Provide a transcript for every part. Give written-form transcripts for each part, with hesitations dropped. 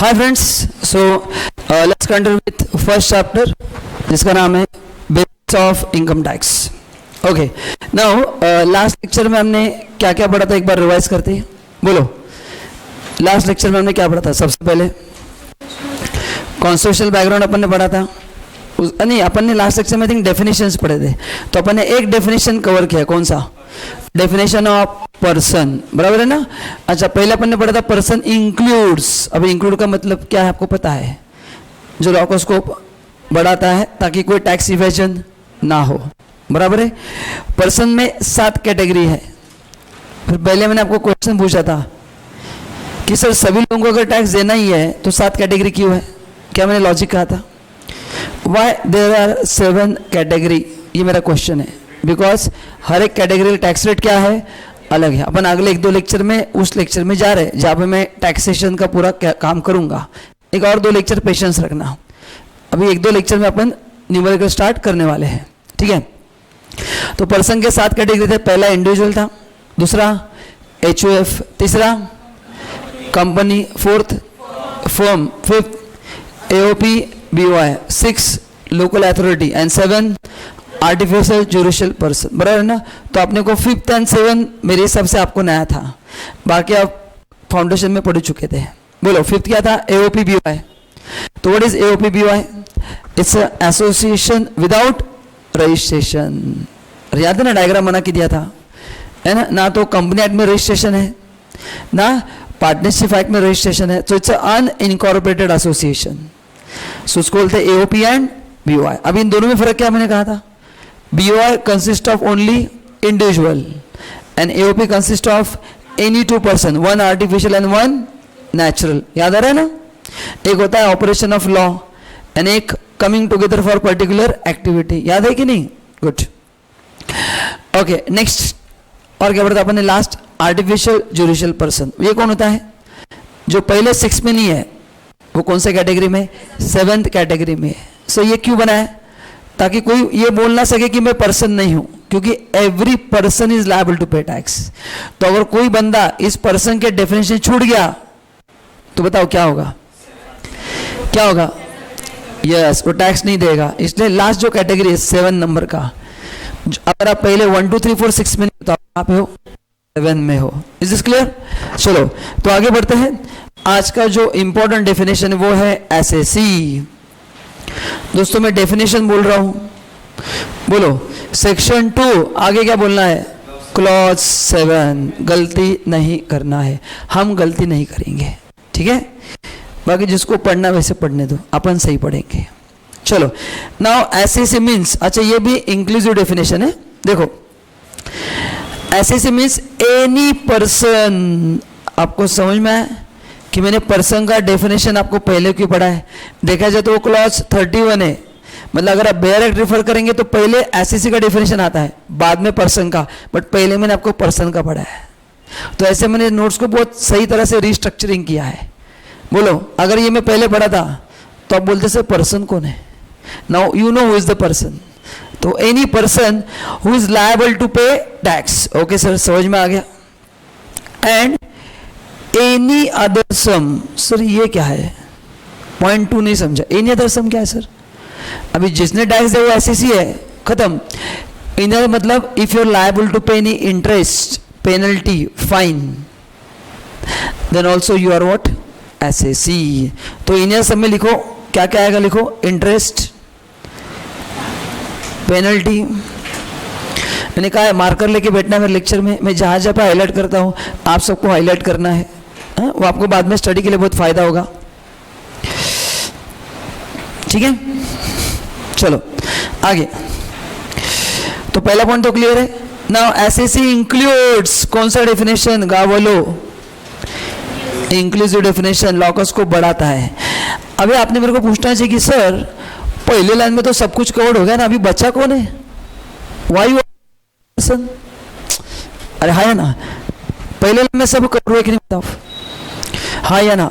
Hi friends, so let's continue with first chapter जिसका नाम है Basics of Income Tax. Okay, now last lecture में हमने क्या क्या पढ़ा था, एक बार रिवाइज करते हैं. बोलो, लास्ट लेक्चर में हमने क्या पढ़ा था? सबसे पहले कॉन्स्टिट्यूशनल बैकग्राउंड अपन ने पढ़ा था. नहीं, अपन ने लास्ट लेक्चर में थिंक डेफिनेशंस पढ़े थे, तो अपन ने एक डेफिनेशन कवर किया. कौन सा? डेफिनेशन ऑफ पर्सन, बराबर है ना. अच्छा, पहले अपन ने पढ़ा था पर्सन इंक्लूड्स. अब इंक्लूड का मतलब क्या है आपको पता है? जो लॉ का स्कोप बढ़ाता है ताकि कोई टैक्स इवेजन ना हो, बराबर है. पर्सन में 7 कैटेगरी है. फिर पहले मैंने आपको क्वेश्चन पूछा था कि सर सभी लोगों को अगर टैक्स देना ही है तो 7 कैटेगरी क्यों है? क्या मैंने लॉजिक कहा था? वाई देयर आर 7 कैटेगरी, ये मेरा क्वेश्चन है. बिकॉज हर एक कैटेगरी का टैक्स रेट क्या है, अलग है. अपन अगले 1-2 लेक्चर में उस लेक्चर में जा रहे हैं जहाँ पे मैं टैक्सेशन का पूरा काम करूँगा. एक और 2 लेक्चर पेशेंस रखना. अभी 1-2 लेक्चर में अपन न्यूमेरिकल स्टार्ट करने वाले हैं, ठीक है. तो पर्सन के 7 कैटेगरी थे. पहला इंडिविजुअल था, दूसरा HUF, तीसरा company, fourth firm, fifth AOP BOI, 6 local authority and 7 artificial judicial person, बराबर है ना. तो आपने को 5th and 7 मेरे हिसाब से आपको नया था, बाकी आप फाउंडेशन में पढ़ चुके थे. बोलो 5th क्या था? AOP BOI. तो what is AOP BOI? Its association without registration. याद है ना, डायग्राम बना के दिया था, है ना. ना तो कंपनी एक्ट में रजिस्ट्रेशन है, ना पार्टनरशिप एक्ट में रजिस्ट्रेशन है. तो इट्स अनइनकॉर्पोरेटेड एसोसिएशन. सो उसको बोलते हैं AOP एंड BOI. अब इन दोनों में फर्क क्या मैंने कहा था? BOI consist of only individual and AOP consist of any 2 person, one artificial and one natural. याद आ रहा है ना. एक होता है ऑपरेशन ऑफ लॉ एंड एक coming together for particular activity. याद है कि नहीं? गुड. ओके, नेक्स्ट और क्या पढ़ा था अपन ने लास्ट? Artificial judicial person. ये कौन होता है? जो पहले 6 में नहीं है, वो कौन से कैटेगरी में? 7th कैटेगरी में. सो ये क्यों बना है? ताकि कोई ये बोल ना सके कि मैं पर्सन नहीं हूं, क्योंकि every person is liable to pay tax. तो अगर कोई बंदा इस पर्सन के डेफिनेशन छूट गया तो बताओ क्या होगा? क्या होगा? यस, वो टैक्स नहीं देगा. इसलिए लास्ट जो कैटेगरी है 7 नंबर का, अगर आप पहले 1 2 3 4 6 में नहीं, तो आप हो 7 में हो. Is this clear? चलो तो आगे बढ़ते हैं. आज का जो इंपॉर्टेंट डेफिनेशन है वो है SAC. दोस्तों मैं डेफिनेशन बोल रहा हूं, बोलो सेक्शन 2. आगे क्या बोलना है? क्लॉज 7. गलती नहीं करना है, हम गलती नहीं करेंगे, ठीक है. बाकी जिसको पढ़ना वैसे पढ़ने दो, अपन सही पढ़ेंगे. चलो नाउ SAC मीन्स, अच्छा ये भी इंक्लूसिव डेफिनेशन है. देखो SAC मीन्स एनी पर्सन. आपको समझ में आया कि मैंने पर्सन का डेफिनेशन आपको पहले क्यों पढ़ा है? देखा जाए तो वो क्लॉज 31 है. मतलब अगर आप डायरेक्ट रेफर करेंगे तो पहले SAC का डेफिनेशन आता है, बाद में पर्सन का, बट पहले मैंने आपको पर्सन का पढ़ा है. तो ऐसे मैंने नोट्स को बहुत सही तरह से रिस्ट्रक्चरिंग किया है. बोलो अगर ये मैं पहले पढ़ा था तो आप बोलते सर पर्सन कौन है? Now you know who is the person. तो any person who is liable to pay tax. Okay sir, समझ में आ गया. And any other sum. Sir ये क्या है? पॉइंट 2 नहीं समझा. एनी अदर सम क्या है सर? अभी जिसने टैक्स दिया वो SAC है, खत्म. इन मतलब if you are liable to pay any interest, penalty, fine, then also you are what? SAC. तो इन सब में लिखो क्या क्या आएगा. लिखो इंटरेस्ट, पेनल्टी. मैंने कहा है मार्कर लेके बैठना है मेरे लेक्चर में. मैं जहाँ जहाँ पे हाईलाइट करता हूँ आप सबको हाईलाइट करना है. वो आपको बाद में स्टडी के लिए बहुत फायदा होगा, ठीक है. चलो आगे. तो पहला पॉइंट तो क्लियर है. नाउ SAC इंक्लूड्स कौन सा डेफिनेशन? गावलो इंक्लूसिव डेफिनेशन. लॉ का स्कोप बढ़ाता है. अभी आपने मेरे को पूछना चाहिए कि सर पहले लाइन में तो सब कुछ कवर्ड हो गया ना, अभी बचा कौन है? Y person. अरे हाँ या ना? पहले लाइन में सब कवर हुआ कि नहीं बताओ? हाँ या ना?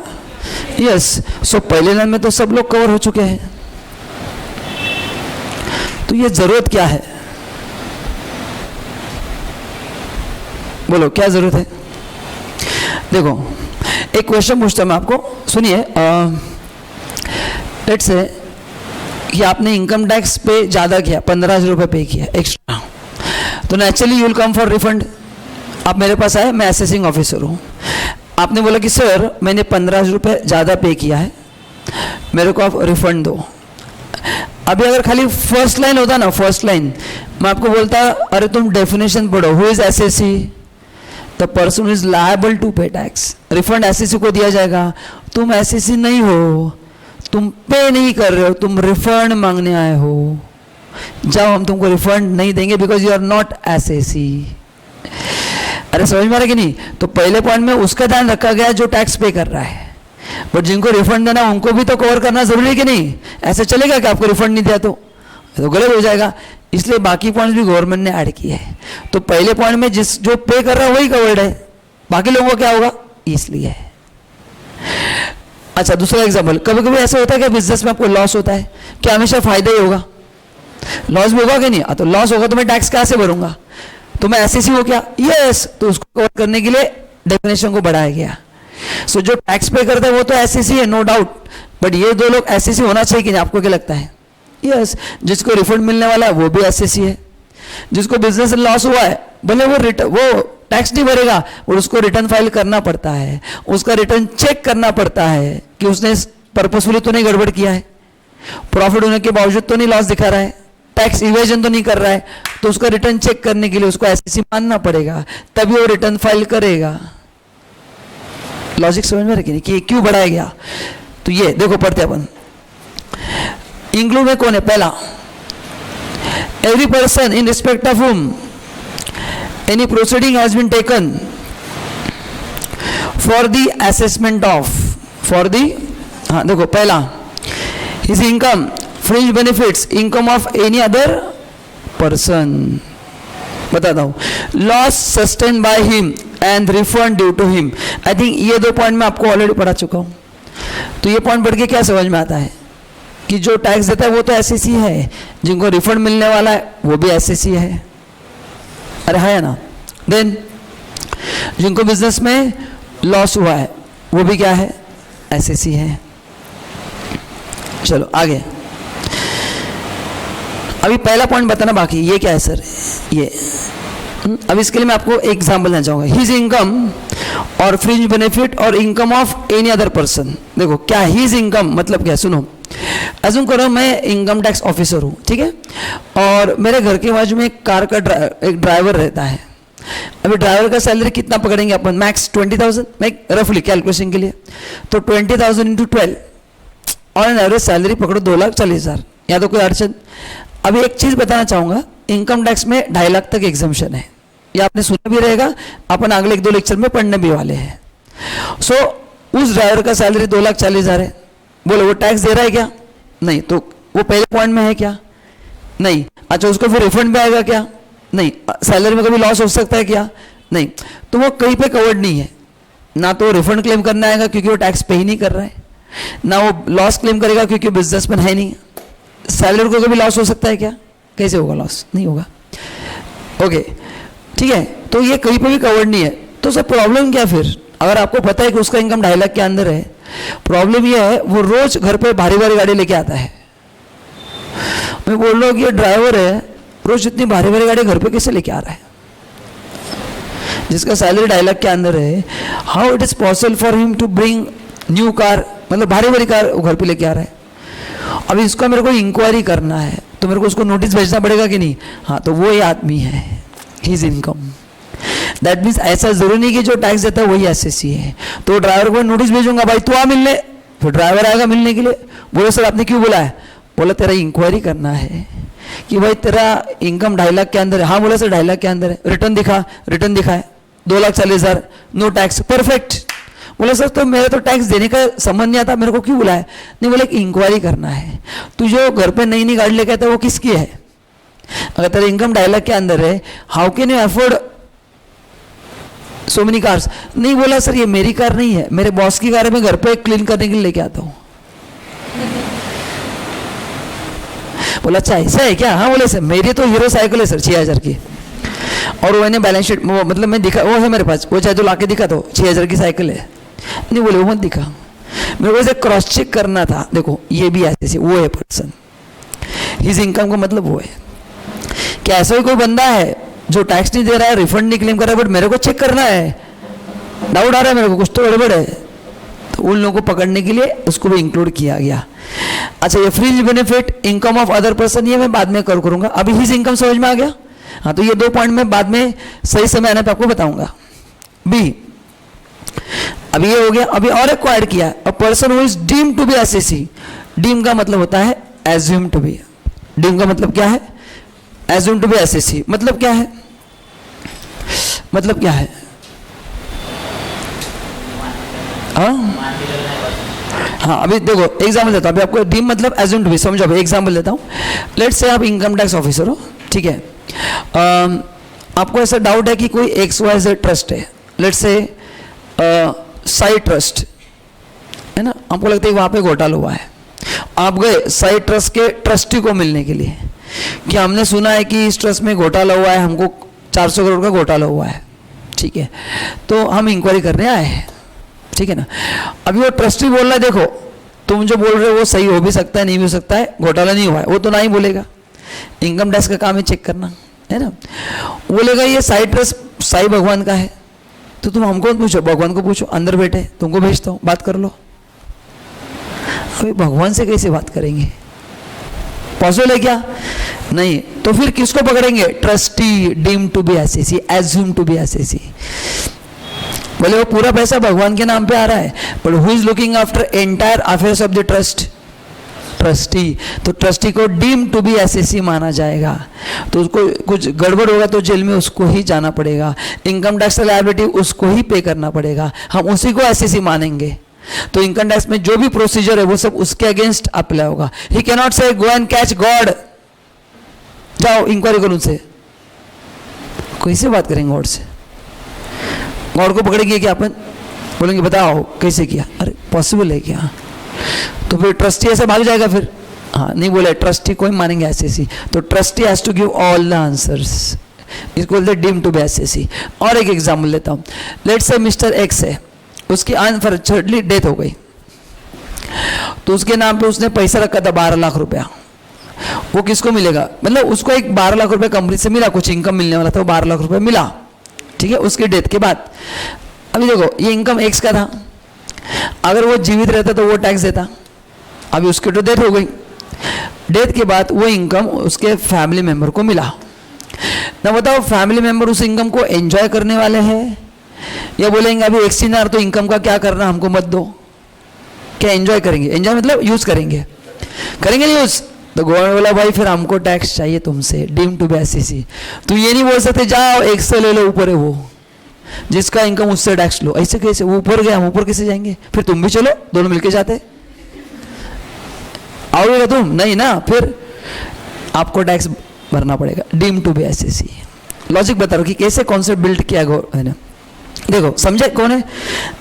यस. सो पहले लाइन में तो सब लोग कवर हो चुके हैं. तो ये जरूरत क्या है? बोलो क्या जरूरत है? देखो एक क्वेश्चन पूछता हूं मैं आपको, सुनिए, लेट्स से कि आपने इनकम टैक्स पे ज़्यादा किया, 15,000 रुपये पे किया एक्स्ट्रा, तो naturally you will come for refund. आप मेरे पास आए, मैं असेसिंग ऑफिसर हूँ, आपने बोला कि सर मैंने 15,000 रुपये ज़्यादा पे किया है, मेरे को आप रिफंड दो। अभी अगर खाली फर्स्ट लाइन होता ना, फर्स्ट लाइन, मैं आपको बोलता अरे तुम डेफिनेशन पढ़ो, who is assessee, the person is liable to pay tax, refund assessee को दिया जाएगा। तुम एसएससी नहीं हो, तुम पे नहीं कर रहे हो, तुम रिफंड मांगने आए हो, जाओ हम तुमको रिफंड नहीं देंगे because you are not assessee. अरे समझ में आ रहा कि नहीं? तो पहले पॉइंट में उसका ध्यान रखा गया जो टैक्स पे कर रहा है, बट जिनको रिफंड देना उनको भी तो कवर करना जरूरी है कि नहीं? ऐसे चलेगा कि आपको रिफंड नहीं दिया तो गलत हो जाएगा, इसलिए बाकी पॉइंट्स भी गवर्नमेंट ने ऐड किए हैं। तो पहले पॉइंट में जिस जो पे कर रहा है वही कवर्ड है, बाकी लोगों को क्या होगा, इसलिए। अच्छा, दूसरा एग्जाम्पल, कभी कभी ऐसा होता है कि बिजनेस में आपको लॉस होता है, क्या हमेशा फायदा ही होगा? लॉस भी होगा कि नहीं? तो लॉस होगा तो मैं टैक्स कैसे भरूंगा? तो मैं एसएससी हो क्या? यस, तो उसको कवर करने के लिए डेफिनेशन को बढ़ाया गया। सो जो टैक्स पे करता है वो तो एसएससी है, नो डाउट, बट ये दो लोग एसएससी होना चाहिए कि नहीं? आपको क्या लगता है? यस, जिसको रिफंड मिलने वाला है वो भी एसएससी है, जिसको बिजनेस लॉस हुआ है भले वो टैक्स नहीं भरेगा और उसको रिटर्न फाइल करना पड़ता है, उसका रिटर्न चेक करना पड़ता है कि उसने पर्पसफुली तो नहीं गड़बड़ किया है, प्रॉफिट होने के बावजूद तो नहीं लॉस दिखा रहा है, टैक्स इवेजन तो नहीं कर रहा है, तो उसका रिटर्न चेक करने के लिए उसको एसएससी मानना पड़ेगा, तभी वो रिटर्न फाइल करेगा। लॉजिक समझ में रखिए कि क्यों बढ़ाया गया। तो ये देखो पढ़ते अपन, इंक्लूड में कौन है? पहला, every person in respect of whom any proceeding has been taken for the assessment of, for the, हाँ देखो पहला, his income, fringe benefits, income of any other person, बताता हूं, loss sustain by him and refund due to him. I think ये दो point मैं आपको already पढ़ा चुका हूं, तो ये पॉइंट पढ़ के क्या समझ में आता है कि जो टैक्स देता है वो तो एसएससी है, जिनको रिफंड मिलने वाला है वो भी एसएससी है, अरे है ना? देन जिनको बिजनेस में लॉस हुआ है वो भी क्या है? एसएससी है। चलो आगे, अभी पहला पॉइंट बताना बाकी, ये क्या है सर? ये अब इसके लिए मैं आपको एक एग्जाम्पल देना चाहूंगा, हिज इनकम और फ्रिंज बेनिफिट और income of any other person. देखो क्या हिज इनकम मतलब क्या? सुनो, अज्यूम करो मैं इनकम टैक्स ऑफिसर हूँ, ठीक है, और मेरे घर के बाजू में एक कार का एक ड्राइवर रहता है। अभी ड्राइवर का सैलरी कितना पकड़ेंगे अपन? मैक्स 20,000, मैं रफली कैलकुलेशन के लिए, तो 20,000 इंटू 12, और एन एवरेज सैलरी पकड़ो 2,40,000, या तो कोई अड़चन। अभी एक चीज़ बताना चाहूँगा, इनकम टैक्स में 2.5 लाख तक एग्जम्पशन है, ये आपने सुना भी रहेगा, अपन अगले 1-2 लेक्चर में पढ़ने भी वाले हैं। सो उस ड्राइवर का सैलरी 2,40,000 है, बोलो वो टैक्स दे रहा है क्या? नहीं, तो वो पहले पॉइंट में है क्या? नहीं। अच्छा, उसको फिर रिफंड भी आएगा क्या? नहीं। सैलरी में कभी लॉस हो सकता है क्या? नहीं। तो वो कहीं पे कवर्ड नहीं है, ना तो रिफंड क्लेम करना आएगा क्योंकि वो टैक्स पे ही नहीं कर रहा है, ना वो लॉस क्लेम करेगा क्योंकि बिजनेसमैन है नहीं। सैलरी को कभी लॉस हो सकता है क्या? कैसे होगा लॉस? नहीं होगा। ओके, ठीक है, तो ये कहीं पे भी कवर्ड नहीं है। तो सर प्रॉब्लम क्या फिर? अगर आपको पता है कि उसका इनकम 2.5 लाख के अंदर है, प्रॉब्लम ये है वो रोज घर पे भारी भारी गाड़ी लेके आता है। मैं बोल रहा हूँ कि ये ड्राइवर है, रोज इतनी भारी भारी गाड़ी घर पे कैसे लेके आ रहा है? जिसका सैलरी 2.5 लाख के अंदर है, how it is possible for him to bring new car, मतलब भारी भारी कार घर पे लेके आ रहा है। अभी इसका मेरे को इंक्वायरी करना है, तो मेरे को उसको नोटिस भेजना पड़ेगा कि नहीं? हाँ, तो वो ही आदमी है, हिज इनकम। दैट मीन्स ऐसा जरूरी नहीं कि जो टैक्स देता है वही एसएससी है। तो ड्राइवर को नोटिस भेजूंगा, भाई तू आ मिलने, फिर ड्राइवर आएगा मिलने के लिए, बोले सर आपने क्यों बुलाया? बोला तेरा इंक्वायरी करना है कि भाई तेरा इनकम 2.5 लाख के अंदर है। हाँ बोला सर 2.5 लाख के अंदर है। रिटर्न दिखा, रिटर्न दिखाए 2,40,000, नो टैक्स, परफेक्ट। बोला सर तो मेरा तो टैक्स देने का संबंध नहीं आता, मेरे को क्यों बुलाया? नहीं, बोले इंक्वायरी करना है। तू जो घर पे नई नई गाड़ी लेके आता है वो किसकी है? अगर तेरा इनकम 2.5 लाख के अंदर है, how can you afford so many cars? नहीं, बोला सर ये मेरी कार नहीं है, मेरे बॉस की कार है, मैं घर पे क्लीन करने के लिए लेके आता हूँ। बोला अच्छा ऐसा है क्या? हाँ बोले सर मेरी तो हीरो साइकिल है सर 6,000 की, और वो मैंने बैलेंस शीट मतलब मैं दिखा, वो है मेरे पास, वो चाहे तो लाके दिखा दो 6,000 की साइकिल है। नहीं बोले वो मत दिखा, मेरे को इसे क्रॉस चेक करना था, देखो ये भी ऐसे वो है पर्सन, हिज इनकम का मतलब वो है। क्या ऐसा कोई बंदा है जो टैक्स नहीं दे रहा है, रिफंड नहीं क्लेम कर रहा है, बट मेरे को चेक करना है, डाउट आ रहा है मेरे को, कुछ तो गड़बड़ है, तो उन लोगों को पकड़ने के लिए उसको भी इंक्लूड किया गया। अच्छा, ये fringe benefit, income of other person, ये मैं बाद में करूंगा, अभी हिज इनकम समझ में आ गया। हाँ, तो ये 2 पॉइंट मैं बाद में सही समय आने पे आपको बताऊंगा। बी, अभी ये हो गया। अभी और एक को ऐड किया, a person who is deemed to be assessee. Deem का मतलब होता है एज्यूम टू बी। डीम का मतलब क्या है? Assume to be assessee. मतलब क्या है? मतलब क्या है? हाँ, अभी देखो एग्जाम्पल देता हूँ, अभी आपको डीम मतलब एज्यूम टू बी समझो। अभी एग्जाम्पल देता हूँ, लेट्स से आप इनकम टैक्स ऑफिसर हो, ठीक है, आपको ऐसा डाउट है कि कोई XYZ ट्रस्ट है, लेट्स से साई ट्रस्ट है ना, आपको लगता है वहाँ पे घोटाला हुआ है, आप गए साई ट्रस्ट के ट्रस्टी को मिलने के लिए कि हमने सुना है कि इस ट्रस्ट में घोटाला हुआ है, हमको 400 करोड़ का घोटाला हुआ है, ठीक है, तो हम इंक्वायरी करने आए हैं, ठीक है ना। अभी वो ट्रस्टी बोल रहा है देखो तुम जो बोल रहे हो वो सही हो भी सकता है, नहीं भी हो सकता है, घोटाला नहीं हुआ है, वो तो ना ही बोलेगा, इनकम टैक्स का काम है चेक करना, है ना। बोलेगा ये साई ट्रस्ट साई भगवान का है, तो तुम हमको पूछो, भगवान को पूछो, अंदर बैठे, तुमको भेजता हूँ, बात कर लो। अभी भगवान से कैसे बात करेंगे? पॉसिबल है क्या? नहीं। तो फिर किसको पकड़ेंगे? Trustee, deem to be assessee, assume to be assessee. बोले वो पूरा पैसा भगवान के नाम पे आ रहा है, but who is looking after entire affairs of the trust? Trustee. तो ट्रस्टी को डीम टू बी एसएससी माना जाएगा, तो उसको कुछ गड़बड़ होगा तो जेल में उसको ही जाना पड़ेगा, इनकम टैक्स लायबिलिटी उसको ही पे करना पड़ेगा, हम उसी को एसएससी मानेंगे। तो इनकम टैक्स में जो भी प्रोसीजर है वो सब उसके अगेंस्ट अप्लाई होगा। ही कैन नॉट से गो एंड कैच गॉड, जाओ इंक्वायरी करो उनसे, कैसे बात करेंगे गॉड से? गॉड को पकड़ेंगे क्या अपन? बोलेंगे बताओ कैसे किया? अरे पॉसिबल है क्या? तो फिर ट्रस्टी ऐसे भाग जाएगा फिर? हाँ, नहीं बोले ट्रस्टी को ही मानेंगे एसएससी, तो trustee has to give all the answers, इसको बोलते हैं डीम टू बी एसएससी। और एक एग्जाम्पल लेता हूँ, लेट्स से मिस्टर एक्स है, उसकी अनफॉर्चुनेटली डेथ हो गई, तो उसके नाम पे उसने पैसा रखा था 12 लाख रुपया, वो किसको मिलेगा? मतलब उसको एक 12 लाख रुपया कंपनी से मिला, कुछ इनकम मिलने वाला था, वो 12 लाख रुपया मिला, ठीक है, उसकी डेथ के बाद। अभी देखो ये इनकम एक्स का था, अगर वो जीवित रहता तो वो टैक्स देता, अभी उसकी तो डेथ हो गई, डेथ के बाद वो इनकम उसके फैमिली मेंबर को मिला। ना बताओ फैमिली मेंबर उस इनकम को एंजॉय करने वाले हैं या बोलेंगे अभी एक्सचेंजर तो इनकम का क्या करना, हमको मत दो? क्या एंजॉय करेंगे? एंजॉय मतलब यूज करेंगे, करेंगे यूज। तो गवर्नमेंट बोला भाई फिर हमको टैक्स चाहिए तुमसे, डीम टू बी एसएससी। तो ये नहीं बोल सकते जाओ एक से ले लो, ऊपर है वो जिसका इनकम उससे टैक्स लो, ऐसे कैसे? वो ऊपर गया, हम ऊपर कैसे जाएंगे? फिर तुम भी चलो, दोनों मिलके जाते, आओगे तुम? नहीं ना, फिर आपको टैक्स भरना पड़ेगा, deem to be assessee. Logic बता रहा हूं कि कैसे कॉन्सेप्ट बिल्ड किया गया है ना। देखो समझे कौन है?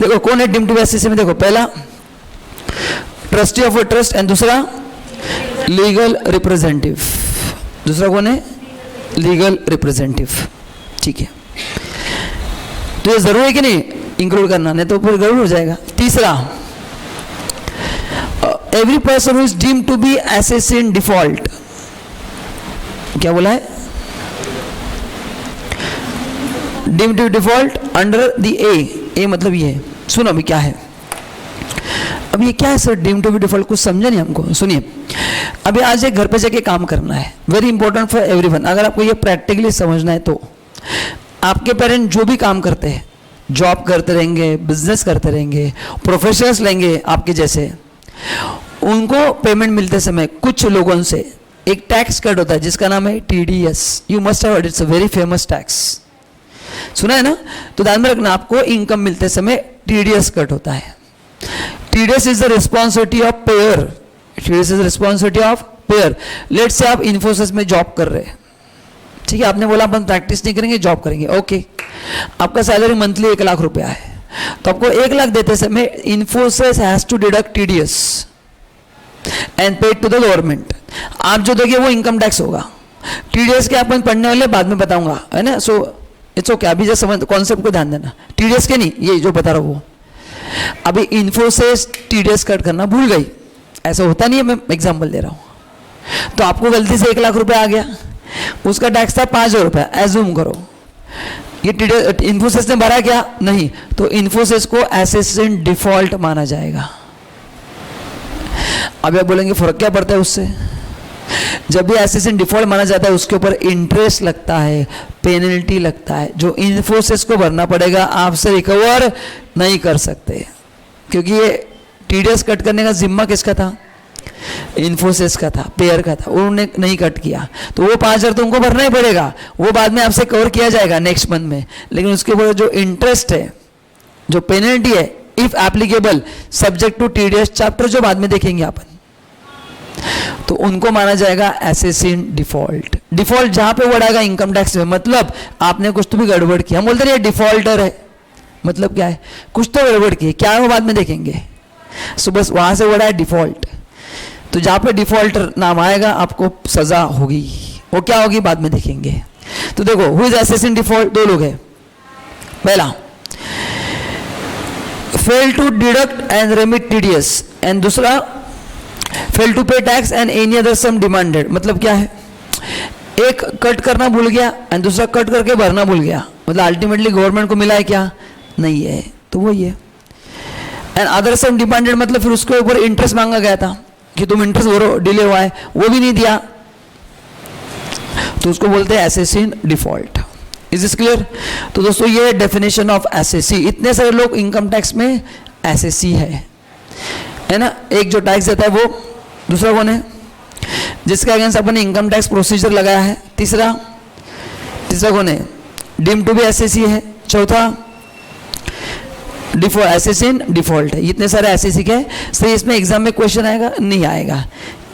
देखो कौन है डीम टू बी एसएससी में? देखो पहला trustee of a trust and दूसरा लीगल रिप्रेजेंटेटिव। दूसरा कौन है? लीगल रिप्रेजेंटेटिव, ठीक है। तो ये जरूरी है कि नहीं इंक्लूड करना, नहीं तो फिर गड़बड़ हो जाएगा। तीसरा every person who is deemed to be assessee in default. क्या बोला है? Deemed to default under the A मतलब ये है। सुनो अभी क्या है, अब ये क्या है sir deemed to be default? कुछ समझा नहीं हमको। सुनिए, अभी आज एक घर पे जाके काम करना है, वेरी इंपॉर्टेंट फॉर एवरीवन। अगर आपको ये प्रैक्टिकली समझना है तो आपके पेरेंट जो भी काम करते हैं, जॉब करते रहेंगे, बिजनेस करते रहेंगे, प्रोफेशनल्स लेंगे आपके जैसे, उनको पेमेंट मिलते समय कुछ लोगों से एक टैक्स कट होता है जिसका नाम है TDS। You must have heard, it's a very famous tax, सुना है ना? तो ध्यान में रखना, आपको इनकम मिलते समय TDS कट होता है। TDS is the responsibility of pair. TDS is responsibility of pair. Let's say आप इन्फोसिस में जॉब कर रहे हैं, ठीक है, आपने बोला अपन प्रैक्टिस नहीं करेंगे, जॉब करेंगे, ओके। आपका सैलरी मंथली 1 लाख रुपया है, तो आपको 1 लाख देते समय Infosys has to deduct TDS and paid to the government. आप जो दोगे वो इनकम टैक्स होगा। TDS के अपन पढ़ने वाले बाद में बताऊंगा, है ना, सो इट्स ओके, अभी जैसे समझ कॉन्सेप्ट को ध्यान देना। TDS के नहीं, ये जो बता रहा हूँ वो अभी इन्फोसिस टीडीएस कट करना भूल गई, ऐसा होता नहीं है, मैं एग्जांपल दे रहा हूँ। तो आपको गलती से 1 लाख रुपए आ गया, उसका टैक्स था 5,000 रुपये, एज्यूम करो। ये टीडीएस इन्फोसिस ने भरा क्या? नहीं, तो इन्फोसिस को एसेट इन डिफॉल्ट माना जाएगा। अब आप बोलेंगे फर्क क्या पड़ता है उससे? जब भी एसेट इन डिफॉल्ट माना जाता है उसके ऊपर इंटरेस्ट लगता है, पेनल्टी लगता है, जो इन्फोसिस को भरना पड़ेगा, आपसे रिकवर नहीं कर सकते, क्योंकि ये टीडीएस कट करने का जिम्मा किसका था? इन्फोसिस का था, पेयर का था, उन्होंने नहीं कट किया, तो वो 5,000 तो उनको भरना ही पड़ेगा, वो बाद में आपसे कवर किया जाएगा नेक्स्ट मंथ में। लेकिन उसके ऊपर जो इंटरेस्ट है, जो पेनल्टी है, if applicable subject to TDS chapter, जो बाद में देखेंगे अपन, तो उनको माना जाएगा एसेट इन डिफॉल्ट। डिफॉल्ट जहां पे वर्ड आएगा इनकम टैक्स में, मतलब आपने कुछ तो भी गड़बड़ किया। हम बोलते हैं ये डिफॉल्टर है, मतलब क्या है? कुछ तो गड़बड़ की, क्या है वो बाद में देखेंगे। सो बस वहां से वर्ड आया डिफॉल्ट, तो जहां पे डिफॉल्टर नाम आएगा आपको सजा होगी, वो क्या होगी बाद में देखेंगे। तो देखो, who is assessee in default? 2 लोग हैं। पहला, fail to deduct and remit TDS, and दूसरा fail to pay tax and any other sum demanded. मतलब क्या है? एक कट करना भूल गया एंड दूसरा कट करके भरना भूल गया, मतलब अल्टीमेटली गवर्नमेंट को मिला है क्या? नहीं है, तो वही है। एंड अदर सम डिमांडेड मतलब फिर उसके ऊपर इंटरेस्ट मांगा गया था कि तुम इंटरेस्ट भरो, डिले हुआ है, वो भी नहीं दिया, तो उसको बोलते हैं asset in default. Is this clear? तो दोस्तों ये डेफिनेशन ऑफ एसएससी। इतने सारे लोग इनकम टैक्स में एसएससी है ना। एक जो टैक्स देता है वो, दूसरा कौन है? जिसके अगेंस्ट अपन ने इनकम टैक्स प्रोसीजर लगाया है। तीसरा कौन है? डीम टू बी एसएससी है। चौथा डिफॉल्ट, एसएससी इन डिफॉल्ट है। इतने सारे एसएससी के सही। इसमें एग्जाम में क्वेश्चन आएगा? नहीं आएगा,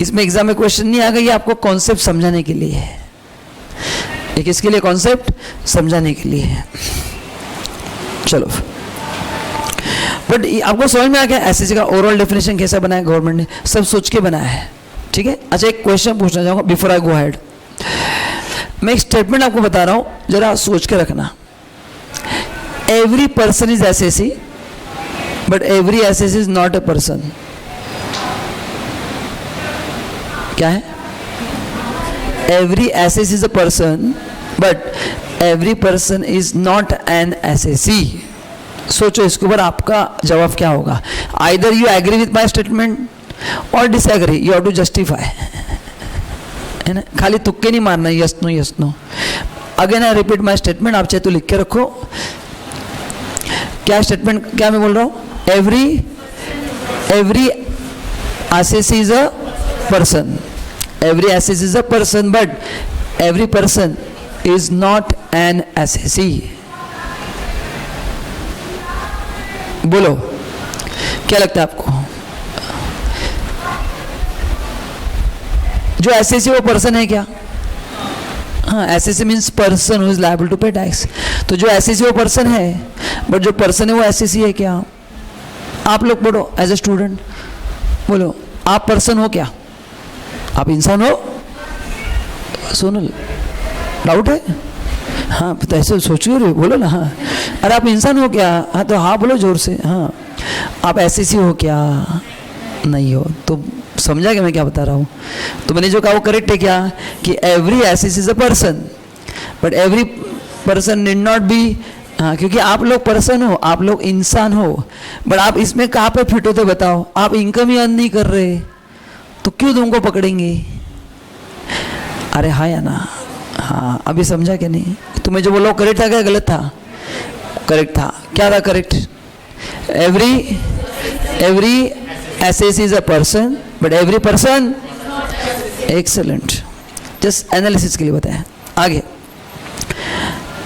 इसमें एग्जाम में क्वेश्चन नहीं आएगा। ये आपको कॉन्सेप्ट समझाने के लिए है, ये किसके लिए? कॉन्सेप्ट समझाने के लिए है। चलो, बट आपको समझ में आ गया एसएससी का ओवरऑल डेफिनेशन कैसा बनाया गवर्नमेंट ने? सब सोच के बनाया है, ठीक है। अच्छा, एक क्वेश्चन पूछना चाहूँगा बिफोर आई गो अहेड। मैं एक स्टेटमेंट आपको बता रहा हूँ, जरा सोच के रखना। Every person is SSC but every SSC is not a person. क्या है? Every SSC is a person but every person is not an SSC. सोचो इसके ऊपर आपका जवाब क्या होगा। Either you agree with my statement और disagree, you have to justify, है ना। खाली तुक्के नहीं मारना, yes no yes no. Again I repeat my statement, आप चाहे तो लिख के रखो। क्या स्टेटमेंट, क्या मैं बोल रहा हूँ? Every SSC is a person, every SSC is a person but every person is not an SSC. बोलो, क्या लगता है आपको? जो एसएससी वो पर्सन है क्या? हाँ, assessee means person who is liable to pay tax. तो जो एसएससी वो पर्सन है, बट जो पर्सन है वो एसएससी है क्या? आप लोग बोलो एज ए स्टूडेंट, बोलो आप पर्सन हो क्या? आप इंसान हो? सोनल, डाउट है? हाँ, तो ऐसे सोच रहे, बोलो ना। हाँ, अरे आप इंसान हो क्या? हाँ, तो हाँ बोलो जोर से। हाँ, आप एसएससी हो क्या? नहीं हो। तो समझा कि मैं क्या बता रहा हूँ? तो मैंने जो कहा वो करेक्ट है क्या? कि every SSC is a person but every person need not be. हाँ, क्योंकि आप लोग पर्सन हो, आप लोग इंसान हो, बट आप इसमें कहाँ पे फिट होते बताओ? आप इनकम ही अर्न नहीं कर रहे, तो क्यों तुमको पकड़ेंगे? अरे हाँ या ना? हाँ, अभी समझा क्या नहीं? तुम्हें जो बोला करेक्ट था क्या गलत था? करेक्ट था। क्या था correct? Every SSC is a person but every person. Excellent, just analysis के लिए बताया। आगे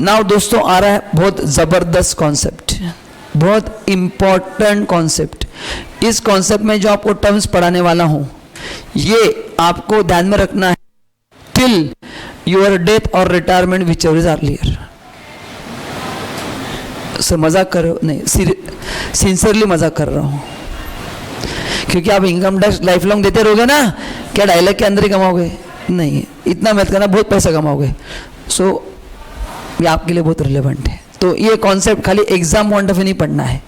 नाउ दोस्तों आ रहा है बहुत ज़बरदस्त कॉन्सेप्ट, बहुत इम्पॉर्टेंट कॉन्सेप्ट। इस कॉन्सेप्ट में जो आपको टर्म्स पढ़ाने वाला हूँ, ये आपको ध्यान में रखना है टिल योर डेथ और retirement which ever is earlier. Sir मजाक कर रहे हो? नहीं, सिंसियरली मजाक कर रहा हूँ, क्योंकि आप इनकम टैक्स लाइफ लॉन्ग देते रहोगे ना, क्या डायलॉग के अंदर ही कमाओगे? नहीं, इतना मत करना, बहुत पैसा कमाओगे। सो ये आपके लिए बहुत रिलेवेंट है। तो ये कॉन्सेप्ट खाली एग्जाम पॉइंट ऑफ व्यू नहीं पढ़ना है,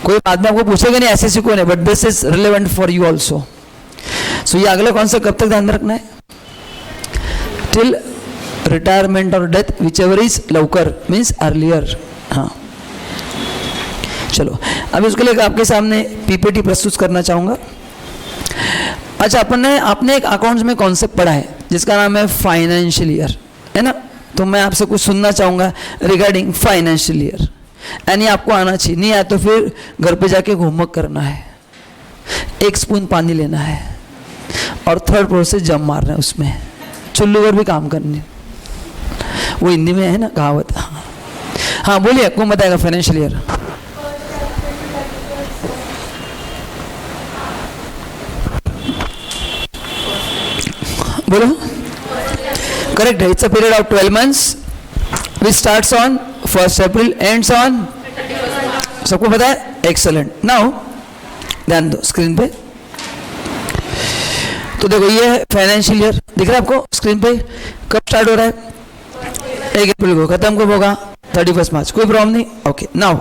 कोई बाद में आपको पूछेगा नहीं एसएससी कौन है, but this is relevant for you also. So ये अगला कॉन्सेप्ट कब तक ध्यान में रखना है? टिल रिटायरमेंट और डेथ, विच एवर इज लवकर मीन्स अर्लियर. हाँ चलो, अब इसके लिए आपके सामने पीपीटी प्रस्तुत करना चाहूँगा. अच्छा, आपने एक अकाउंट्स में कॉन्सेप्ट पढ़ा है जिसका नाम है फाइनेंशियल ईयर, है ना? तो मैं आपसे कुछ सुनना चाहूँगा रिगार्डिंग फाइनेंशियल ईयर. यानी आपको आना चाहिए, नहीं आया तो फिर घर पे जाके होमवर्क करना है, 1 स्पून पानी लेना है और 3rd फ्लोर से जंप मारना है, उसमें चुल्लू पर भी काम करनी. वो हिंदी में है ना कहावत. हाँ बोलिए, कौन बताएगा फाइनेंशियल ईयर? बोलो. करेक्ट है. It's a period of 12 months which starts on 1st April ends on, सबको पता है? एक्सेलेंट. नाउ ध्यान दो स्क्रीन पे. तो देखो ये है फाइनेंशियल ईयर, दिख रहा है आपको स्क्रीन पे? कब स्टार्ट हो रहा है? 1 अप्रैल को. खत्म कब होगा? 31 मार्च. कोई प्रॉब्लम नहीं? ओके. नाउ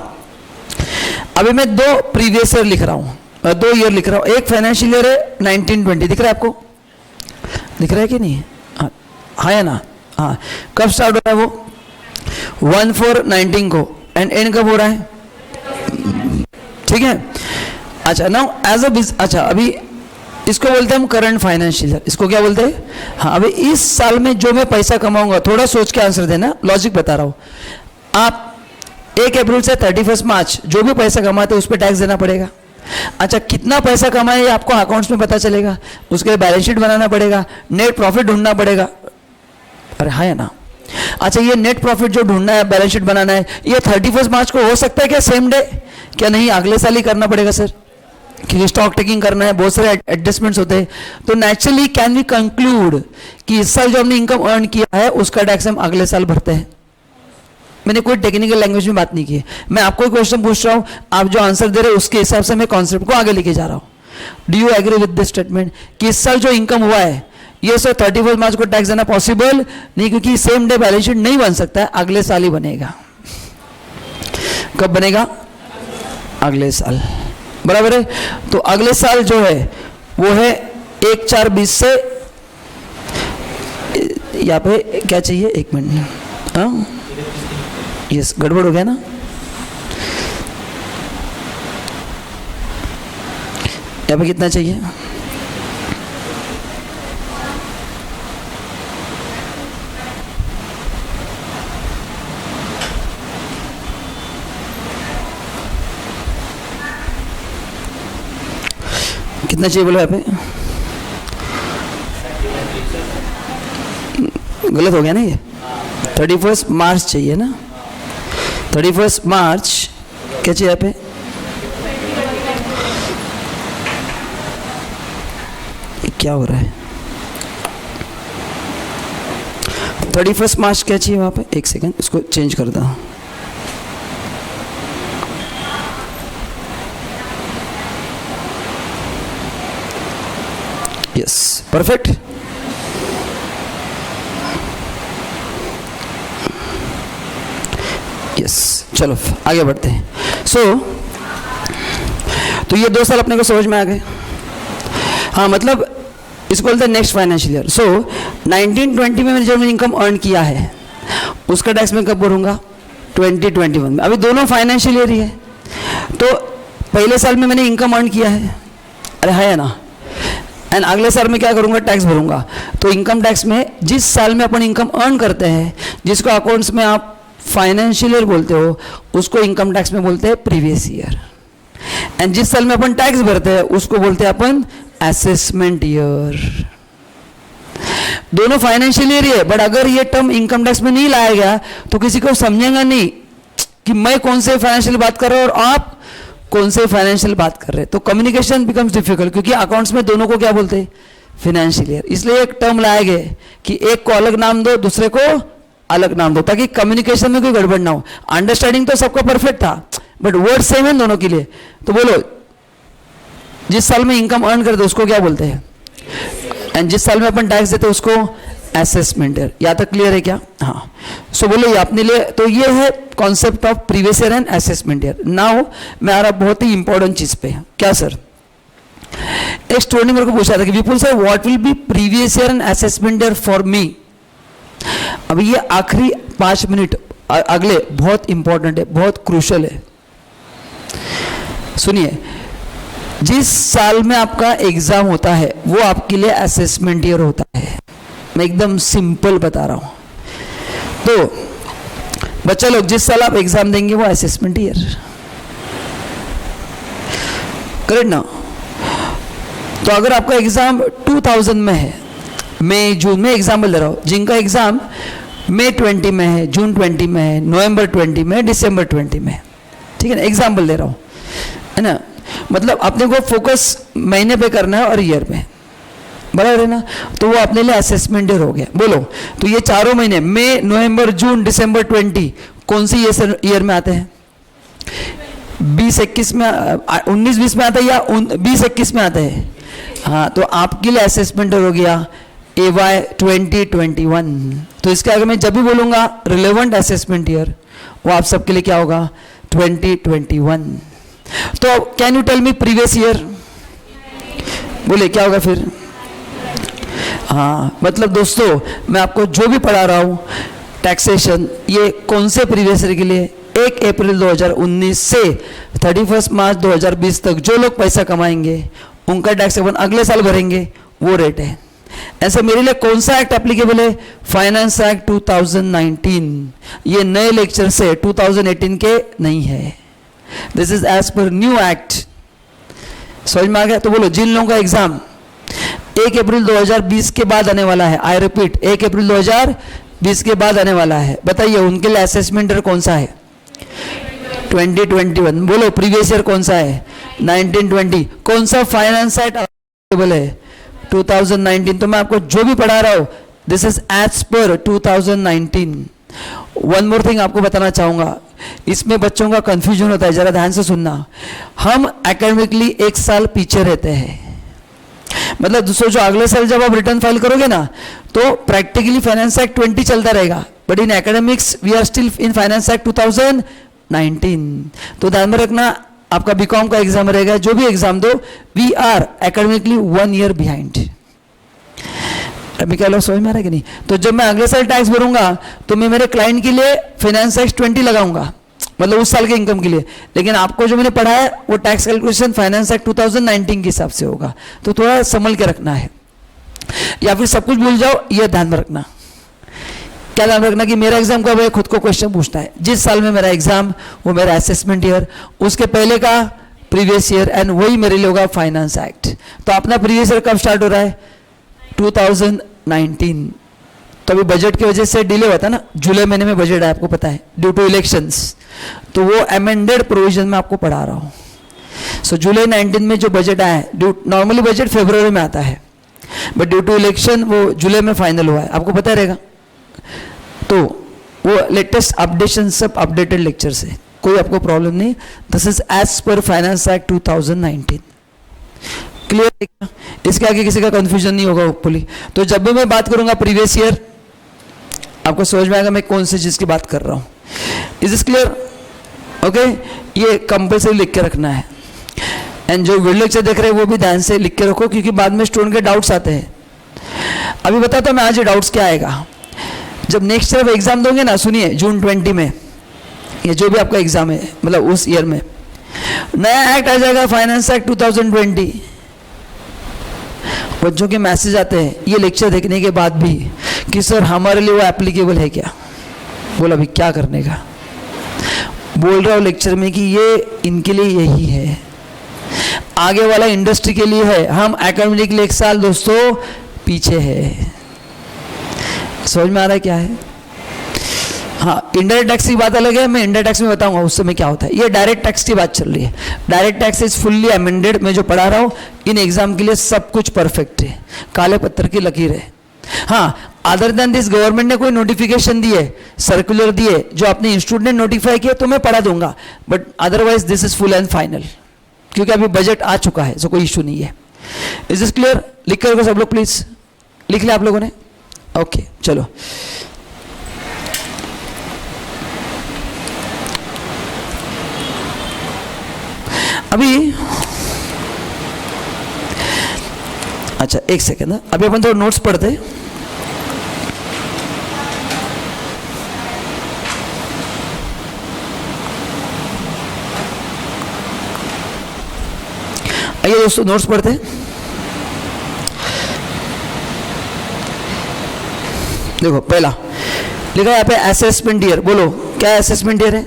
अभी मैं 2 प्रीवियस ईयर लिख रहा हूँ, 2 ईयर लिख रहा हूँ. एक फाइनेंशियल ईयर है 1920, दिख रहा है आपको? दिख रहा है कि नहीं? हाँ है ना? हाँ. कब स्टार्ट हो रहा है वो? 1/4/19 को. एंड एंड कब हो रहा है? ठीक है. अच्छा, नाउ एज अ अच्छा, अभी इसको बोलते हैं हम करंट फाइनेंशियल ईयर. इसको क्या बोलते हैं? हाँ. अभी इस साल में जो मैं पैसा कमाऊंगा, थोड़ा सोच के आंसर देना, लॉजिक बता रहा हूँ. आप 1 अप्रैल से 31 मार्च जो भी पैसा कमाते हैं उस पर टैक्स देना पड़ेगा. अच्छा, कितना पैसा कमाए ये आपको अकाउंट्स में पता चलेगा, उसके लिए बैलेंस शीट बनाना पड़ेगा, नेट प्रॉफिट ढूंढना पड़ेगा. अरे हाँ है ना? अच्छा, ये नेट प्रॉफिट जो ढूंढना है, बैलेंस शीट बनाना है, ये 31 मार्च को हो सकता है क्या सेम डे? क्या नहीं, अगले साल ही करना पड़ेगा सर, क्योंकि स्टॉक टेकिंग करना है, बहुत सारे एडजस्टमेंट्स होते हैं. तो नेचुरली कैन वी कंक्लूड कि इस साल जो हमने इनकम अर्न किया है उसका टैक्स हम अगले साल भरते हैं. मैंने कोई टेक्निकल लैंग्वेज में बात नहीं की है, मैं आपको क्वेश्चन पूछ रहा हूँ, आप जो आंसर दे रहे हैं उसके हिसाब से मैं कॉन्सेप्ट को आगे लेके जा रहा हूँ. Do you agree with this statement कि इस साल जो इनकम हुआ है ये सर 31 मार्च को टैक्स देना पॉसिबल नहीं, क्योंकि सेम डे बैलेंस शीट नहीं बन सकता है, अगले साल ही बनेगा. कब बनेगा? अगले साल. बराबर है. तो अगले साल जो है वो है 1/4/20 से. यहाँ पे क्या चाहिए? 1 मिनट. हाँ यस, गड़बड़ हो गया ना? यहाँ पे कितना चाहिए? कितना चाहिए बोलो? यहाँ पे गलत हो गया ना ये? 31 मार्च चाहिए ना? 31 मार्च क्या चाहिए यहाँ पे? क्या हो रहा है? 31 मार्च क्या चाहिए वहाँ पे? 1 सेकंड, इसको चेंज कर दो. Yes, perfect. यस, चलो आगे बढ़ते हैं. तो ये 2 साल अपने को समझ में आ गए. हाँ, मतलब इसको बोलते हैं नेक्स्ट फाइनेंशियल ईयर. 1920 में मैंने जो इनकम अर्न किया है उसका टैक्स मैं कब भरूंगा? 2021 में. अभी दोनों फाइनेंशियल ईयर ही है. तो पहले साल में मैंने इनकम अर्न किया है, अरे है ना? एंड अगले साल में क्या करूंगा? टैक्स भरूंगा. तो इनकम टैक्स में जिस साल में अपन इनकम अर्न करते हैं, जिसको अकाउंट्स में आप फाइनेंशियल ईयर बोलते हो, उसको इनकम टैक्स में बोलते हैं प्रीवियस ईयर. एंड जिस साल में अपन टैक्स भरते हैं उसको बोलते हैं अपन असेसमेंट ईयर. दोनों फाइनेंशियल ईयर ही है, बट अगर ये टर्म इनकम टैक्स में नहीं लाया गया तो किसी को समझेगा नहीं कि मैं कौन से फाइनेंशियल बात कर रहा हूं और आप कौन से फाइनेंशियल बात कर रहे हैं. तो कम्युनिकेशन बिकम्स डिफिकल्ट, क्योंकि अकाउंट्स में दोनों को क्या बोलते हैं? Financial year. इसलिए एक टर्म लाया गया कि एक को अलग नाम दो, दूसरे को अलग नाम दो, ताकि कम्युनिकेशन में कोई गड़बड़ ना हो. अंडरस्टैंडिंग तो सबका परफेक्ट था, बट वर्ड सेम है दोनों के लिए. तो बोलो, जिस साल में इनकम अर्न करते उसको क्या बोलते हैं? एंड जिस साल में अपन टैक्स देते उसको असेसमेंट ईयर. यहाँ तक क्लियर है क्या? हाँ. सो बोलो ये अपने लिए. तो ये है concept of previous year and assessment year. Now मैं आ रहा बहुत ही इंपॉर्टेंट चीज पे. क्या सर? एक स्टूडेंट ने मेरे को पूछा था कि Vipul sir what will be previous year and assessment year for me. अब ये आखिरी 5 मिनट अगले बहुत इंपॉर्टेंट है, बहुत क्रूशल है. सुनिए, जिस साल में आपका एग्जाम होता है वो आपके लिए असेसमेंट ईयर होता है. मैं एकदम सिंपल बता रहा हूं. तो बच्चा लोग, जिस साल आप एग्जाम देंगे वो असेसमेंट ईयर, करेक्ट ना? तो अगर आपका एग्जाम 2000 में है, मई जून में एग्जाम्पल दे रहा हूं, जिनका एग्जाम मई 20 में है, जून 20 में है, नवंबर 20 में है, दिसंबर 20 में है, ठीक है ना, एग्जाम्पल दे रहा हूं, है ना. मतलब अपने को फोकस महीने पे करना है और ईयर में, बराबर है ना. तो वो अपने लिए असेसमेंट ईयर हो गया. बोलो, तो ये चारों महीने मई, नवंबर, जून, दिसंबर 20 कौन सी ईयर में आते हैं? 20-21 में, 19-20 में आता है या 20-21 में आता है? हाँ, तो आपके लिए असेसमेंट ईयर हो गया AY 2021. तो इसके आगे मैं जब भी बोलूंगा रिलेवेंट असेसमेंट ईयर, वो आप सबके लिए क्या होगा? 2021. तो can you tell me previous year? बोले क्या होगा फिर? हाँ, मतलब दोस्तों मैं आपको जो भी पढ़ा रहा हूँ टैक्सेशन, ये कौन से प्रीवियस ईयर के लिए? 1 अप्रैल 2019 से 31 मार्च 2020 तक जो लोग पैसा कमाएंगे उनका टैक्स अपन अगले साल भरेंगे, वो रेट है. ऐसे मेरे लिए कौन सा एक्ट एप्लीकेबल है? Finance act 2019. ये नए लेक्चर से 2018 के नहीं है. This is as per new act. समझ में आ गया? तो बोलो, जिन लोगों का एग्जाम 1 अप्रैल 2020 के बाद आने वाला है, आई रिपीट 1 अप्रैल 2020 के बाद आने वाला है, बताइए उनके लिए असेसमेंट ईयर कौन सा है? 2021. बोलो, प्रीवियस ईयर कौन सा है? 1920. कौन सा फाइनेंस एक्ट अवेलेबल है? 2019. तो मैं आपको जो भी पढ़ा रहा हूं दिस इज एज पर 2019. वन मोर थिंग आपको बताना चाहूंगा, इसमें बच्चों का कंफ्यूजन होता है, जरा ध्यान से सुनना. हम एकेडमिकली 1 साल पीछे रहते हैं. मतलब सोचो, अगले साल जब आप रिटर्न फाइल करोगे ना, तो प्रैक्टिकली फाइनेंस एक्ट 20 चलता रहेगा, but in academics we are still in finance act 2019. तो ध्यान में रखना, आपका बीकॉम का एग्जाम रहेगा, जो भी एग्जाम दो, we are academically 1 year behind. अभी क्या लोग समझ में आ रहा है कि नहीं? तो जब मैं अगले साल टैक्स भरूंगा तो मैं मेरे क्लाइंट के लिए फाइनेंस एक्ट 20 लगाऊंगा, मतलब उस साल के इनकम के लिए. लेकिन आपको जो मैंने पढ़ा है वो टैक्स कैलकुलेशन फाइनेंस एक्ट 2019 के हिसाब से होगा. तो थोड़ा संभल के रखना है, या फिर सब कुछ भूल जाओ, ये ध्यान में रखना. क्या ध्यान रखना कि मेरा एग्जाम कब है, खुद को क्वेश्चन पूछना है. जिस साल में मेरा एग्जाम वो मेरा असेसमेंट ईयर, उसके पहले का प्रीवियस ईयर, एंड वही मेरे लिए होगा फाइनेंस एक्ट. तो अपना प्रीवियस ईयर कब स्टार्ट हो रहा है? 2019. तो अभी बजट की वजह से डिले हुआ था ना, जुलाई महीने में बजट है, आपको पता है, ड्यू टू इलेक्शंस. तो वो अमेंडेड प्रोविजन में आपको पढ़ा रहा हूँ. सो जुलाई 19 में जो बजट आया है, नॉर्मली बजट फरवरी में आता है, बट ड्यू टू इलेक्शन वो जुलाई में फाइनल हुआ है, आपको पता रहेगा. तो वो लेटेस्ट अपडेशन सब अपडेटेड लेक्चर से, कोई आपको प्रॉब्लम नहीं. This is as per finance act 2019. Clear? इसके आगे किसी का कंफ्यूजन नहीं होगा होपफुली. तो जब भी मैं बात करूंगा प्रीवियस ईयर, आपको समझ में आएगा मैं कौन सी चीज की बात कर रहा हूं. Is this clear? ओके, ये कंपल्सरी लिख के रखना है. एंड जो वीडियो लेक्चर देख रहे हैं वो भी ध्यान से लिख के रखो, क्योंकि बाद में स्टूडेंट के डाउट्स आते हैं. अभी बताता हूं मैं आज ये डाउट्स क्या आएगा. जब नेक्स्ट ईयर एग्जाम दोगे ना, सुनिए, जून 20 में, ये जो भी आपका एग्जाम है, मतलब उस ईयर में नया एक्ट आ जाएगा, फाइनेंस एक्ट 2020. बच्चों के मैसेज आते हैं ये लेक्चर देखने के बाद भी कि सर हमारे लिए वो एप्लीकेबल है क्या? बोला अभी क्या करने का, बोल रहा हूँ लेक्चर में कि ये इनके लिए यही है, आगे वाला इंडस्ट्री के लिए है. हम एकेडमिक 1 साल दोस्तों पीछे है. समझ में आ रहा है क्या है? हाँ, इंडायरेक्ट टैक्स की बात अलग है, मैं इंडायरेक्ट टैक्स में बताऊंगा उस समय क्या होता है. ये डायरेक्ट टैक्स की बात चल रही है. Direct tax is fully amended. मैं जो पढ़ा रहा हूँ इन एग्जाम के लिए सब कुछ परफेक्ट है, काले पत्थर की लकीर है. हाँ, अदर देन दिस गवर्नमेंट ने कोई नोटिफिकेशन दी है, सर्कुलर दी है, जो अपने इंस्टीट्यूट ने नोटिफाई किया तो मैं पढ़ा दूंगा, but otherwise this is full and final, क्योंकि अभी बजट आ चुका है, सो कोई इशू नहीं है. Is this clear? लिख कर सब लोग प्लीज, लिख लिया आप लोगों ने? ओके, चलो. अभी अच्छा एक सेकेंड, अभी अपन थोड़ा नोट्स पढ़ते। आइए दोस्तों नोट्स पढ़ते। देखो पहला लिखा है यहाँ पे असेसमेंट ईयर। बोलो क्या असेसमेंट ईयर है?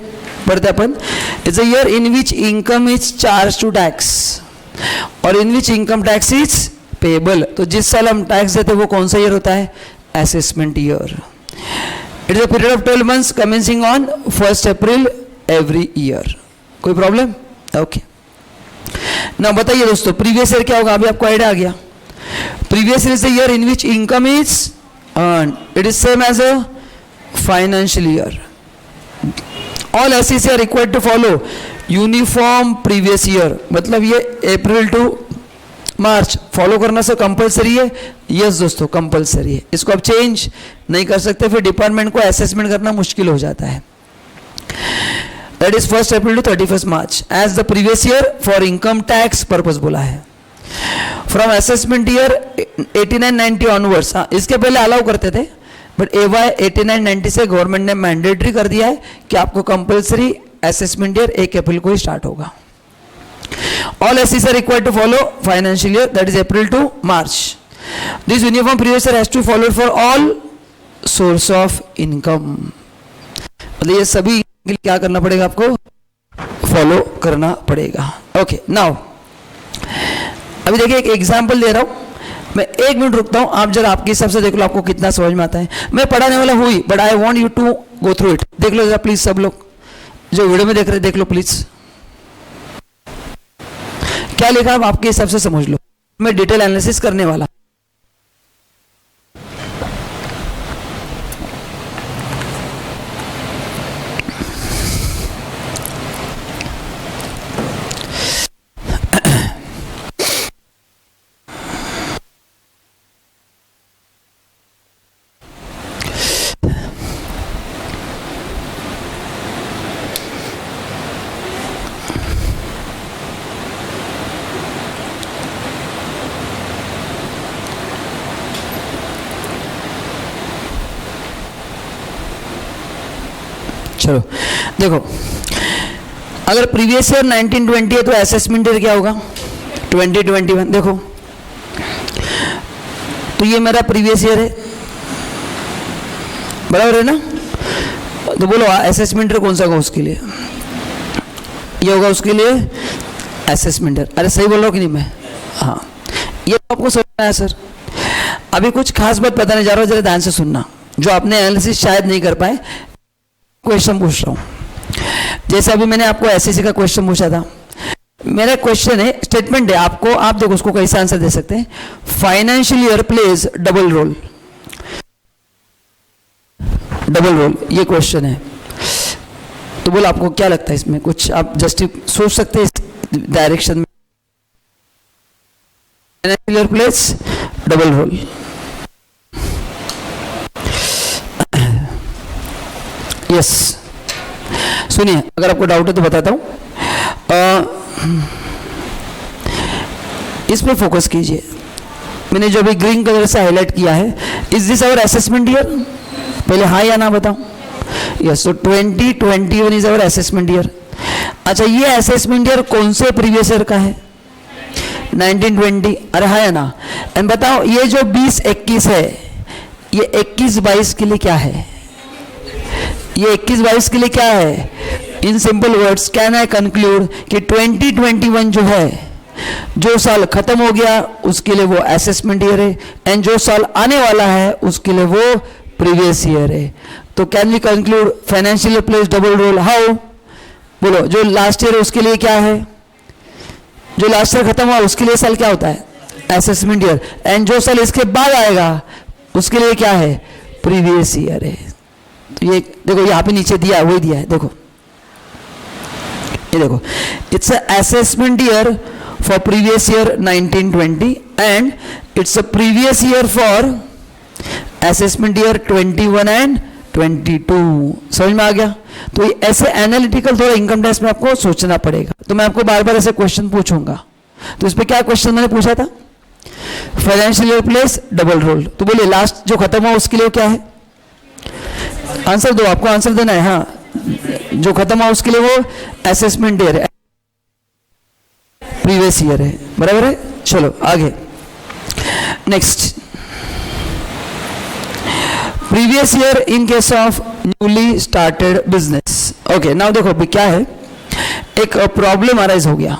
पढ़ते अपन। It's a year in which income is charge to tax और in which income tax is payable. तो जिस साल हम टैक्स देते हैं वो कौन सा ईयर होता है? Assessment year. It is a period of 12 months commencing on 1 April every year. कोई प्रॉब्लम? ओके ना बताइए दोस्तों प्रीवियस ईयर क्या होगा? अभी आपको आइडिया आ गया। Previous year is the year in which income is earn. It is same as a financial year. All assessees are required to follow uniform previous year. मतलब ये अप्रैल टू मार्च फॉलो करना से कंपलसरी है? Yes दोस्तों compulsory है। इसको आप change नहीं कर सकते, फिर डिपार्टमेंट को असेसमेंट करना मुश्किल हो जाता है। That is 1 April to 31 March as the previous year for income tax purpose बोला है। फ्रॉम असेसमेंट ईयर 89-90 ऑनवर्ड्स, इसके पहले अलाउ करते थे बट एवाई 89-90 से गवर्नमेंट ने मैंडेटरी कर दिया है कि आपको कंपलसरी असेसमेंट ईयर 1 अप्रैल को ही स्टार्ट होगा। All SEs are required to follow financial year, that is April to March. This uniform previous year has to follow for all source of income. मतलब ये सभी के लिए क्या करना पड़ेगा? आपको फॉलो करना पड़ेगा। ओके नाउ अभी देखिए एक एग्जाम्पल दे रहा हूँ, मैं 1 मिनट रुकता हूँ, आप जरा आपके हिसाब से देख लो आपको कितना समझ में आता है। मैं पढ़ाने वाला हुई but I want you to go through it. देख लो जरा प्लीज, सब लोग जो वीडियो में देख रहे देख लो प्लीज। क्या लिखा आप आपके हिसाब से समझ लो, मैं डिटेल एनालिसिस करने वाला। चलो देखो, अगर प्रीवियस ईयर 1920 है तो असेसमेंट ईयर क्या होगा? 2021। देखो तो ये मेरा प्रीवियस ईयर है, बराबर है ना? तो बोलो असेसमेंट ईयर कौन सा होगा उसके लिए? ये होगा उसके लिए असेसमेंट ईयर। अरे सही बोल रहा हूँ कि नहीं मैं? हाँ, ये तो आपको समझ में आया सर। अभी कुछ खास बात बताने जा रहा हूँ, जरा ध्यान से सुनना। जो आपने एनालिसिस शायद नहीं कर पाए, क्वेश्चन पूछ रहा हूं। जैसे अभी मैंने आपको एसएससी का क्वेश्चन पूछा था, मेरा क्वेश्चन है, स्टेटमेंट है आपको, आप देखो उसको कैसे आंसर दे सकते हैं। Financial year plays double role, double role, ये क्वेश्चन है। तो बोलो आपको क्या लगता है इसमें? कुछ आप जस्ट सोच सकते हैं इस डायरेक्शन में। Financial year plays double role. Yes सुनिए, अगर आपको डाउट है तो बताता हूं। इस पे फोकस कीजिए। मैंने जो अभी ग्रीन कलर से हाईलाइट किया है, is this our assessment year? पहले हाँ या ना बताओ। यस, तो 2021 इज आवर असेसमेंट ईयर। अच्छा, ये असेसमेंट ईयर कौन से प्रीवियस ईयर का है? 1920। अरे हाँ या ना? एंड बताओ ये जो 20-21 है, ये 21-22 के लिए क्या है? ये 21-22 के लिए क्या है? In simple words can I conclude कि 2021 जो है, जो साल खत्म हो गया उसके लिए वो असेसमेंट ईयर है, एंड जो साल आने वाला है उसके लिए वो प्रीवियस ईयर है। तो can we conclude financial year plays double role? How? बोलो, जो लास्ट ईयर है उसके लिए क्या है? जो लास्ट ईयर खत्म हुआ उसके लिए साल क्या होता है? Assessment year. एंड जो साल इसके बाद आएगा उसके लिए क्या है? प्रीवियस ईयर है। तो ये देखो यहाँ पे नीचे दिया है, वही दिया है, देखो ये देखो, it's a assessment year for previous year 1920 and it's a previous year for assessment year 21 and 22। समझ में आ गया? तो ऐसे एनालिटिकल थोड़ा इनकम टैक्स में आपको सोचना पड़ेगा। तो मैं आपको बार बार ऐसे क्वेश्चन पूछूंगा। तो इस पे क्या क्वेश्चन मैंने पूछा था? Financial year plays double role, तो बोलिए लास्ट जो खत्म हुआ उसके लिए क्या है? आंसर दो, आपको आंसर देना है। हाँ, जो खत्म हुआ उसके लिए वो असेसमेंट ईयर है, प्रीवियस ईयर है, बराबर है। चलो आगे, next, previous year in case of newly started business. Okay, now देखो अभी क्या है, एक प्रॉब्लम अराइज हो गया।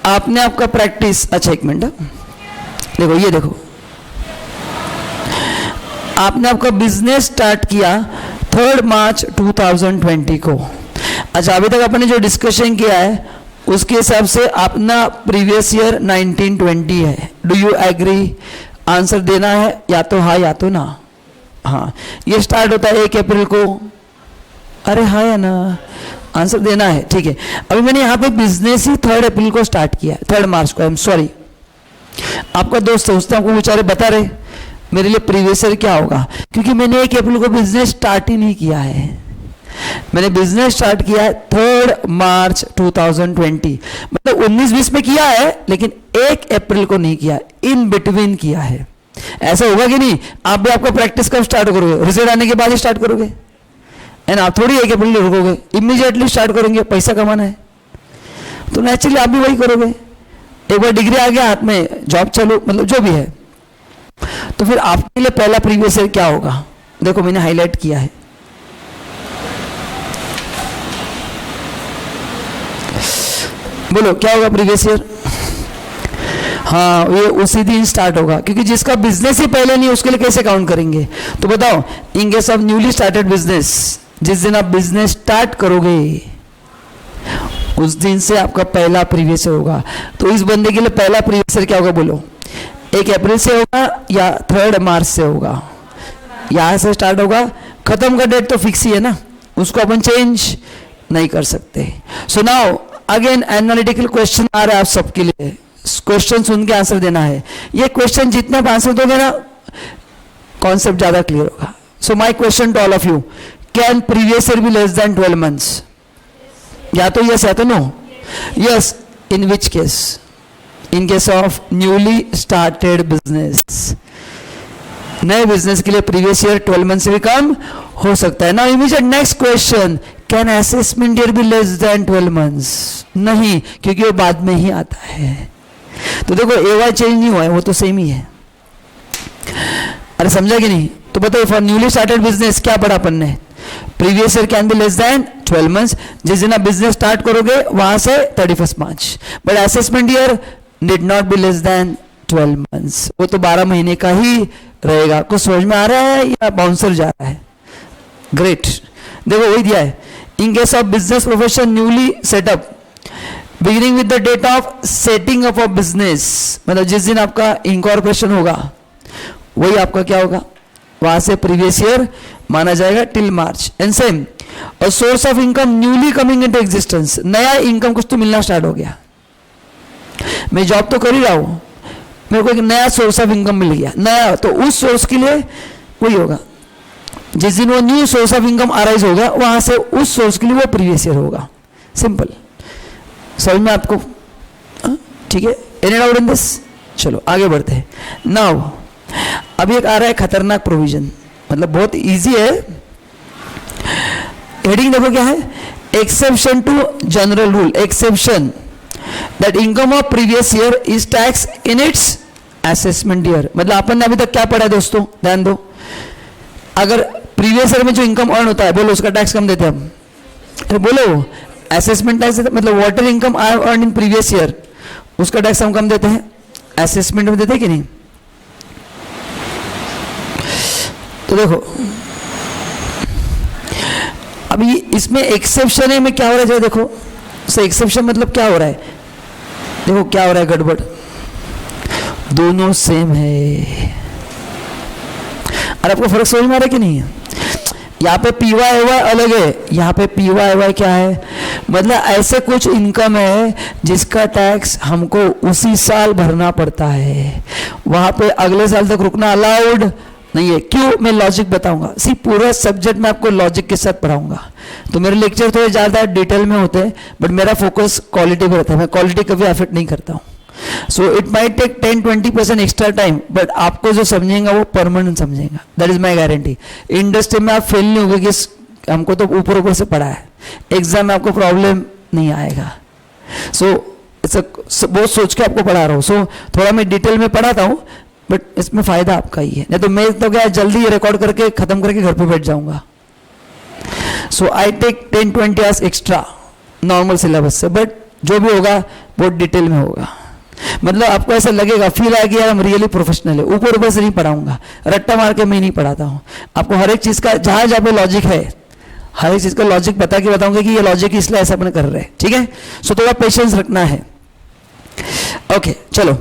आपने आपका प्रैक्टिस, अच्छा एक मिनट, देखो ये देखो, आपने आपका बिजनेस स्टार्ट किया 3 मार्च 2020 को। अच्छा, अभी तक आपने जो डिस्कशन किया है उसके हिसाब से अपना प्रीवियस ईयर 1920 है। Do you agree? आंसर देना है या तो हाँ या तो ना। हाँ, ये स्टार्ट होता है 1 अप्रैल को। अरे हाँ या ना, आंसर देना है, ठीक है। अभी मैंने यहाँ पे बिजनेस ही 3 अप्रैल को स्टार्ट किया है, 3 मार्च को। आई एम सॉरी, आपका दोस्त है, उसने आपको बेचारे बता रहे मेरे लिए प्रीवियस ईयर क्या होगा, क्योंकि मैंने 1 अप्रैल को बिजनेस स्टार्ट ही नहीं किया है। मैंने बिजनेस स्टार्ट किया है 3 मार्च 2020, मतलब 19-20 में किया है, लेकिन 1 अप्रैल को नहीं किया, इन बिटवीन किया है। ऐसा होगा कि नहीं? आप भी आपका प्रैक्टिस कब स्टार्ट करोगे? रिजल्ट आने के बाद ही स्टार्ट करोगे, एंड आप थोड़ी 1 अप्रैल रुकोगे, इमीडिएटली स्टार्ट करेंगे, पैसा कमाना है तो नेचुरली आप भी वही करोगे। एक बार डिग्री आ गया हाथ में, जॉब चालू, मतलब जो भी है, तो फिर आपके लिए पहला प्रीवियस ईयर क्या होगा? देखो मैंने हाईलाइट किया है, बोलो क्या होगा प्रीवियस ईयर? हाँ, ये उसी दिन स्टार्ट होगा, क्योंकि जिसका बिजनेस ही पहले नहीं उसके लिए कैसे काउंट करेंगे? तो बताओ, in case of newly started business, जिस दिन आप बिजनेस स्टार्ट करोगे उस दिन से आपका पहला प्रीवियस ईयर होगा। तो इस बंदे के लिए पहला प्रीवियस ईयर क्या होगा? बोलो, 1 अप्रैल से होगा या 3 मार्च से होगा? यहां से स्टार्ट होगा, खत्म का डेट तो फिक्स ही है ना, उसको अपन चेंज नहीं कर सकते। So now again analytical question आ रहा है आप सबके लिए, क्वेश्चन सुन के आंसर देना है। ये क्वेश्चन जितने आप आंसर दोगे ना, कॉन्सेप्ट ज्यादा क्लियर होगा। So my question to all of you, can previous year be less than 12 months? या तो यस या तो no. Yes, in which case? In case of newly started business, नए बिजनेस के लिए प्रीवियस ईयर 12 मंथ से भी कम हो सकता है। Now immediate next question, can assessment year be less than 12 months? नहीं, क्योंकि वो बाद में ही आता है। तो देखो एवाई चेंज नहीं हुआ है, वो तो सेम ही है। अरे समझा कि नहीं? तो बताओ, फॉर न्यूली स्टार्टेड बिजनेस क्या पढ़ा अपन ने? Previous year can be less than 12 months, जिस दिन आप बिजनेस स्टार्ट करोगे वहां से 31 मार्च। But assessment year did not be less than 12 months, वो तो 12 महीने का ही रहेगा। कुछ समझ में आ रहा है या बाउंसर जा रहा है? ग्रेट, देखो वही दिया है। In case of business profession newly set up, beginning with the date of setting up of business, मतलब जिस दिन आपका इनकॉर्पोरेशन होगा वही आपका क्या होगा? वहां से प्रीवियस ईयर माना जाएगा टिल मार्च। एंड सेम, और source of income newly coming into existence, नया इनकम कुछ तो मिलना स्टार्ट हो गया। मैं जॉब तो कर ही रहा हूं, मेरे को एक नया सोर्स ऑफ इनकम मिल गया नया, तो उस सोर्स के लिए वही होगा। जिस दिन वो new source of income arise होगा वहां से उस सोर्स के लिए वो प्रीवियस ईयर होगा। सिंपल, समझ में आपको? ठीक है, एनी डाउट इन दिस? चलो आगे बढ़ते हैं। नाउ अभी एक आ रहा है खतरनाक प्रोविजन, मतलब बहुत इजी है। हेडिंग देखो क्या है, exception to general rule, exception that income of previous year is tax in its assessment year. मतलब अपन ने अभी तक क्या पढ़ा है दोस्तों, ध्यान दो। अगर प्रीवियस ईयर में जो इनकम अर्न होता है, बोलो उसका टैक्स कम देते हैं हम, तो बोलो असेसमेंट टैक्स, मतलब water income I have earn in previous year, उसका टैक्स हम कम देते हैं, असेसमेंट में देते हैं कि नहीं? तो देखो अभी इसमें एक्सेप्शन है, में क्या हो रहा है देखो, सो एक्सेप्शन मतलब क्या हो रहा है, देखो क्या हो रहा है, गड़बड़, दोनों सेम है। और आपको फर्क समझ में आ रहा है कि नहीं? यहाँ पे PYY अलग है, यहाँ पे PYY क्या है, मतलब ऐसे कुछ इनकम है जिसका टैक्स हमको उसी साल भरना पड़ता है, वहां पे अगले साल तक रुकना अलाउड नहीं है। क्यों? मैं लॉजिक बताऊंगा। सी पूरा सब्जेक्ट मैं आपको लॉजिक के साथ पढ़ाऊंगा। तो मेरे लेक्चर थोड़े ज़्यादा डिटेल में होते हैं, बट मेरा फोकस क्वालिटी पे रहता है। मैं क्वालिटी कभी अफेक्ट नहीं करता हूँ। So it might take 10-20% extra time, but आपको जो समझेगा वो परमानेंट समझेगा। That is my guarantee. Industry में आप फेल नहीं होगे कि हमको तो ऊपर ऊपर से पढ़ा है, एग्जाम में आपको प्रॉब्लम नहीं आएगा। सो बहुत सोच के आपको पढ़ा रहा हूँ। सो थोड़ा मैं डिटेल में पढ़ाता हूँ, बट इसमें फायदा आपका ही है। नहीं तो मैं तो क्या जल्दी रिकॉर्ड करके खत्म करके घर पे बैठ जाऊंगा। So I take 10-20 hours extra normal syllabus से, बट जो भी होगा बहुत डिटेल में होगा। मतलब आपको ऐसा लगेगा, फील आएगा कि यार हम रियली प्रोफेशनल है। ऊपर ऊपर से नहीं पढ़ाऊंगा, रट्टा मार के मैं नहीं पढ़ाता हूँ। आपको हर एक चीज़ का जहाँ जहाँ पे लॉजिक है, हर एक चीज़ का लॉजिक बता के बताऊंगा कि ये लॉजिक इसलिए ऐसा अपन कर रहे हैं। ठीक है? सो थोड़ा पेशेंस रखना है। ओके चलो।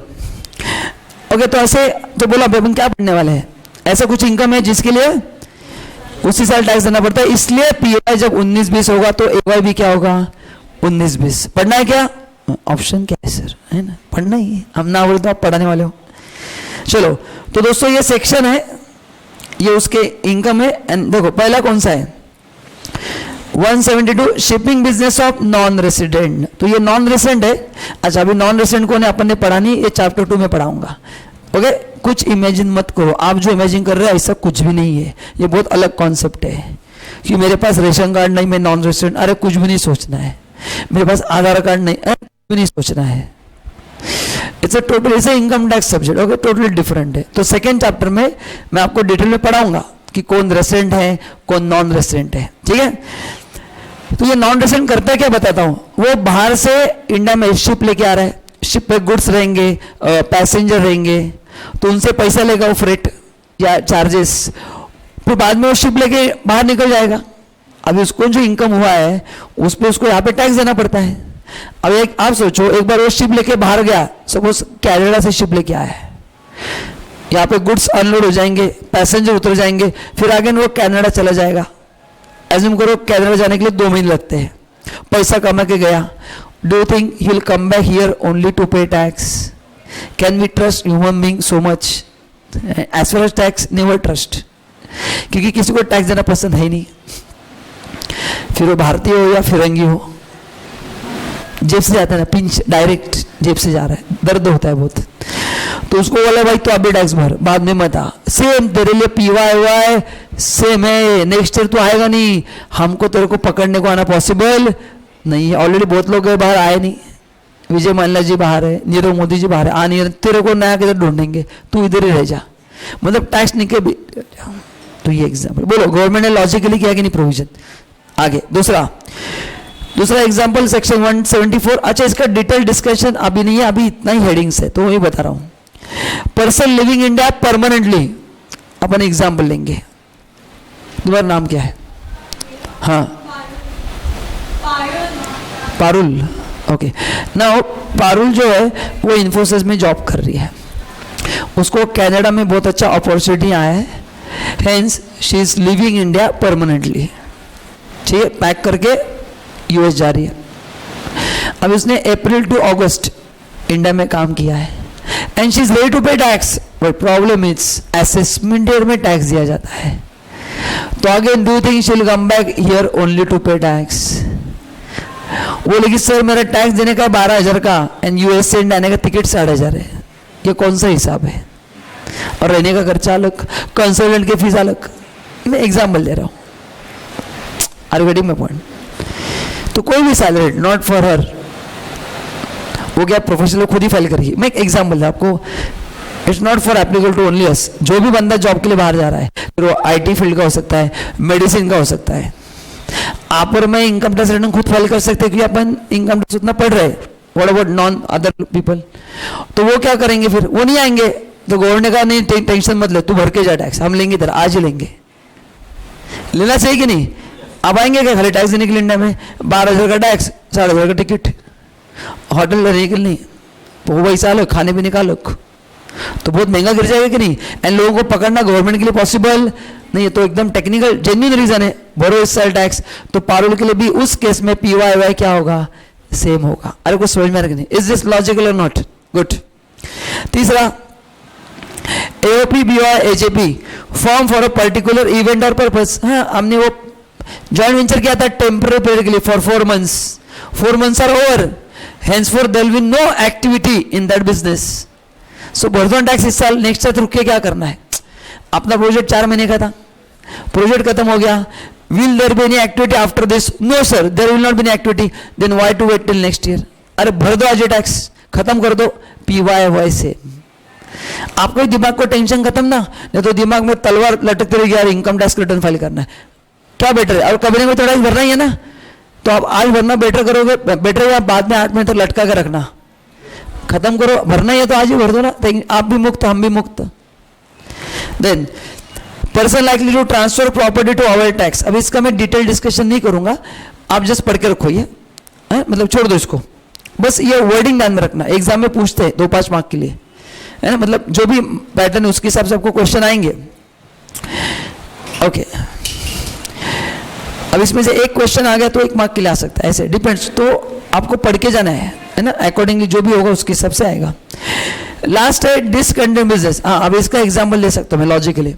ओके तो ऐसे तो बोला अपन क्या पढ़ने वाले हैं। ऐसा कुछ इनकम है जिसके लिए उसी साल टैक्स देना पड़ता है, इसलिए पीवाई जब 19-20 होगा तो एवाई भी क्या होगा 19-20। पढ़ना है क्या? ऑप्शन क्या है सर, है ना? पढ़ना ही है। हम ना बोले तो आप पढ़ाने वाले हो। चलो तो दोस्तों ये सेक्शन है, ये उसके इनकम है। एंड देखो पहला कौन सा है 172 shipping business of non resident. तो ये नॉन रेसिडेंट है। अच्छा अभी नॉन रेसिडेंट को अपन ने पढ़ा नहीं, ये चैप्टर 2 में पढ़ाऊंगा। ओके कुछ इमेजिन मत करो, आप जो इमेजिन कर रहे हैं ऐसा कुछ भी नहीं है। ये बहुत अलग कॉन्सेप्ट है कि मेरे पास रेशन कार्ड नहीं, मैं नॉन रेसिडेंट। अरे कुछ भी नहीं सोचना है। मेरे पास आधार कार्ड नहीं, अरे कुछ भी नहीं सोचना है। It's a total, it's a income tax subject. Okay totally different है। तो सेकेंड चैप्टर में मैं आपको डिटेल में पढ़ाऊंगा कि कौन रेसिडेंट है कौन नॉन रेसिडेंट है। ठीक है? तो ये नॉन रेसिडेंट करता है क्या बताता हूं। वो बाहर से इंडिया में शिप लेके आ रहा है, शिप पे गुड्स रहेंगे, पैसेंजर रहेंगे, तो उनसे पैसा लेगा वो फ्रेट या चार्जेस, फिर बाद में वो शिप लेके बाहर निकल जाएगा। अभी उसको जो इनकम हुआ है उस पर उसको यहाँ पे टैक्स देना पड़ता है। अब एक आप सोचो, एक बार वो शिप लेके बाहर गया, सपोज कनाडा से शिप लेके आया है, यहाँ पे गुड्स अनलोड हो जाएंगे, पैसेंजर उतर जाएंगे, फिर आगे वो कनाडा चला जाएगा। एज्यूम करो कनाडा जाने के लिए 2 महीने लगते हैं, पैसा कमा के गया। Do you think he will come back here only to pay tax? Can we trust human being so much? As far as tax never trust, क्योंकि किसी को टैक्स देना पसंद है ही नहीं। फिर वो भारतीय हो या फिरंगी हो, जेब से जाता है ना, पिंच डायरेक्ट जेब से जा रहा है, दर्द होता है बहुत। तो उसको बोला भाई तो अभी टैक्स भर, बाद में मत आ। सेम तेरे लिए पीवाई हुआ है, सेम है। नेक्स्ट ईयर तो आएगा नहीं, हमको तेरे को पकड़ने को आना पॉसिबल नहीं है। ऑलरेडी बहुत लोग बाहर आए नहीं, विजय माल्या जी बाहर है, नीरव मोदी जी बाहर है, आ नहीं रहे, तेरे को नया किधर ढूंढेंगे, तू इधर ही रह जा। मतलब टैक्स निके भी। तो ये एग्जाम्पल बोलो गवर्नमेंट ने लॉजिकली किया कि नहीं प्रोविजन। आगे दूसरा एग्जाम्पल सेक्शन 174। अच्छा इसका डिटेल डिस्कशन अभी नहीं है, अभी इतना ही हेडिंग्स है तो वही बता रहा हूं। पर्सन लिविंग इंडिया परमानेंटली, अपन एग्जाम्पल लेंगे। तुम्हारा नाम क्या है? हाँ पारुल। ओके नाउ पारुल जो है वो इन्फोसिस में जॉब कर रही है, उसको कनाडा में बहुत अच्छा अपॉर्चुनिटी आया है, hence she is living India permanently. ठीक है, पैक करके यूएस जा रही है। अब उसने अप्रैल टू अगस्त इंडिया में काम किया है and she is ready to pay tax, but problem is assessment year में टैक्स दिया जाता है। तो again do think she will come back here only to pay tax? बोलेगी सर मेरा टैक्स देने का 12,000 का एंड यूएस से इंडिया आने का टिकट 8,500 है। ये कौन सा हिसाब है? और रहने का खर्चा अलग, कंसल्टेंट की फीस अलग। मैं एग्जाम्पल दे रहा हूँ, are you getting my point? तो कोई भी सैलरी नॉट फॉर हर, वो क्या प्रोफेशनल खुद ही फाइल करेगी। मैं एक एग्जाम्पल है आपको, it's not for applicable to only us. जो भी बंदा जॉब के लिए बाहर जा रहा है, फिर वो आईटी फील्ड का हो सकता है, मेडिसिन का हो सकता है, आप और मैं इनकम टैक्स रिटर्न खुद फाइल कर सकते हैं क्योंकि अपन इनकम टैक्स उतना पढ़ रहे हैं। What about none other people? तो वो क्या करेंगे फिर? वो नहीं आएंगे। तो गवर्नमेंट ने कहा नहीं टेंशन मत ले, तू भर के जा टैक्स, हम लेंगे तेरा, आज ही लेंगे। लेना चाहिए कि नहीं? अब आएंगे क्या खाली टैक्स देने के लिए इंडिया में? 12,000 का टैक्स, 7,500 का टिकट, होटल रहने के लिए नहीं, वो पैसा अलग, खाने पीने का अलग, तो बहुत महंगा गिर जाएगा कि नहीं? एंड लोगों को पकड़ना गवर्नमेंट के लिए पॉसिबल नहीं है। तो एकदम टेक्निकल जेन्युइन रीजन है, भरो इस साल टैक्स। तो पारुल के लिए भी उस केस में पीवाई क्या होगा? सेम होगा। अरे कुछ समझ में आ रहा नहीं? इज दिस लॉजिकल और नॉट? गुड। तीसरा AOP, BOI, AJP form for a particular event और पर्पस. हाँ, हमने वो जॉइंट वेंचर किया था टेम्पररी पीरियड के लिए for 4 months. 4 months are over, henceforth there will be no activity in that business. So भरदौन टैक्स इस साल नेक्स्ट साल रुक के क्या करना है? अपना प्रोजेक्ट 4 महीने का था, प्रोजेक्ट खत्म हो गया. Will there be any activity after this? No sir, there will not be any activity. Then why to wait till next year? अरे भर दो आज ये टैक्स, खत्म कर दो. PYY से आपको दिमाग को टेंशन खत्म ना, नहीं तो दिमाग में तलवार लटकते रहेगी, यार इनकम टैक्स रिटर्न फाइल करना है, क्या बेटर है? और कभी ना थोड़ा भरना ही है ना, तो आप आज भरना बेटर करोगे, बेटर है बाद में 8 महीने तक लटका कर रखना. खत्म करो, भरना ही है तो आज ही भर दो ना, आप भी मुक्त हम भी मुक्त. Then person likely to transfer property to avoid tax. अब इसका मैं डिटेल डिस्कशन नहीं करूंगा, आप जस्ट पढ़ के रखो ये, मतलब छोड़ दो इसको, बस ये वर्डिंग ध्यान में रखना. एग्जाम में पूछते हैं 2-5 मार्क के लिए, है ना, मतलब जो भी पैटर्न है उसके हिसाब से आपको क्वेश्चन आएंगे. ओके, अब इसमें से एक क्वेश्चन आ गया तो 1 मार्क के लिए आ सकता है, ऐसे डिपेंड्स. तो आपको पढ़ के जाना है ना, अकॉर्डिंगली जो भी होगा उसके हिसाब से आएगा. लास्ट है डिसकंटिन्यूड बिजनेस. हाँ, अब इसका एग्जाम्पल ले सकता हूँ मैं लॉजिकली.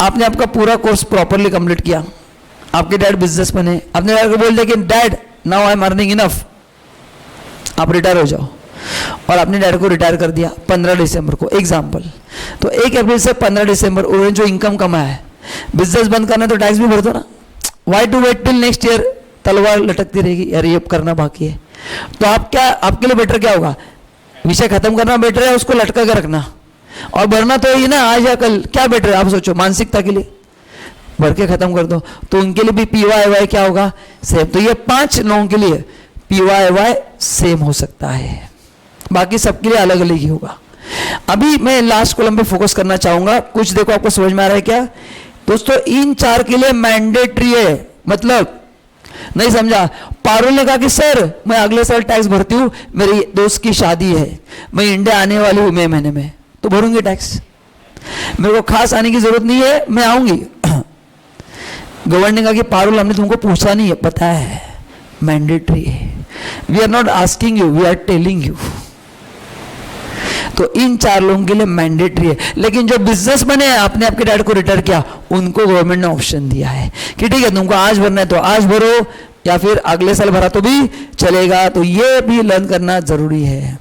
आपने आपका पूरा कोर्स प्रॉपरली कंप्लीट किया, आपके डैड बिजनेस मैन है, आपने डैड को बोल दिया कि dad now I am earning enough, आप रिटायर हो जाओ, और आपने डैड को रिटायर कर दिया 15 दिसंबर को एग्जाम्पल. तो 1 अप्रैल से 15 दिसंबर उन्होंने जो इनकम कमाया है, बिजनेस बंद करना तो टैक्स भी भर दो ना. Why to wait till next year? तलवार लटकती रहेगी, यार ये करना बाकी है. तो आप क्या, आपके लिए बेटर क्या होगा? विषय खत्म करना बेटर है, उसको लटका कर रखना, और भरना तो ही ना आज या कल, क्या बेटर है आप सोचो. मानसिकता के लिए भर के खत्म कर दो, तो उनके लिए भी PYY क्या होगा? सेम. तो ये 5 लोगों के लिए PYY सेम हो सकता है, बाकी सबके लिए अलग अलग ही होगा. अभी मैं लास्ट कॉलम पे फोकस करना चाहूंगा. कुछ देखो आपको समझ में आ रहा है क्या दोस्तों? इन 4 के लिए मैंडेटरी है, मतलब नहीं समझा? पारुल ने कहा कि सर मैं अगले साल टैक्स भरती हूँ, मेरी दोस्त की शादी है, मैं इंडिया आने वाली हूँ मई महीने में, तो भरूंगी टैक्स, मेरे को खास आने की जरूरत नहीं है, मैं आऊंगी. गवर्नर ने कहा कि पारुल हमने तुमको पूछा नहीं है, पता है मैंडेटरी है. We are not asking you, we are telling you. तो इन 4 लोगों के लिए मैंडेटरी है. लेकिन जो बिजनेस मैन है, आपने आपके डैड को रिटायर किया, उनको गवर्नमेंट ने ऑप्शन दिया है कि ठीक है तुमको आज भरना है तो आज भरो, या फिर अगले साल भरा तो भी चलेगा. तो ये भी लर्न करना जरूरी है.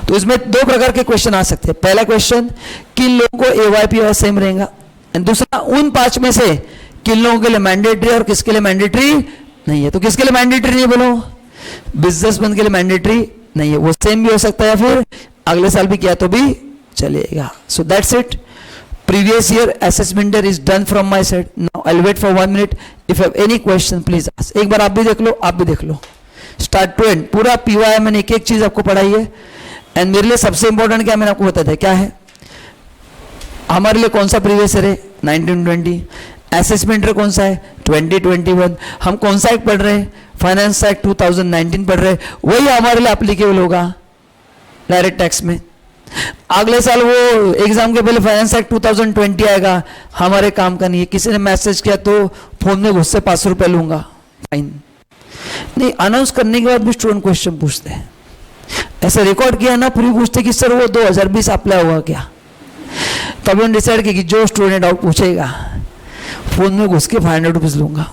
तो इसमें 2 प्रकार के क्वेश्चन आ सकते हैं. पहला क्वेश्चन, किन लोगों को AYP सेम रहेगा, एंड दूसरा उन 5 में से किन लोगों के लिए मैंडेटरी और किसके लिए मैंडेटरी नहीं है. तो किसके लिए मैंडेटरी नहीं बोलो? बिजनेसमैन के लिए मैंडेटरी नहीं है, वो सेम भी हो सकता है या फिर अगले साल भी किया तो भी चलेगा. So that's it. Previous year assessment is done from my side. Now I will wait for 1 minute. If you have any question please ask. एक बार आप भी देख लो, आप भी देख लो, स्टार्ट टू एंड पूरा PYI मैंने एक चीज आपको पढ़ाई है. एंड मेरे लिए सबसे इंपॉर्टेंट क्या मैंने आपको बताया था, क्या है हमारे लिए? कौन सा प्रीवियस ईयर है? 1920. असेसमेंट कौन सा है? 2021. हम कौन सा एक्ट पढ़ रहे हैं? फाइनेंस एक्ट 2019 पढ़ रहे हैं. वही हमारे लिए एप्लीकेबल होगा डायरेक्ट टैक्स में. अगले साल वो एग्जाम के पहले फाइनेंस एक्ट 2020 आएगा, हमारे काम का नहीं है. किसी ने मैसेज किया तो फोन में घुस से 500 रुपये लूंगा, फाइन नहीं. अनाउंस करने के बाद भी स्टूडेंट क्वेश्चन पूछते हैं. ऐसे रिकॉर्ड किया ना, पूरी पूछते कि सर वो 2020 अप्लाई हुआ क्या? तब उन्होंने डिसाइड किया कि जो स्टूडेंट डाउट पूछेगा फोन में घुस के 500 रुपीज लूंगा,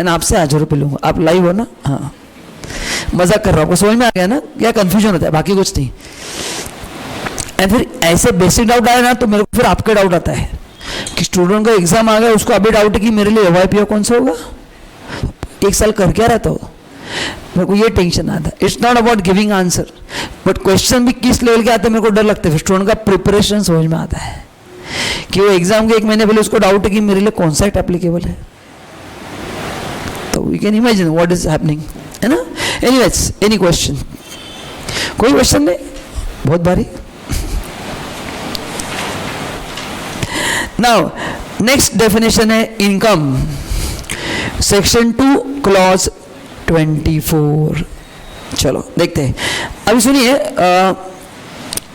एंड आपसे 1000 रुपये लूंगा. आप लाइव हो ना? हाँ, मजाक कर रहा हूँ. समझ में आ गया ना क्या कंफ्यूजन होता है? बाकी कुछ नहीं. एंड फिर ऐसे बेसिक डाउट आया ना, तो मेरे को फिर आपके डाउट आता है कि स्टूडेंट का एग्जाम आ गया, उसको अभी डाउट है कि मेरे लिए AYP कौन सा होगा, 1 साल कर क्या रहता हो. मेरे को ये टेंशन आता है. It's not about giving answer, but question भी किस लेवल के आते हैं मेरे को डर लगता है. स्टूडेंट का प्रिपरेशन समझ में आता है कि वो एग्जाम के 1 महीने पहले उसको डाउट है कि मेरे लिए कौन सा एक्ट एप्लीकेबल है. तो we can imagine what is happening, है ना. Anyways, any question? कोई क्वेश्चन नहीं? बहुत भारी. नाउ नेक्स्ट डेफिनेशन है इनकम, सेक्शन 2 क्लॉज 24. चलो देखते हैं. अभी सुनिए,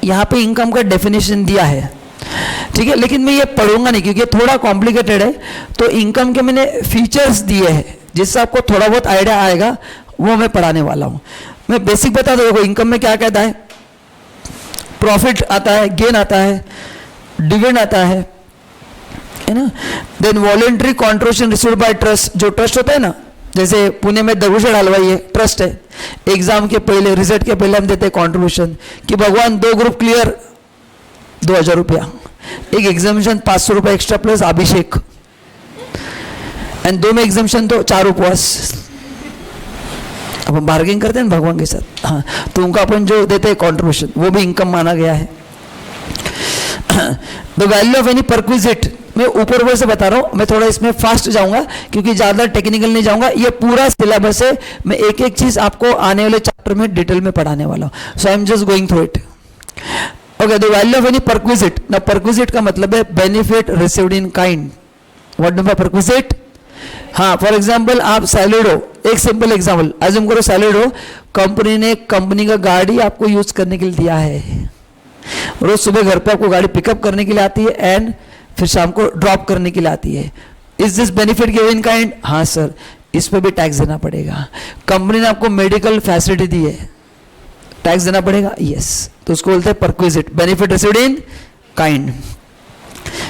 यहाँ पे इनकम का डेफिनेशन दिया है, ठीक है, लेकिन मैं ये पढ़ूंगा नहीं क्योंकि थोड़ा कॉम्प्लिकेटेड है. तो इनकम के मैंने फीचर्स दिए हैं जिससे आपको थोड़ा बहुत आइडिया आएगा, वो मैं पढ़ाने वाला हूँ. मैं बेसिक बता दूँ. देखो इनकम में क्या कहता है? प्रॉफिट आता है, गेन आता है, डिविडेंड आता है ना. Then voluntary contribution received by trust, जो ट्रस्ट होता है ना, जैसे पुणे में दगड़ूशेठ हलवाई है, ट्रस्ट है, एग्जाम के पहले, रिजल्ट के पहले हम देते हैं कॉन्ट्रीब्यूशन कि भगवान 2 ग्रुप क्लियर 2000 रुपया, एक एग्जामिनेशन 500 रुपये एक्स्ट्रा प्लस अभिषेक, एंड 2 में एग्जामिनेशन तो 4 उपवास. अब हम बार्गेन करते हैं भगवान के साथ. हाँ, तो उनका अपन जो देते हैं कॉन्ट्रीब्यूशन, वो भी इनकम माना गया है. The value of any perquisite, मैं ऊपर ऊपर से बता रहा हूँ, मैं थोड़ा इसमें फास्ट जाऊंगा क्योंकि ज़्यादा टेक्निकल नहीं जाऊंगा. ये पूरा सिलेबस है, मैं एक एक चीज़ आपको आने वाले चैप्टर में डिटेल में पढ़ाने वाला हूँ. So I am just going through it. Okay, the value of any perquisite. ना परक्विजिट का मतलब है benefit received in kind. What do by perquisite? हाँ, फॉर एग्जाम्पल आप सैलरीड हो, एक सिंपल एग्जाम्पल अज्यूम करो, सैलरीड हो, कंपनी ने कंपनी का गाड़ी आपको यूज करने के लिए दिया है. रोज सुबह घर पे आपको गाड़ी पिकअप करने के लिए आती है एंड फिर शाम को ड्रॉप करने के लिए आती है. Is this benefit given in kind? हाँ सर, इस पर भी टैक्स देना पड़ेगा. कंपनी ने आपको मेडिकल फैसिलिटी दी है, टैक्स देना पड़ेगा. यस, तो उसको बोलते हैं perquisite, benefit received in kind.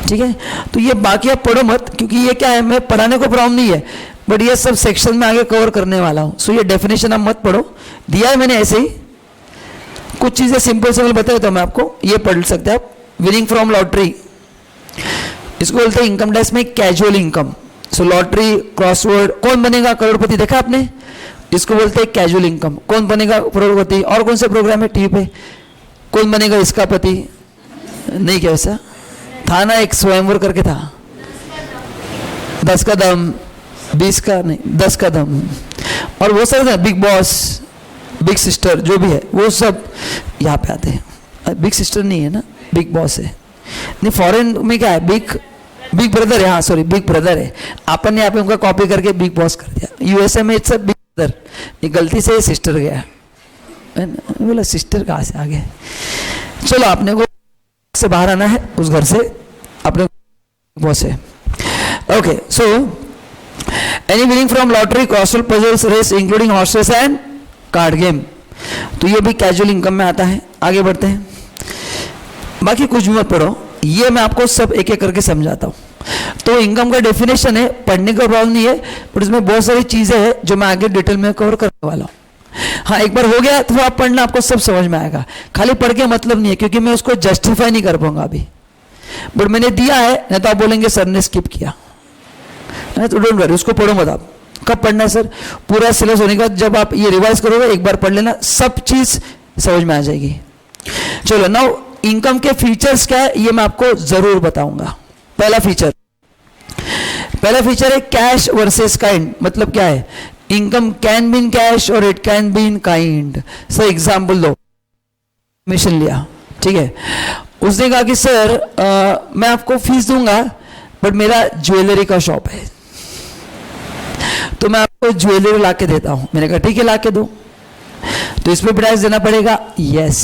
ठीक है, तो ये बाकी आप पढ़ो मत, क्योंकि ये क्या है, मैं पढ़ाने को प्रॉब्लम नहीं है, बट ये सब सेक्शन में आगे कवर करने वाला हूँ. सो ये डेफिनेशन आप मत पढ़ो, दिया है मैंने ऐसे ही. कुछ चीज़ें सिंपल सिंपल बताए तो मैं आपको ये पढ़ सकते हैं आप. विनिंग फ्रॉम लॉटरी, इसको बोलते हैं इनकम टैक्स में कैजुअल इनकम. सो लॉटरी, क्रॉसवर्ड, कौन बनेगा करोड़पति देखा आपने, इसको बोलते हैं कैजुअल इनकम. कौन बनेगा करोड़पति? और कौन से प्रोग्राम है टीवी पे, कौन बनेगा इसका पति? नहीं, क्या ऐसा था ना, एक स्वयंवर करके था, 10 का दम, 20 का नहीं, 10 का दम, और वो सब है, बिग बॉस, बिग सिस्टर, जो भी है वो सब यहाँ पे आते हैं. बिग सिस्टर नहीं है ना, बिग बॉस है. नहीं, फॉरेन में क्या है, बिग ब्रदर है. हाँ सॉरी, बिग ब्रदर है. अपन ने यहाँ पे उनका कॉपी करके बिग बॉस कर दिया. यूएसए में इट्स बिग ब्रदर, ये गलती से सिस्टर गया, बोला सिस्टर कहाँ से आ गए. चलो, आपने को से बाहर आना है, उस घर से अपने बॉस है. Okay, so any winning from lottery, crossword puzzles, race including horse race and card game, तो ये भी कैजुअल इनकम में आता है. आगे बढ़ते हैं, बाकी कुछ भी मत पढ़ो, ये मैं आपको सब एक एक करके समझाता हूँ. तो इनकम का डेफिनेशन है, पढ़ने का प्रॉब्लम नहीं है, बट इसमें बहुत सारी चीजें हैं जो मैं आगे डिटेल में कवर करने वाला हूँ. हाँ, एक बार हो गया तो आप पढ़ना, आपको सब समझ में आएगा. खाली पढ़ के मतलब नहीं है, क्योंकि मैं उसको जस्टिफाई नहीं कर पाऊंगा अभी, बट मैंने दिया है, नहीं तो आप बोलेंगे सर ने स्किप किया. तो डोंट वरी, उसको पढ़ो मत आप. कब पढ़ना है सर? पूरा सिलेबस होने के बाद, जब आप ये रिवाइज करोगे, एक बार पढ़ लेना, सब चीज समझ में आ जाएगी. चलो, नाउ इनकम के फीचर्स क्या है ये मैं आपको जरूर बताऊंगा. पहला फीचर है कैश वर्सेस काइंड. मतलब क्या है, income can be in cash और it can be in kind. Sir example दो. मिशन लिया, ठीक है, उसने कहा कि सर मैं आपको फीस दूंगा, बट मेरा ज्वेलरी का शॉप है, तो मैं आपको ज्वेलरी ला के देता हूं. मैंने कहा ठीक है, ला के दो, तो इस पर टैक्स देना पड़ेगा. यस,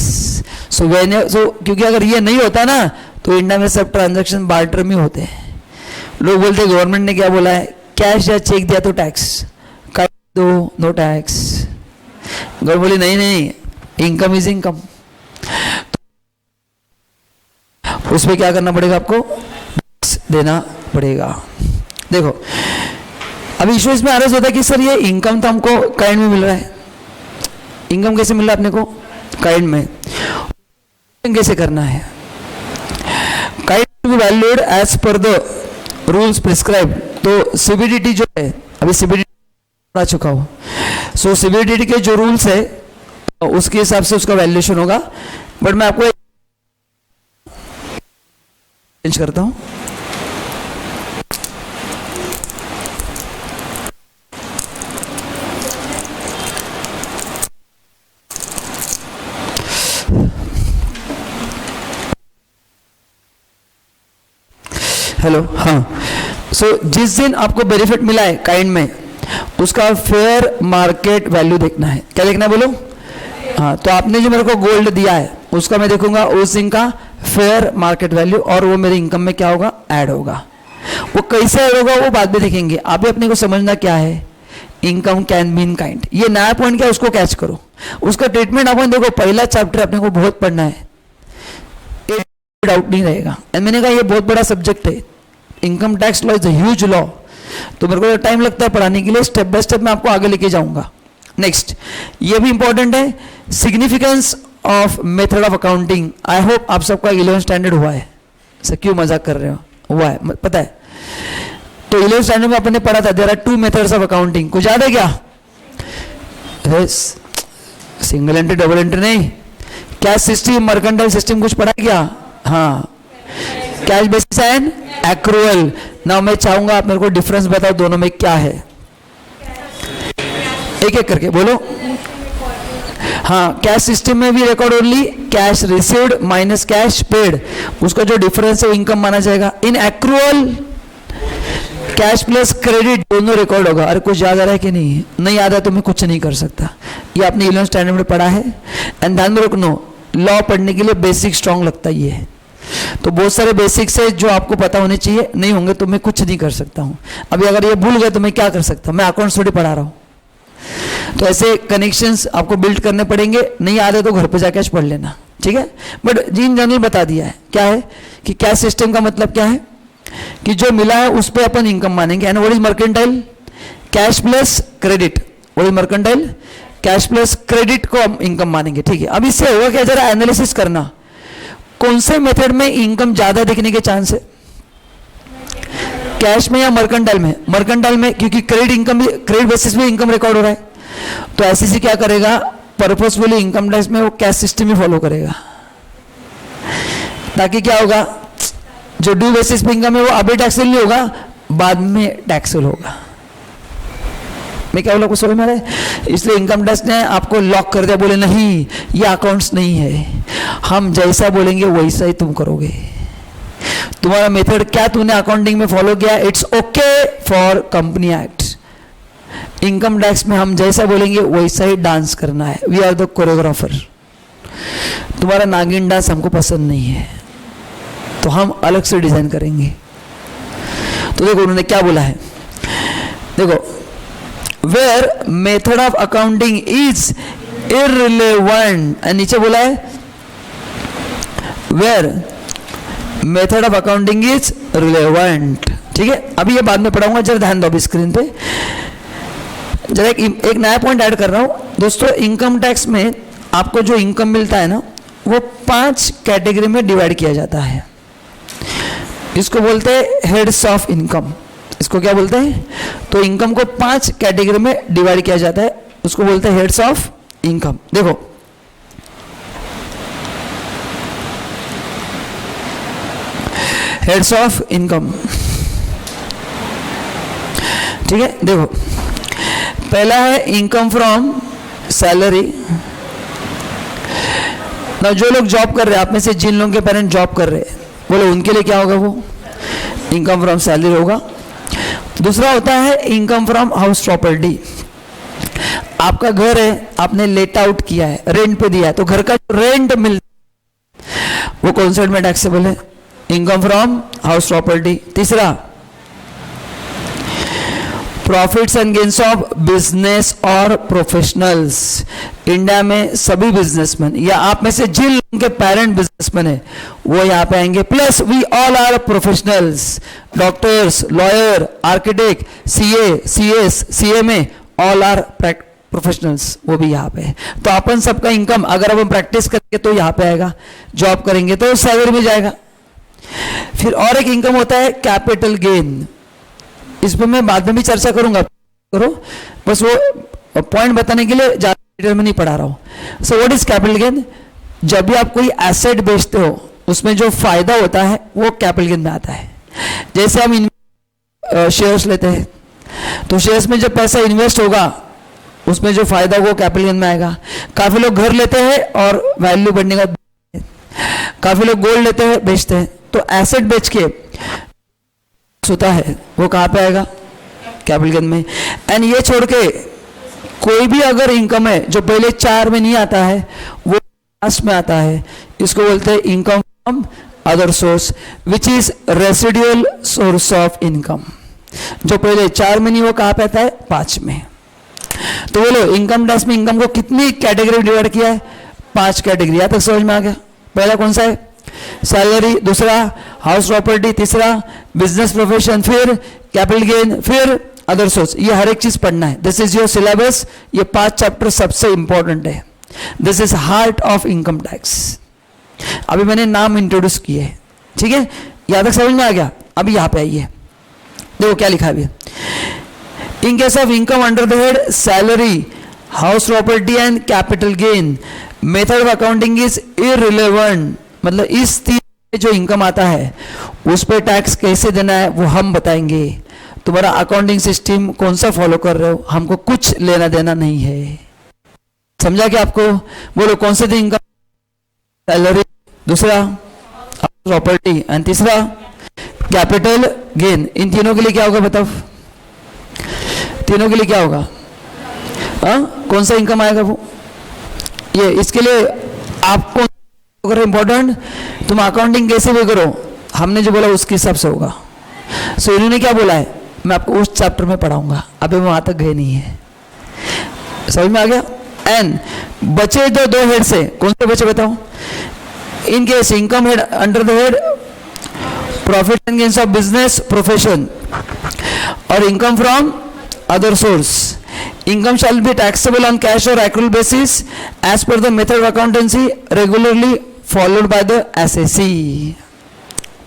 सो क्योंकि अगर ये नहीं होता ना, तो इंडिया में सब ट्रांजैक्शन बार्टर में होते हैं. लोग बोलते हैं गवर्नमेंट ने क्या बोला है, कैश या चेक दिया तो टैक्स, दो नो टैक्स. गवर्नमेंट बोली नहीं, इनकम इज इनकम. उस पर क्या करना पड़ेगा, आपको टैक्स देना पड़ेगा. देखो, अभी इशू इसमें आरज होता है कि सर ये इनकम तो हमको काइंड में मिल रहा है. इनकम कैसे मिल रहा है अपने को? काइंड में. कैसे करना है? Kind to be valued as per the rules prescribe. तो सीबीडीटी जो है, अभी सीबीडीटी आ चुका हो, सो सीबीडीटी के जो रूल्स है उसके हिसाब से उसका वैल्यूएशन होगा. बट मैं आपको चेंज करता हूं. हेलो, हाँ. सो जिस दिन आपको बेनिफिट मिला है काइंड में, उसका फेयर मार्केट वैल्यू देखना है. क्या देखना है बोलो? हाँ, तो आपने जो मेरे को गोल्ड दिया है, उसका मैं देखूंगा उस दिन का फेयर मार्केट वैल्यू, और वो मेरे इनकम में क्या होगा, ऐड होगा. वो कैसे ऐड होगा वो बाद में देखेंगे. अभी अपने को समझना क्या है, income can be in kind. ये नया पॉइंट क्या है, उसको कैच करो. उसका ट्रीटमेंट अपन देखो, पहला चैप्टर अपने को बहुत पढ़ना है. डाउट नहीं रहेगा। एंड मैंने कहा ये बहुत बड़ा सब्जेक्ट है, income tax law is a huge law, तो मेरे को टाइम लगता है पढ़ाने के लिए, स्टेप बाय स्टेप मैं आपको आगे लेके जाऊंगा। नेक्स्ट, ये भी इंपॉर्टेंट है, significance of method of accounting. I hope आप सबका 11th स्टैंडर्ड हुआ है, सर क्यों मजाक कर रहे हो, हुआ है पता है। तो 11th स्टैंडर्ड में अपन ने पढ़ा था there are 2 methods of accounting, कुछ याद है क्या? सिंगल एंट्री डबल एंट्री नहीं, कैश सिस्टम मर्केंटाइल सिस्टम कुछ पढ़ा क्या? हाँ, कैश बेसिस एंड एक्रूअल। ना मैं चाहूंगा आप मेरे को डिफरेंस बताओ दोनों में क्या है, एक एक करके बोलो। हाँ, कैश सिस्टम में भी record only cash received minus cash paid, उसका जो डिफरेंस है इनकम माना जाएगा। इन एक्रूअल कैश प्लस क्रेडिट दोनों रिकॉर्ड होगा। अरे कुछ याद आ रहा है कि नहीं? नहीं याद है तो मैं कुछ नहीं कर सकता, ये आपने 11th स्टैंडर्ड में पढ़ा है। एंड ध्यान में रखना, लॉ पढ़ने के लिए बेसिक स्ट्रांग लगता ही है, तो बहुत सारे बेसिक्स है जो आपको पता होने चाहिए, नहीं होंगे तो मैं कुछ नहीं कर सकता हूँ। अभी अगर ये भूल गए तो मैं क्या कर सकता हूँ, मैं अकाउंट्स थोड़ी पढ़ा रहा हूँ। तो ऐसे कनेक्शंस आपको बिल्ड करने पड़ेंगे, नहीं आ रहे तो घर पे जाके पढ़ लेना, ठीक है। बट जी इन जनरल बता दिया है क्या है कि कैश सिस्टम का मतलब क्या है कि जो मिला है उस पर अपन इनकम मानेंगे। And what is mercantile? Cash plus credit. What is mercantile? Cash plus credit को हम इनकम मानेंगे, ठीक है। अब इससे होगा क्या, जरा एनालिसिस करना, कौन से मेथड में इनकम ज्यादा दिखने के चांस है, कैश में या मर्केंटाइल में? मर्केंटाइल में, क्योंकि क्रेडिट इनकम, क्रेडिट बेसिस पे इनकम रिकॉर्ड हो रहा है। तो एसईसी क्या करेगा, पर्पसफुली इनकम टैक्स में वो कैश सिस्टम ही फॉलो करेगा, ताकि क्या होगा, जो ड्यू बेसिस पे इनकम है वो अभी टैक्सेबल नहीं होगा, बाद में टैक्सेबल होगा। मैं क्या बोला, कुछ समझ में आ रहा है? इसलिए इनकम टैक्स ने आपको लॉक कर दिया, बोले नहीं ये अकाउंट्स नहीं है, हम जैसा बोलेंगे वैसा ही तुम करोगे। तुम्हारा मेथड क्या तूने अकाउंटिंग में फॉलो किया, it's okay for company act. Income tax में हम जैसा बोलेंगे वैसा ही डांस करना है, वी आर द कोरियोग्राफर। तुम्हारा नागिन डांस हमको पसंद नहीं है, तो हम अलग से डिजाइन करेंगे। तो देखो उन्होंने क्या बोला है, देखो, where method of accounting is irrelevant, नीचे बोला है where method of accounting is relevant, ठीक है। अभी ये बाद में पढ़ाऊंगा, जरा ध्यान दो अभी स्क्रीन पे। जरा एक नया पॉइंट ऐड कर रहा हूं दोस्तों। इनकम टैक्स में आपको जो इनकम मिलता है ना, वो 5 कैटेगरी में डिवाइड किया जाता है। इसको बोलते हैं हेड्स ऑफ इनकम। इसको क्या बोलते हैं? तो इनकम को 5 कैटेगरी में डिवाइड किया जाता है, उसको बोलते हैं हेड्स ऑफ इनकम। देखो, हेड्स ऑफ इनकम, ठीक है। देखो, पहला है इनकम फ्रॉम सैलरी। ना जो लोग जॉब कर रहे हैं, आप में से जिन लोगों के पेरेंट जॉब कर रहे हैं, बोले उनके लिए क्या होगा, वो इनकम फ्रॉम सैलरी होगा। दूसरा होता है इनकम फ्रॉम हाउस प्रॉपर्टी। आपका घर है, आपने लेट आउट किया है, रेंट पे दिया है, तो घर का जो रेंट मिलता है वो कौन से में टैक्सेबल है, इनकम फ्रॉम हाउस प्रॉपर्टी। तीसरा, profits and gains of business और प्रोफेशनल्स। इंडिया में सभी बिजनेसमैन या आप में से जिन लोगों के पेरेंट बिजनेसमैन है वो यहाँ पे आएंगे। Plus we all are professionals, doctors, lawyer, architect, CA, CS, CMA, all are professionals, वो भी यहाँ पे है। तो अपन सबका इनकम अगर अपन प्रैक्टिस करेंगे तो यहाँ पे आएगा, जॉब करेंगे तो सैलरी में जाएगा। फिर और एक इनकम होता है कैपिटल गेन। इस पर मैं बाद में भी चर्चा करूंगा, करो, बस वो पॉइंट बताने के लिए ज्यादा डिटेल में नहीं पढ़ा रहा हूं। So what is capital gain? जब भी आप कोई एसेट बेचते हो उसमें जो फायदा होता है वो कैपिटल गेन में आता है। जैसे हम शेयर्स लेते हैं, तो शेयर्स में जब पैसा इन्वेस्ट होगा उसमें जो फायदा वो कैपिटल गेन में आएगा। काफी लोग घर लेते हैं और वैल्यू बढ़ने का, काफी लोग गोल्ड लेते हैं बेचते हैं, तो एसेट बेच के होता है वो कहाँ पे आएगा, कैपिटल गेन में। एंड ये छोड़ के कोई भी अगर इनकम है जो पहले 4 में नहीं आता है वो लास्ट में आता है, इसको बोलते हैं income from other source, which is residual source of income. जो पहले 4 में नहीं वो कहाँ पे आता है, 5 में। तो बोलो इनकम टैक्स में इनकम को कितनी कैटेगरी डिवाइड किया है, 5 कैटेगरी। यहां तक समझ में आ गया? पहला कौन सा है, सैलरी दूसरा, हाउस प्रॉपर्टी तीसरा, बिजनेस प्रोफेशन फिर, कैपिटल गेन फिर, अदर सोर्स। ये हर एक चीज पढ़ना है। This is your syllabus. ये 5 चैप्टर सबसे इंपॉर्टेंट है। This is heart of income tax. अभी मैंने नाम इंट्रोड्यूस किए, ठीक है, यहां तक समझ में आ गया। अभी यहां पे आइए, देखो क्या लिखा है। In case of income under the head salary, house property and capital gain, method of accounting is irrelevant. मतलब इस 3 जो इनकम आता है उस पर टैक्स कैसे देना है वो हम बताएंगे। तुम्हारा अकाउंटिंग सिस्टम कौन सा फॉलो कर रहे हो, हमको कुछ लेना देना नहीं है। समझा क्या आपको? बोलो कौन से इनकम? सैलरी दूसरा, प्रॉपर्टी एंड तीसरा कैपिटल गेन। इन तीनों के लिए क्या होगा बताओ? तीनों के लिए क्या होगा? कौन सा इनकम आएगा वो? ये इसके लिए आपको अगर इंपॉर्टेंट, तुम अकाउंटिंग कैसे भी करो, हमने जो बोला उसके हिसाब से होगा। सो इन्होंने क्या बोला है मैं आपको उस चैप्टर में पढ़ाऊंगा। अभी वहां तक गए नहीं है, समझ में आ गया? एंड बचे जो 2 हेड से, कौन से बचे बताओ? In case income head under the head profit and gains of business profession और income from other source. Income shall be taxable on cash or accrual basis as per the method of accountancy regularly followed by the SAC।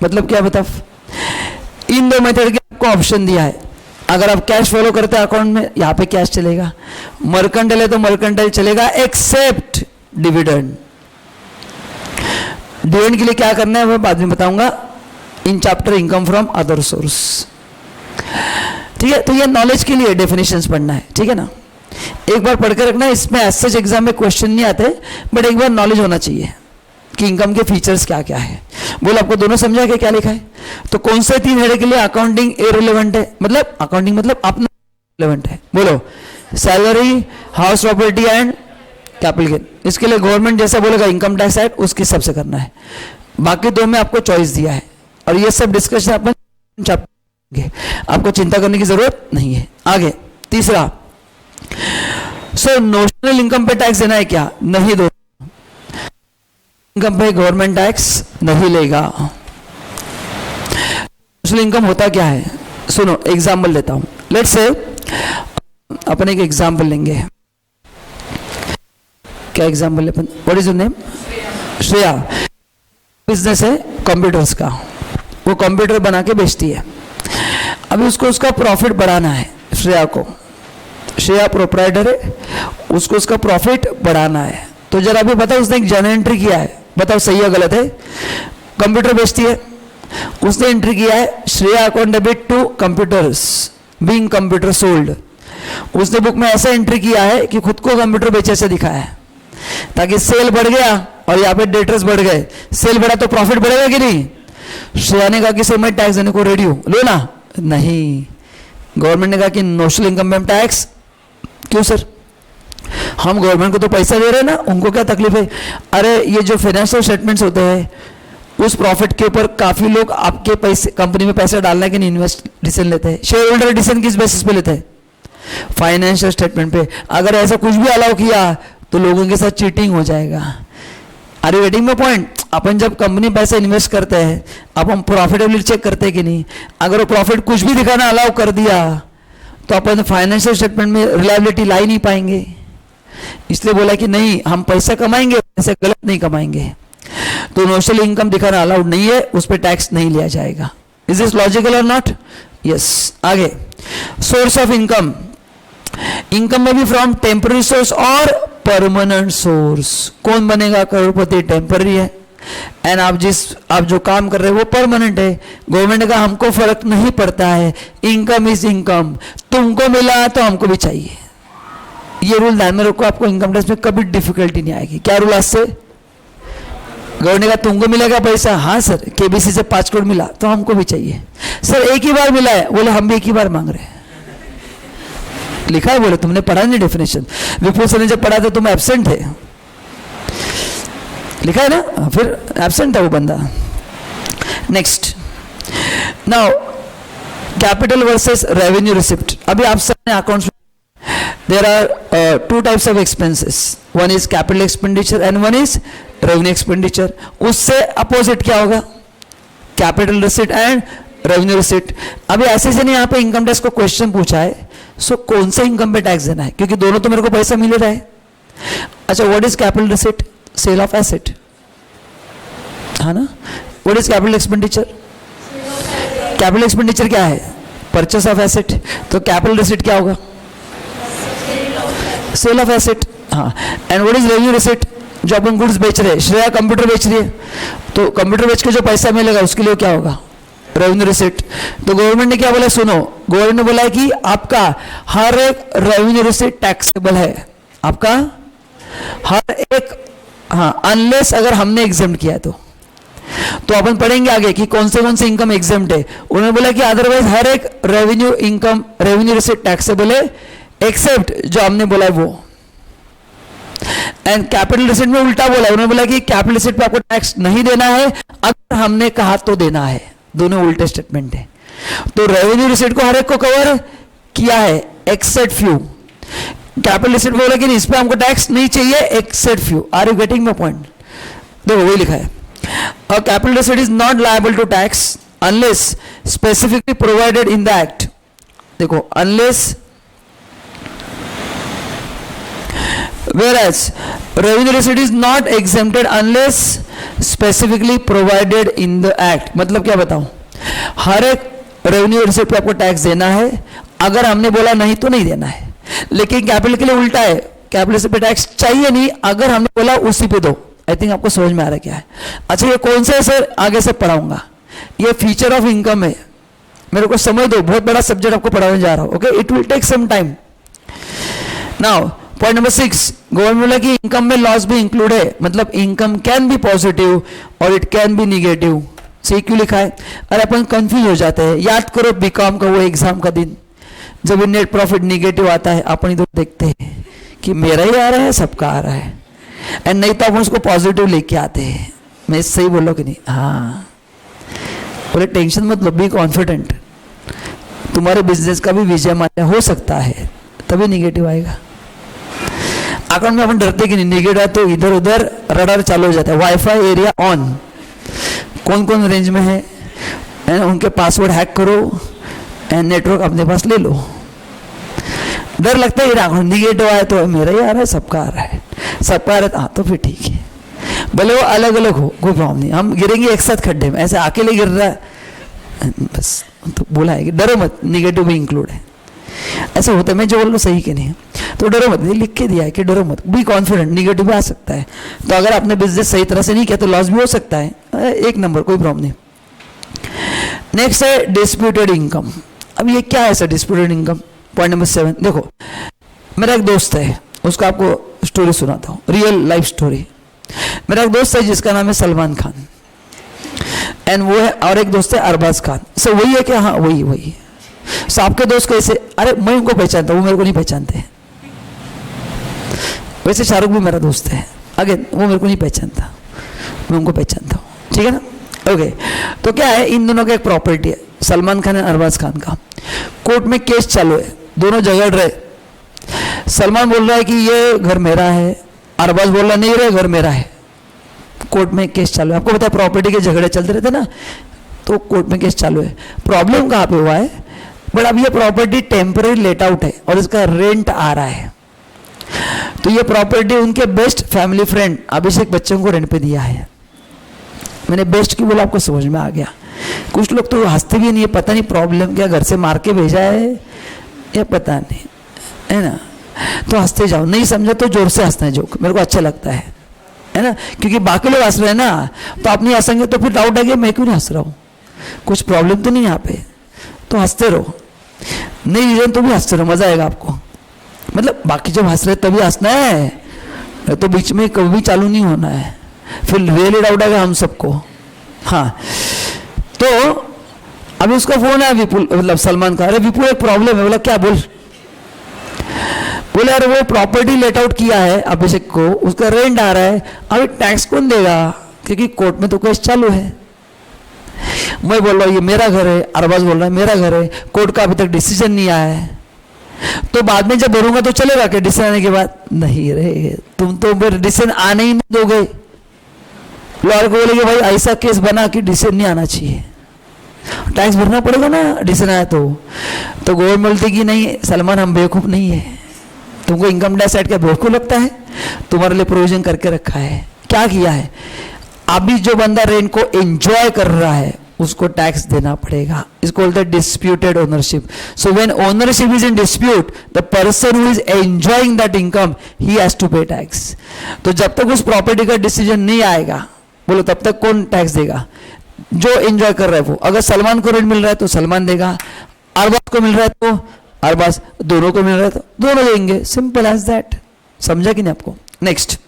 मतलब क्या बताओ? इन 2 method के आपको option दिया है। अगर आप कैश फॉलो करते हैं अकाउंट में, यहाँ पे कैश चलेगा। मर्केंटाइल है तो मर्केंटाइल चलेगा एक्सेप्ट डिविडेंड। डिविडेंड के लिए क्या करना है वो बाद में बताऊंगा in chapter income from other source. ठीक है, तो ये नॉलेज के लिए डेफिनेशंस पढ़ना है, ठीक है ना? एक बार पढ़ कर रखना। इसमें एज एग्जाम में क्वेश्चन नहीं आते, बट एक बार नॉलेज होना चाहिए कि इनकम के फीचर्स क्या क्या है। बोलो आपको दोनों समझा के क्या लिखा है? तो कौन से 3 हेड के लिए अकाउंटिंग इररिलेवेंट है? मतलब अकाउंटिंग मतलब अपना रिलेवेंट है। बोलो salary, house property and capital gain. इसके लिए गवर्नमेंट जैसा बोलेगा इनकम टैक्स एक्ट उसके हिसाब से करना है। बाकी 2 में आपको चॉइस दिया है और ये सब डिस्कशन अपन आपको चिंता करने की जरूरत नहीं है। आगे तीसरा, सो नोशनल इनकम पे टैक्स देना है क्या? नहीं दो। इनकम पे गवर्नमेंट टैक्स नहीं लेगा। नोशनल इनकम होता क्या है? सुनो एग्जांपल लेता हूं। लेट्स से अपन एक एग्जांपल लेंगे। क्या example upon? What is your name? Shreya. Business है कंप्यूटर्स का, वो कंप्यूटर बना के बेचती है। अभी उसको उसका प्रॉफिट बढ़ाना है। श्रेया को, श्रेया प्रोप्राइटर है, उसको उसका प्रॉफिट बढ़ाना है। तो जरा अभी बताओ, उसने एक जर्नल एंट्री किया है, बताओ सही है गलत है? कंप्यूटर बेचती है, उसने एंट्री किया है Shreya account debit to computers being computer sold. उसने बुक में ऐसा एंट्री किया है कि खुद को कंप्यूटर बेचे से दिखाया है, ताकि सेल बढ़ गया और यहाँ पे डेटर्स बढ़ गए। सेल बढ़ा तो प्रॉफिट बढ़ेगा कि नहीं? श्रेया ने कहा कि सर मैं टैक्स देने को रेडी हूं, लो ना। नहीं, गवर्नमेंट ने कहा कि नोशनल इनकम में टैक्स क्यों सर? हम गवर्नमेंट को तो पैसा दे रहे हैं ना, उनको क्या तकलीफ है? अरे ये जो फाइनेंशियल स्टेटमेंट्स होते हैं उस प्रॉफिट के ऊपर काफी लोग आपके पैसे कंपनी में पैसा डालने के लिए इन्वेस्ट डिसीजन लेते हैं। शेयर होल्डर डिसीजन किस बेसिस पे लेते हैं? फाइनेंशियल स्टेटमेंट पे। अगर ऐसा कुछ भी अलाउ किया तो लोगों के साथ चीटिंग हो जाएगा। Are you getting my point? अपन जब कंपनी पैसे इन्वेस्ट करते हैं, अब हम प्रॉफिटेबिलिटी चेक करते हैं कि नहीं। अगर वो प्रॉफिट कुछ भी दिखाना अलाउ कर दिया तो अपन फाइनेंशियल स्टेटमेंट में रिलायबिलिटी ला ही नहीं पाएंगे। इसलिए बोला कि नहीं, हम पैसा कमाएंगे, पैसे गलत नहीं कमाएंगे। तो नोशनल इनकम दिखाना अलाउड नहीं है, उस पर टैक्स नहीं लिया जाएगा। इज दिस लॉजिकल और नॉट? यस। आगे, सोर्स ऑफ इनकम। इनकम में भी फ्रॉम टेम्पररी सोर्स और परमानेंट सोर्स। कौन बनेगा करोड़पति? टेम्पररी है, एंड आप जो काम कर रहे हैं वो परमानेंट है। गवर्नमेंट का हमको फर्क नहीं पड़ता है, इनकम इज इनकम। तुमको मिला तो हमको भी चाहिए। ये रूल ध्यान में रखो, आपको इनकम टैक्स में कभी डिफिकल्टी नहीं आएगी। क्या रूल? आज से गवर्नमेंट का तुमको मिलेगा पैसा, हाँ सर केबीसी से 5 करोड़ मिला तो हमको भी चाहिए। सर एक ही बार मिला है, बोले हम भी एक ही बार मांग रहे हैं। लिखा है, बोले तुमने पढ़ा नहीं डेफिनेशन? विपुल सर ने जब पढ़ा था तुम एब्सेंट थे, लिखा है ना, फिर एब्सेंट है वो बंदा। Next, now capital versus revenue receipt. अभी आप सबने accounts there are two types of expenses. One is capital expenditure and one is revenue expenditure. उससे अपोजिट क्या होगा? Capital receipt and revenue receipt. अभी ऐसे से नहीं यहाँ पे इनकम टैक्स को क्वेश्चन पूछा है, सो कौन सा इनकम पे टैक्स देना है, क्योंकि दोनों तो मेरे को पैसा मिल रहा है. अच्छा, what is capital receipt? Sale of asset, है ना. What is capital expenditure? Capital expenditure क्या है? Purchase of asset. तो कैपिटल रिसिट क्या होगा? Sale of asset. हाँ. And what is revenue receipt? जो अपन गुड्स बेच रहे हैं, श्रेया कंप्यूटर बेच रही है, तो कंप्यूटर बेच के जो पैसा मिलेगा उसके लिए क्या होगा? Revenue receipt. तो गवर्नमेंट ने क्या बोला? सुनो, गवर्नमेंट ने बोला है कि आपका हर एक रेवेन्यू रिसिट टैक्सेबल है. आपका हर एक, हाँ, अनलेस अगर हमने एग्जेम्प्ट किया तो अपन पढ़ेंगे आगे कि कौन से इनकम एग्जेम्प्ट है. उन्होंने बोला कि अदरवाइज हर एक रेवेन्यू रिसिट टैक्सेबल है, एक्सेप्ट जो हमने बोला है वो. एंड कैपिटल रिसिट में उल्टा बोला, उन्होंने बोला कि कैपिटल रिसिट पे आपको टैक्स नहीं देना है, अगर हमने कहा तो देना है. दोनों उल्टे स्टेटमेंट है. तो रेवेन्यू रिसिट को हर एक को कवर किया है एक्सेप्ट फ्यू. कैपिटल रिसिट बोला कि इस पे हमको टैक्स नहीं चाहिए except few. Are you getting my point? देखो वही लिखा है. A capital receipt is not liable to tax unless specifically provided in the act. देखो, unless, whereas revenue receipt is not exempted unless specifically provided in the act. मतलब क्या बताऊं? हर एक revenue receipt पे आपको टैक्स देना है, अगर हमने बोला नहीं तो नहीं देना है. लेकिन कैपिटल के लिए उल्टा है, कैपिटल रिसिट पे टैक्स चाहिए नहीं, अगर हमने बोला उसी पे दो. आई थिंक आपको समझ में आ रहा है क्या है. अच्छा, ये कौन सा है सर? आगे से पढ़ाऊंगा. ये फीचर ऑफ इनकम है, मेरे को समझ दो, बहुत बड़ा सब्जेक्ट आपको पढ़ाने जा रहा हूं. Okay, it will take some time. Now point number 6, government बोला कि इनकम में लॉस भी इंक्लूड है, मतलब इनकम कैन बी पॉजिटिव और इट कैन बी निगेटिव. सही क्यों लिखा है? अरे अपन कंफ्यूज हो जाते हैं. याद करो बीकॉम का वो एग्जाम का दिन जब नेट प्रॉफिट निगेटिव आता है, अपन इधर देखते हैं कि मेरा ही आ रहा है, सबका आ रहा है, एंड नहीं तो अपन उसको पॉजिटिव लेके आते हैं. मैं सही बोल रहा हूं कि नहीं? हाँ, बोले टेंशन मत लो, बी कॉन्फिडेंट. तुम्हारे बिजनेस का भी विजय माल्या हो सकता है, तभी निगेटिव आएगा. अकाउंट में अपन डरते कि नहीं, निगेटिव तो इधर उधर रडार चालू हो जाता है. वाईफाई एरिया ऑन, कौन कौन रेंज में है, उनके पासवर्ड हैक करो एंड नेटवर्क अपने पास ले लो. डर लगता है निगेटिव आया तो मेरा ही आ रहा है, सबका आ रहा है, सबका आ रहा है. हाँ, तो फिर ठीक है, भले वो अलग अलग हो, कोई प्रॉब्लम नहीं. हम गिरेंगे एक साथ खड्डे में, ऐसे अकेले गिर रहा है बस. तो बोला है कि डरो मत, निगेटिव भी इंक्लूड है. ऐसा होता है, मैं जो बोल रहा हूँ सही के नहीं, तो डरो मत. लिख के दिया है कि डरो मत, बी कॉन्फिडेंट, निगेटिव भी आ सकता है. तो अगर आपने बिजनेस सही तरह से नहीं किया तो लॉस भी हो सकता है. एक नंबर, कोई प्रॉब्लम नहीं. नेक्स्ट है डिस्प्यूटेड इनकम. अब ये क्या है sir disputed income? Point number 7. देखो, मेरा एक दोस्त है, उसका आपको स्टोरी सुनाता हूँ, रियल लाइफ स्टोरी. मेरा एक दोस्त है जिसका नाम है सलमान खान, एंड वो है, और एक दोस्त है अरबाज खान. सो वही है क्या? हाँ, वही. सो आपके दोस्त कैसे? अरे मैं उनको पहचानता हूँ, वो मेरे को नहीं पहचानते. वैसे शाहरुख भी मेरा दोस्त है, अगेन वो मेरे को नहीं पहचानता, मैं उनको पहचानता हूँ. ठीक है ना? ओके. तो क्या है, इन दोनों का एक प्रॉपर्टी है, सलमान खान और अरबाज खान का. कोर्ट में केस चालू है, दोनों झगड़ रहे. सलमान बोल रहा है कि ये घर मेरा है, अरबाज बोल रहा नहीं, रहे घर मेरा है. कोर्ट में केस चालू है. आपको पता है प्रॉपर्टी के झगड़े चलते रहते ना, तो कोर्ट में केस चालू है. प्रॉब्लम कहाँ पे हुआ है? बट अब ये प्रॉपर्टी टेम्पररी लेट आउट है और इसका रेंट आ रहा है. तो ये प्रॉपर्टी उनके best family friend Abhishek Bachchan को रेंट पे दिया है. मैंने बेस्ट क्यों बोला, आपको समझ में आ गया. कुछ लोग तो हंसते भी नहीं, पता नहीं प्रॉब्लम क्या, घर से मार के भेजा है या पता नहीं, है ना. तो हंसते जाओ, नहीं समझा तो जोर से हंसना है, जोक मेरे को अच्छा लगता है ना, क्योंकि बाकी लोग हंस रहे हैं ना, तो आप नहीं हंसेंगे तो फिर डाउट आएगा मैं क्यों नहीं हंस रहा हूँ, कुछ प्रॉब्लम तो नहीं यहाँ पे. तो हंसते रहो, नहीं रीजन तो भी हंसते रहो, मजा आएगा आपको. मतलब बाकी जब हंस रहे तभी हंसना है, तो बीच में कभी चालू नहीं होना है, फिर रियली डाउट आएगा हम सबको. हाँ, तो अभी उसका फोन है विपुल, मतलब सलमान का. अरे विपुल एक प्रॉब्लम है. बोला क्या? बोले अरे वो प्रॉपर्टी लेट आउट किया है अभिषेक को, उसका रेंट आ रहा है, अभी टैक्स कौन देगा, क्योंकि कोर्ट में तो केस चालू है. मैं बोल रहा हूँ ये मेरा घर है, अरबाज बोल रहा है मेरा घर है, कोर्ट का अभी तक डिसीजन नहीं आया है. तो बाद में जब भरूंगा तो चलेगा कि डिसीजन आने के बाद? नहीं रे, तुम तो फिर डिसीजन आने ही नहीं दोगे। लॉयर को बोलेगे भाई ऐसा केस बना कि डिसीजन नहीं आना चाहिए, टैक्स भरना पड़ेगा ना डिसीजन आया तो गवर्नमेंट बोलती कि नहीं सलमान हम बेवकूफ़ नहीं है, तुमको इनकम टैक्स एक्ट का बेवकूफ़ लगता है, तुम्हारे लिए प्रोविजन करके रखा है। क्या किया है? अभी जो बंदा रेंट को एंजॉय कर रहा है उसको टैक्स देना पड़ेगा। इसको बोलते हैं disputed ownership. So when ownership is in dispute, the person who is enjoying that income he has to pay tax. तो जब तक उस प्रॉपर्टी का डिसीजन नहीं आएगा, बोलो तब तक कौन टैक्स देगा? जो एंजॉय कर रहा है वो। अगर सलमान को रेंट मिल रहा है तो सलमान देगा, अरबाज को मिल रहा है तो अरबाज, दोनों को मिल रहा है तो दोनों देंगे। Simple as that. समझा कि नहीं आपको? Next,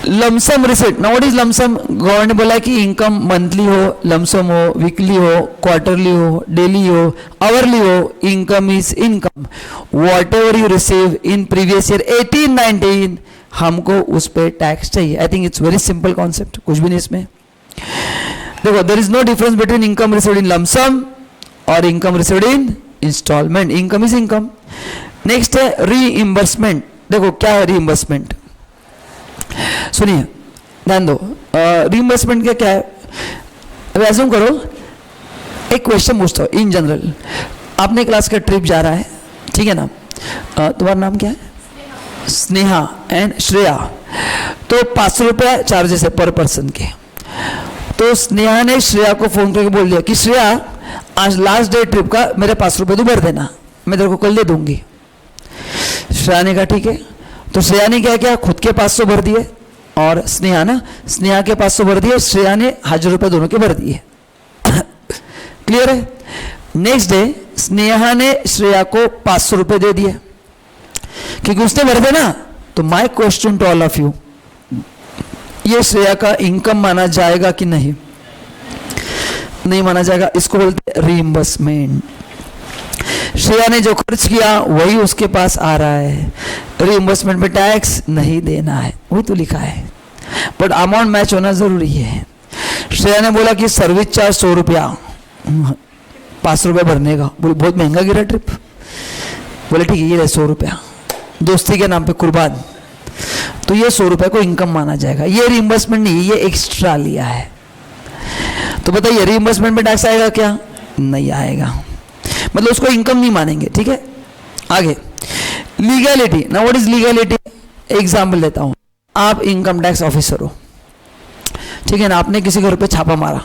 lump sum receipt. Now what is lump sum? Government ने बोला कि इनकम मंथली हो, लमसम हो, वीकली हो, क्वार्टरली हो, डेली हो, आवरली हो, income is income. Whatever you receive in previous year 18-19, हमको उस पर टैक्स चाहिए। I think it's very simple concept, कुछ भी नहीं इसमें। देखो, there is no difference between income received in lump sum और income received in instalment. Income is income. Next है रीइंबर्समेंट। देखो क्या है रीइंबर्समेंट, सुनिए ध्यान दो। रीइंबर्समेंट क्या है? अब एज्यूम करो, एक क्वेश्चन पूछता हूँ इन जनरल। आपने क्लास का ट्रिप जा रहा है, ठीक है ना? तुम्हारा नाम क्या है? स्नेहा एंड श्रेया। तो 500 रुपया चार्जेस है पर पर्सन के। तो स्नेहा ने श्रेया को फोन करके बोल दिया कि श्रेया आज लास्ट डे ट्रिप का मेरे 500 रुपये तू भर देना, मैं तेरे को कल दे दूंगी। श्रेया ने कहा ठीक है। तो श्रेया ने क्या किया? खुद के 500 भर दिए और स्नेहा के 500 भर दिए। श्रेया ने 1000 रुपये दोनों के भर दिए। क्लियर है? नेक्स्ट डे स्नेहा ने श्रेया को 500 रुपये दे दिए क्योंकि उसने भर देना। तो my question to all of you, ये श्रेया का इनकम माना जाएगा कि नहीं? नहीं माना जाएगा। इसको बोलते हैं रीइंबर्समेंट। श्रेया ने जो खर्च किया वही उसके पास आ रहा है, रीइंबर्समेंट में टैक्स नहीं देना है, वही तो लिखा है, बट अमाउंट मैच होना जरूरी है। श्रेया ने बोला कि सर्विस चार्ज 100 रुपया, 500 रुपया भरने का। बोले बहुत महंगा गिरा ट्रिप। बोले ठीक है ये 100 रुपया दोस्ती के नाम पे कुर्बान, तो ये 100 रुपये को इनकम माना जाएगा। ये रीइंबर्समेंट नहीं, ये एक्स्ट्रा लिया है। तो बताइए रीइंबर्समेंट में टैक्स आएगा क्या? नहीं आएगा, मतलब उसको इनकम नहीं मानेंगे। ठीक है, आगे legality. Now what is legality? Example देता हूं। आप इनकम टैक्स ऑफिसर हो, ठीक है ना? आपने किसी घर पे छापा मारा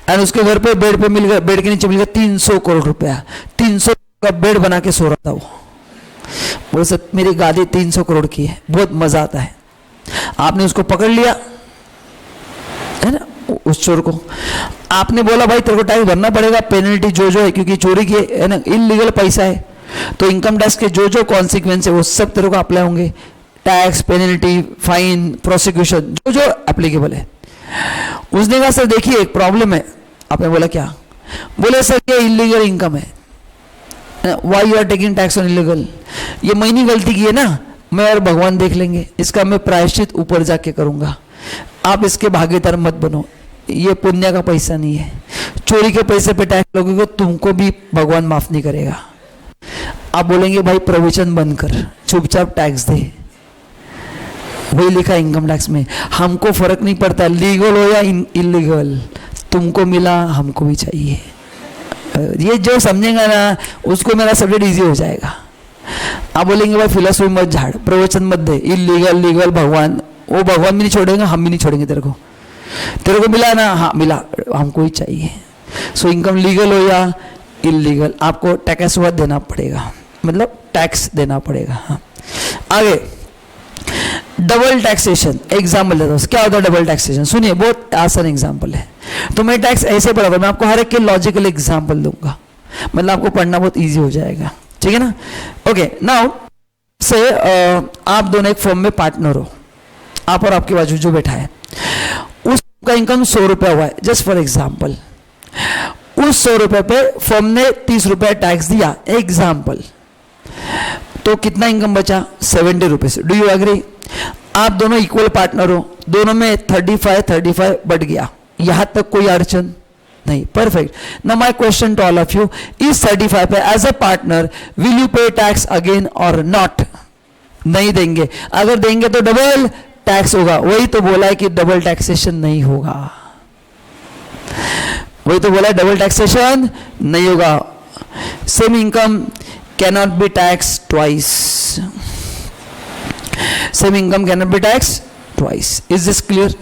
एंड उसके घर पे बेड पे मिल गया, बेड के नीचे मिल गया 300 करोड़ रुपया। 300 का बेड बना के सो रहा था वो। बोल सकते मेरी गादी 300 करोड़ की है, बहुत मजा आता है। आपने उसको पकड़ लिया है ना, उस चोर को। आपने बोला भाई तेरे को टैक्स भरना पड़ेगा, पेनल्टी जो है, क्योंकि चोरी की है ना, इलीगल पैसा है, तो इनकम टैक्स के जो कॉन्सिक्वेंस है वो सब तेरे को अप्लाई होंगे। टैक्स, पेनल्टी, फाइन, प्रोसिक्यूशन, जो एप्लीकेबल है। उसने कहा सर देखिए एक प्रॉब्लम है। आपने बोला क्या? बोले सर ये इलीगल इनकम है। Why you are taking tax on illegal? ये मैंने गलती की है ना, मैं और भगवान देख लेंगे, इसका मैं प्रायश्चित ऊपर जाके करूंगा, आप इसके भागीदार मत बनो, ये पुण्य का पैसा नहीं है। चोरी के पैसे पे टैक्स लोगों को तुमको भी भगवान माफ नहीं करेगा। आप बोलेंगे भाई प्रवचन बंद कर, चुपचाप टैक्स दे। वही लिखा इनकम टैक्स में। हमको फर्क नहीं पड़ता लीगल हो या इलीगल, तुमको मिला हमको भी चाहिए। ये जो समझेगा ना उसको मेरा सब्जेक्ट इजी हो जाएगा। आप बोलेंगे भाई फिलोसफी मत झाड़, प्रवचन मत दे, इलीगल लीगल भगवान, वो भगवान भी नहीं छोड़ेंगे, हम भी नहीं छोड़ेंगे। तेरे को मिला ना, हाँ मिला, हमको ही चाहिए। सो इनकम लीगल हो या इलीगल, आपको टैक्स देना पड़ेगा, मतलब टैक्स देना पड़ेगा। हाँ आगे डबल टैक्सेशन। एग्जाम्पल देता हूँ क्या होता है डबल टैक्सेशन। सुनिए बहुत आसान एग्जाम्पल है। तो मैं टैक्स ऐसे पढ़ा, मैं आपको हर एक के लॉजिकल एग्जाम्पल दूंगा, मतलब आपको पढ़ना बहुत इजी हो जाएगा। ठीक है ना? ओके नाउ से आप दोनों एक फर्म में पार्टनर हो, आप और आपके बाजू जो बैठा है, उसका इनकम 100 रुपया हुआ है, जस्ट फॉर एग्जाम्पल। उस 100 रुपये पे फर्म ने 30 रुपया टैक्स दिया, एग्जाम्पल। तो कितना इनकम बचा? 70 रुपीज। Do you agree? आप दोनों इक्वल पार्टनर हो, दोनों में 35 बढ़ गया, यहां तक कोई अड़चन नहीं. Perfect. Now my question to all of you, इस 35 पे as a partner will you pay tax again और नॉट? नहीं देंगे. अगर देंगे तो डबल टैक्स होगा. वही तो बोला है कि डबल टैक्सेशन नहीं होगा. वही तो बोला है डबल टैक्सेशन नहीं होगा. Same income cannot be tax twice. Same income cannot be tax twice. Is this clear?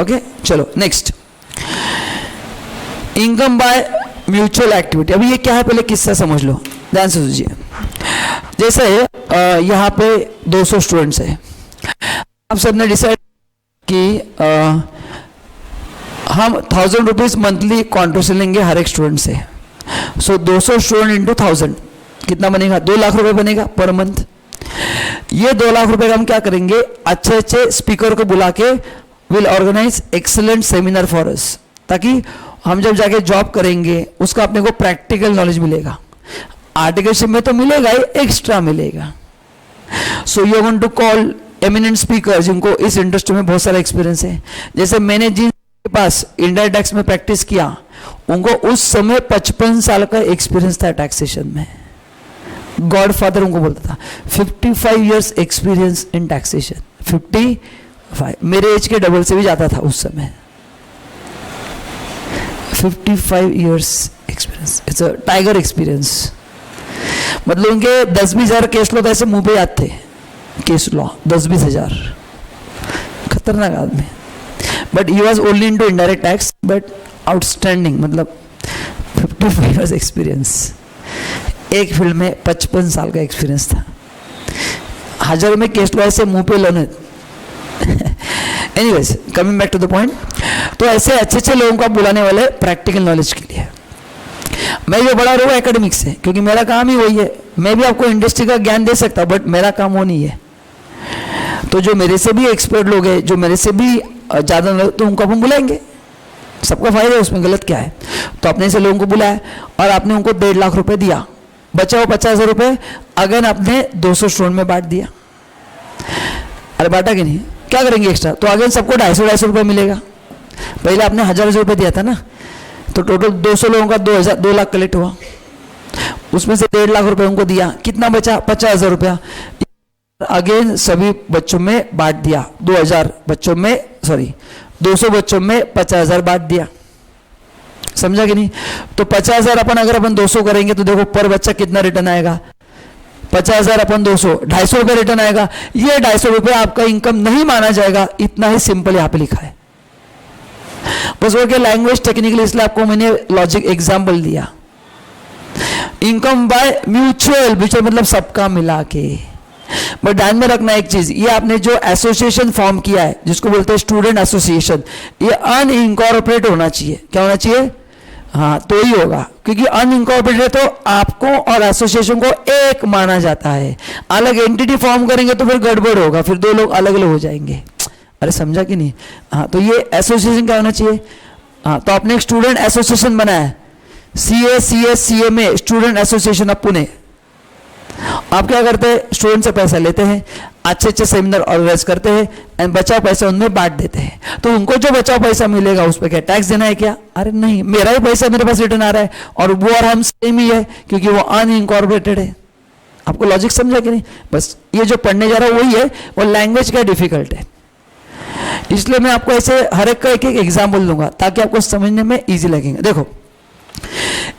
Okay, चलो next. Income by mutual activity. अभी ये क्या है पहले किस्सा समझ लो, ध्यान से सुनिए. जैसे यहाँ पे 200 स्टूडेंट्स है. आप सबने डिसाइड कि हम 1000 रुपीज मंथली कॉन्ट्रीब्यूशन लेंगे हर एक स्टूडेंट से. सो 200 स्टूडेंट इंटू 1000 कितना बनेगा? 2 लाख रुपए बनेगा पर मंथ. ये 2 लाख रुपए का हम क्या करेंगे, अच्छे अच्छे स्पीकर को बुला के will organise excellent seminar for us, ताकि हम जब जाके जॉब करेंगे उसका अपने को प्रैक्टिकल नॉलेज मिलेगा. आर्टिकलशिप में तो मिलेगा ही, एक्स्ट्रा मिलेगा. So you want to call eminent speaker जिनको इस इंडस्ट्री में बहुत सारा एक्सपीरियंस है. जैसे मैंने जिनके पास इंडायरेक्ट टैक्स में प्रैक्टिस किया, उनको उस समय 55 साल का एक्सपीरियंस था टैक्सेशन में. गॉड फादर उनको बोलता था. 55 ईयर्स एक्सपीरियंस इन टैक्सेशन. 55 मेरे एज के डबल से भी जाता था उस समय. 55 years experience. It's a tiger experience. मतलब उनके 10-20 हजार केस लॉ ऐसे मुंह पे याद थे. केस लॉ 10-20 हजार. खतरनाक आदमी. But he was only into indirect tax, but outstanding. मतलब 55 ईयर्स एक्सपीरियंस. एक फील्ड में 55 साल का एक्सपीरियंस था. हजारों में केस लॉ ऐसे मुंह पे लोने. Anyways, coming back to the point. तो ऐसे अच्छे अच्छे लोगों को बुलाने वाले प्रैक्टिकल नॉलेज के लिए. मैं जो बड़ा रहा हूँ एकेडमिक्स से, क्योंकि मेरा काम ही वही है. मैं भी आपको इंडस्ट्री का ज्ञान दे सकता हूँ, बट मेरा काम वो नहीं है. तो जो मेरे से भी एक्सपर्ट लोग हैं, जो मेरे से भी ज़्यादा लोग, तो उनको अपन बुलाएंगे. सबका फायदा है, उसमें गलत क्या है. तो अपने से लोगों को बुलाया और आपने उनको 1.5 लाख रुपए दिया. बचा हुआ 50,000 रुपये अगर आपने 200 स्टूडेंट में बांट दिया. अरे बांटा कि नहीं? क्या करेंगे एक्स्ट्रा? तो अगेन सबको 250 रुपये मिलेगा. पहले आपने 1000 रुपये दिया था ना, तो टोटल 200 लोगों का 2 लाख कलेक्ट हुआ. उसमें से 1.5 लाख रुपए उनको दिया. कितना बचा? 50,000 रुपया. अगेन सभी बच्चों में बांट दिया. 200 बच्चों में 50,000 बांट दिया. समझा कि नहीं? तो 50,000 अगर अपन 200 करेंगे तो देखो पर बच्चा कितना रिटर्न आएगा. 50,000 अपन 200, 250 रुपये रिटर्न आएगा. ये 250 रुपये आपका इनकम नहीं माना जाएगा. इतना ही सिंपल यहाँ पे लिखा है. बस वो क्या लैंग्वेज टेक्निकली, इसलिए आपको मैंने लॉजिक एग्जाम्पल दिया. इनकम बाय म्यूचुअल मतलब सबका मिला के. बट ध्यान में रखना एक चीज, ये आपने जो एसोसिएशन फॉर्म किया है जिसको बोलते हैं स्टूडेंट एसोसिएशन, ये अनइनकॉर्पोरेट होना चाहिए. क्या होना चाहिए? हाँ, तो ही होगा, क्योंकि अनइनकॉर्पोरेटेड तो आपको और एसोसिएशन को एक माना जाता है. अलग एंटिटी फॉर्म करेंगे तो फिर गड़बड़ होगा, फिर 2 लोग अलग अलग हो जाएंगे. अरे समझा कि नहीं? हाँ, तो ये एसोसिएशन क्या होना चाहिए? हाँ, तो आपने एक स्टूडेंट एसोसिएशन बनाया, CA student association of Pune. आप क्या करते हैं? स्टूडेंट से पैसा लेते हैं, अच्छे अच्छे सेमिनार ऑर्गेनाइज करते हैं एंड बचा पैसा उनमें बांट देते हैं. तो उनको जो बचा पैसा मिलेगा उस पर क्या टैक्स देना है क्या? अरे नहीं, मेरा ही पैसा मेरे पास रिटर्न आ रहा है और वो और हम सेम ही है, क्योंकि वो अनइनकॉर्पोरेटेड है. आपको लॉजिक समझा कि नहीं? बस ये जो पढ़ने जा रहा हूँ वही है. वो लैंग्वेज क्या डिफिकल्ट है, इसलिए मैं आपको ऐसे हर एक का एक एग्जाम्पल दूंगा ताकि आपको समझने में ईजी लगेगा. देखो,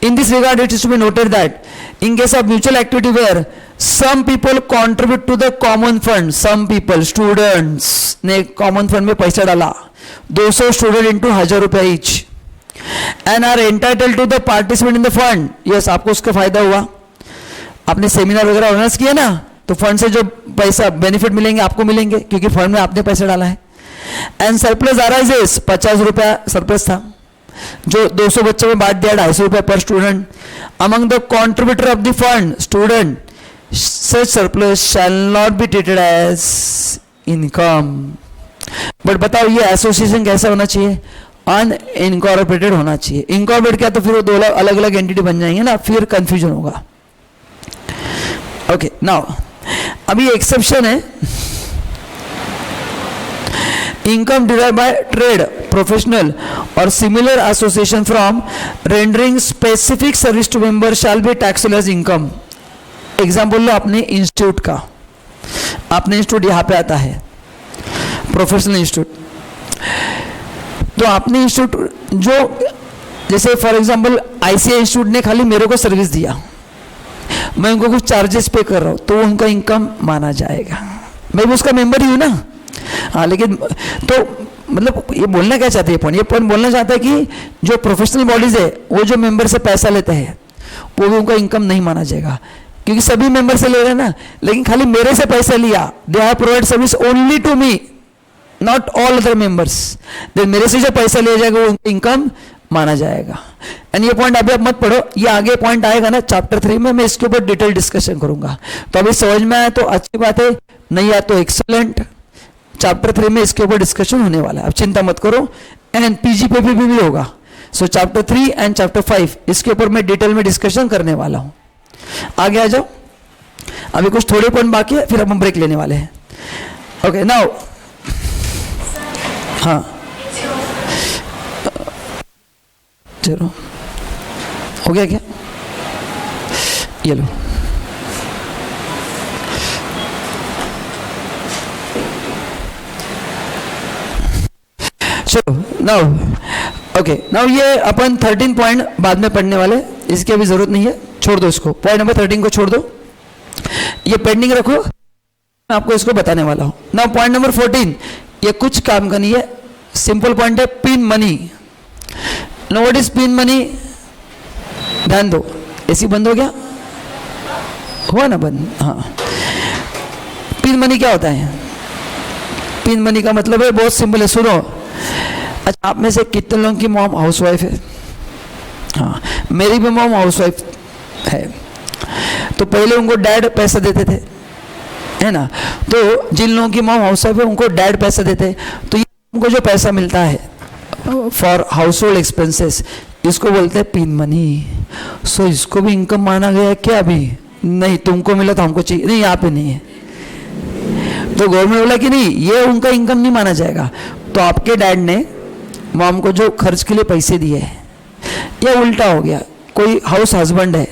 in this regard it is to be noted that in case of mutual activity where some people contribute to the common fund, some people students ने common fund में पैसा डाला, 200 student into 1000 रुपया each and are entitled to the participant in the fund. yes, आपको उसका फायदा हुआ. आपने सेमिनार वगैरह ऑर्गेनाइज किया ना, तो फंड से जो पैसा बेनिफिट मिलेंगे आपको मिलेंगे, क्योंकि फंड में आपने पैसा डाला है. एंड सरप्लस अराइजेस, 50 रुपया सरप्लस था जो 200 बच्चों में बांट दिया, 250 रुपये per student. Among the contributor of the fund student, such surplus shall not be treated as income. But बताओ ये एसोसिएशन कैसा होना चाहिए? अनइनकॉर्पोरेटेड होना चाहिए. इनकॉर्पोरेट क्या, तो फिर वो 2 अलग अलग एंटिटी बन जाएंगे ना, फिर कंफ्यूजन होगा. ओके, नाउ अभी एक्सेप्शन है. income derived by trade, professional or similar association from rendering specific service to member shall be taxable as income. Example लो अपने इंस्टीट्यूट का, अपने इंस्टीट्यूट यहाँ पे आता है प्रोफेशनल इंस्टीट्यूट, तो अपने इंस्टीट्यूट जो जैसे फॉर एग्जांपल आईसीआई इंस्टीट्यूट ने खाली मेरे को सर्विस दिया, मैं उनको कुछ चार्जेस पे कर रहा हूँ तो उनका इनकम माना जाएगा, मैं भी उसका मेंबर ही हूँ ना। हाँ, लेकिन तो मतलब ये बोलना क्या चाहते हैं, ये पॉइंट बोलना चाहता है कि जो प्रोफेशनल बॉडीज है वो जो मेंबर से पैसा लेते हैं वो भी उनका इनकम नहीं माना जाएगा, क्योंकि सभी मेंबर से ले रहे हैं ना, लेकिन खाली मेरे से पैसा लिया, they have provide service only to me not all other members, then मेरे से जो पैसा लिया जाएगा वो इनकम माना जाएगा। एंड ये पॉइंट अभी आप मत पढ़ो, ये आगे पॉइंट आएगा ना चैप्टर 3 में, मैं इसके ऊपर डिटेल डिस्कशन करूंगा। तो अभी समझ में आया तो अच्छी बात है, नहीं आया तो एक्सलेंट। चैप्टर 3 में इसके ऊपर डिस्कशन होने वाला है, अब चिंता मत करो। एंड पीजी पे भी होगा। सो चैप्टर 3 एंड चैप्टर 5 इसके ऊपर मैं डिटेल में डिस्कशन करने वाला हूं। आगे आ जाओ, अभी कुछ थोड़े पॉइंट बाकी है, फिर हम ब्रेक लेने वाले हैं। ओके नाउ, हाँ चलो हो गया क्या, ये लो। चलो नाउ, ओके नाउ ये अपन 13 पॉइंट बाद में पढ़ने वाले, इसकी अभी जरूरत नहीं है, छोड़ दो इसको, पॉइंट नंबर 13 को छोड़ दो, ये पेंडिंग रखो, मैं आपको इसको बताने वाला हूं। नाउ पॉइंट नंबर 14, ये कुछ काम का नहीं है, सिंपल पॉइंट है, pin money. Know what is pin money, ध्यान दो। एसी बंद हो गया, हुआ ना बंद, हाँ। पिन मनी क्या होता है, पिन मनी का मतलब है बहुत सिंपल है, सुनो। अच्छा, आप में से कितने लोगों की मॉम हाउसवाइफ है? हाँ, मेरी भी मॉम हाउसवाइफ है। तो पहले उनको डैड पैसा देते थे, है ना, तो जिन लोगों की मॉम हाउसवाइफ है उनको डैड पैसा देते हैं, तो ये उनको जो पैसा मिलता है फॉर हाउस होल्ड एक्सपेंसेस, इसको बोलते हैं पिन मनी। सो इसको भी इनकम माना गया है क्या? अभी नहीं, तुमको मिला तो हमको चाहिए नहीं, यहाँ पे नहीं है। तो गवर्नमेंट बोला कि नहीं, ये उनका इनकम नहीं माना जाएगा। तो आपके डैड ने मॉम को जो खर्च के लिए पैसे दिए हैं, ये उल्टा हो गया। कोई हाउस हस्बैंड है,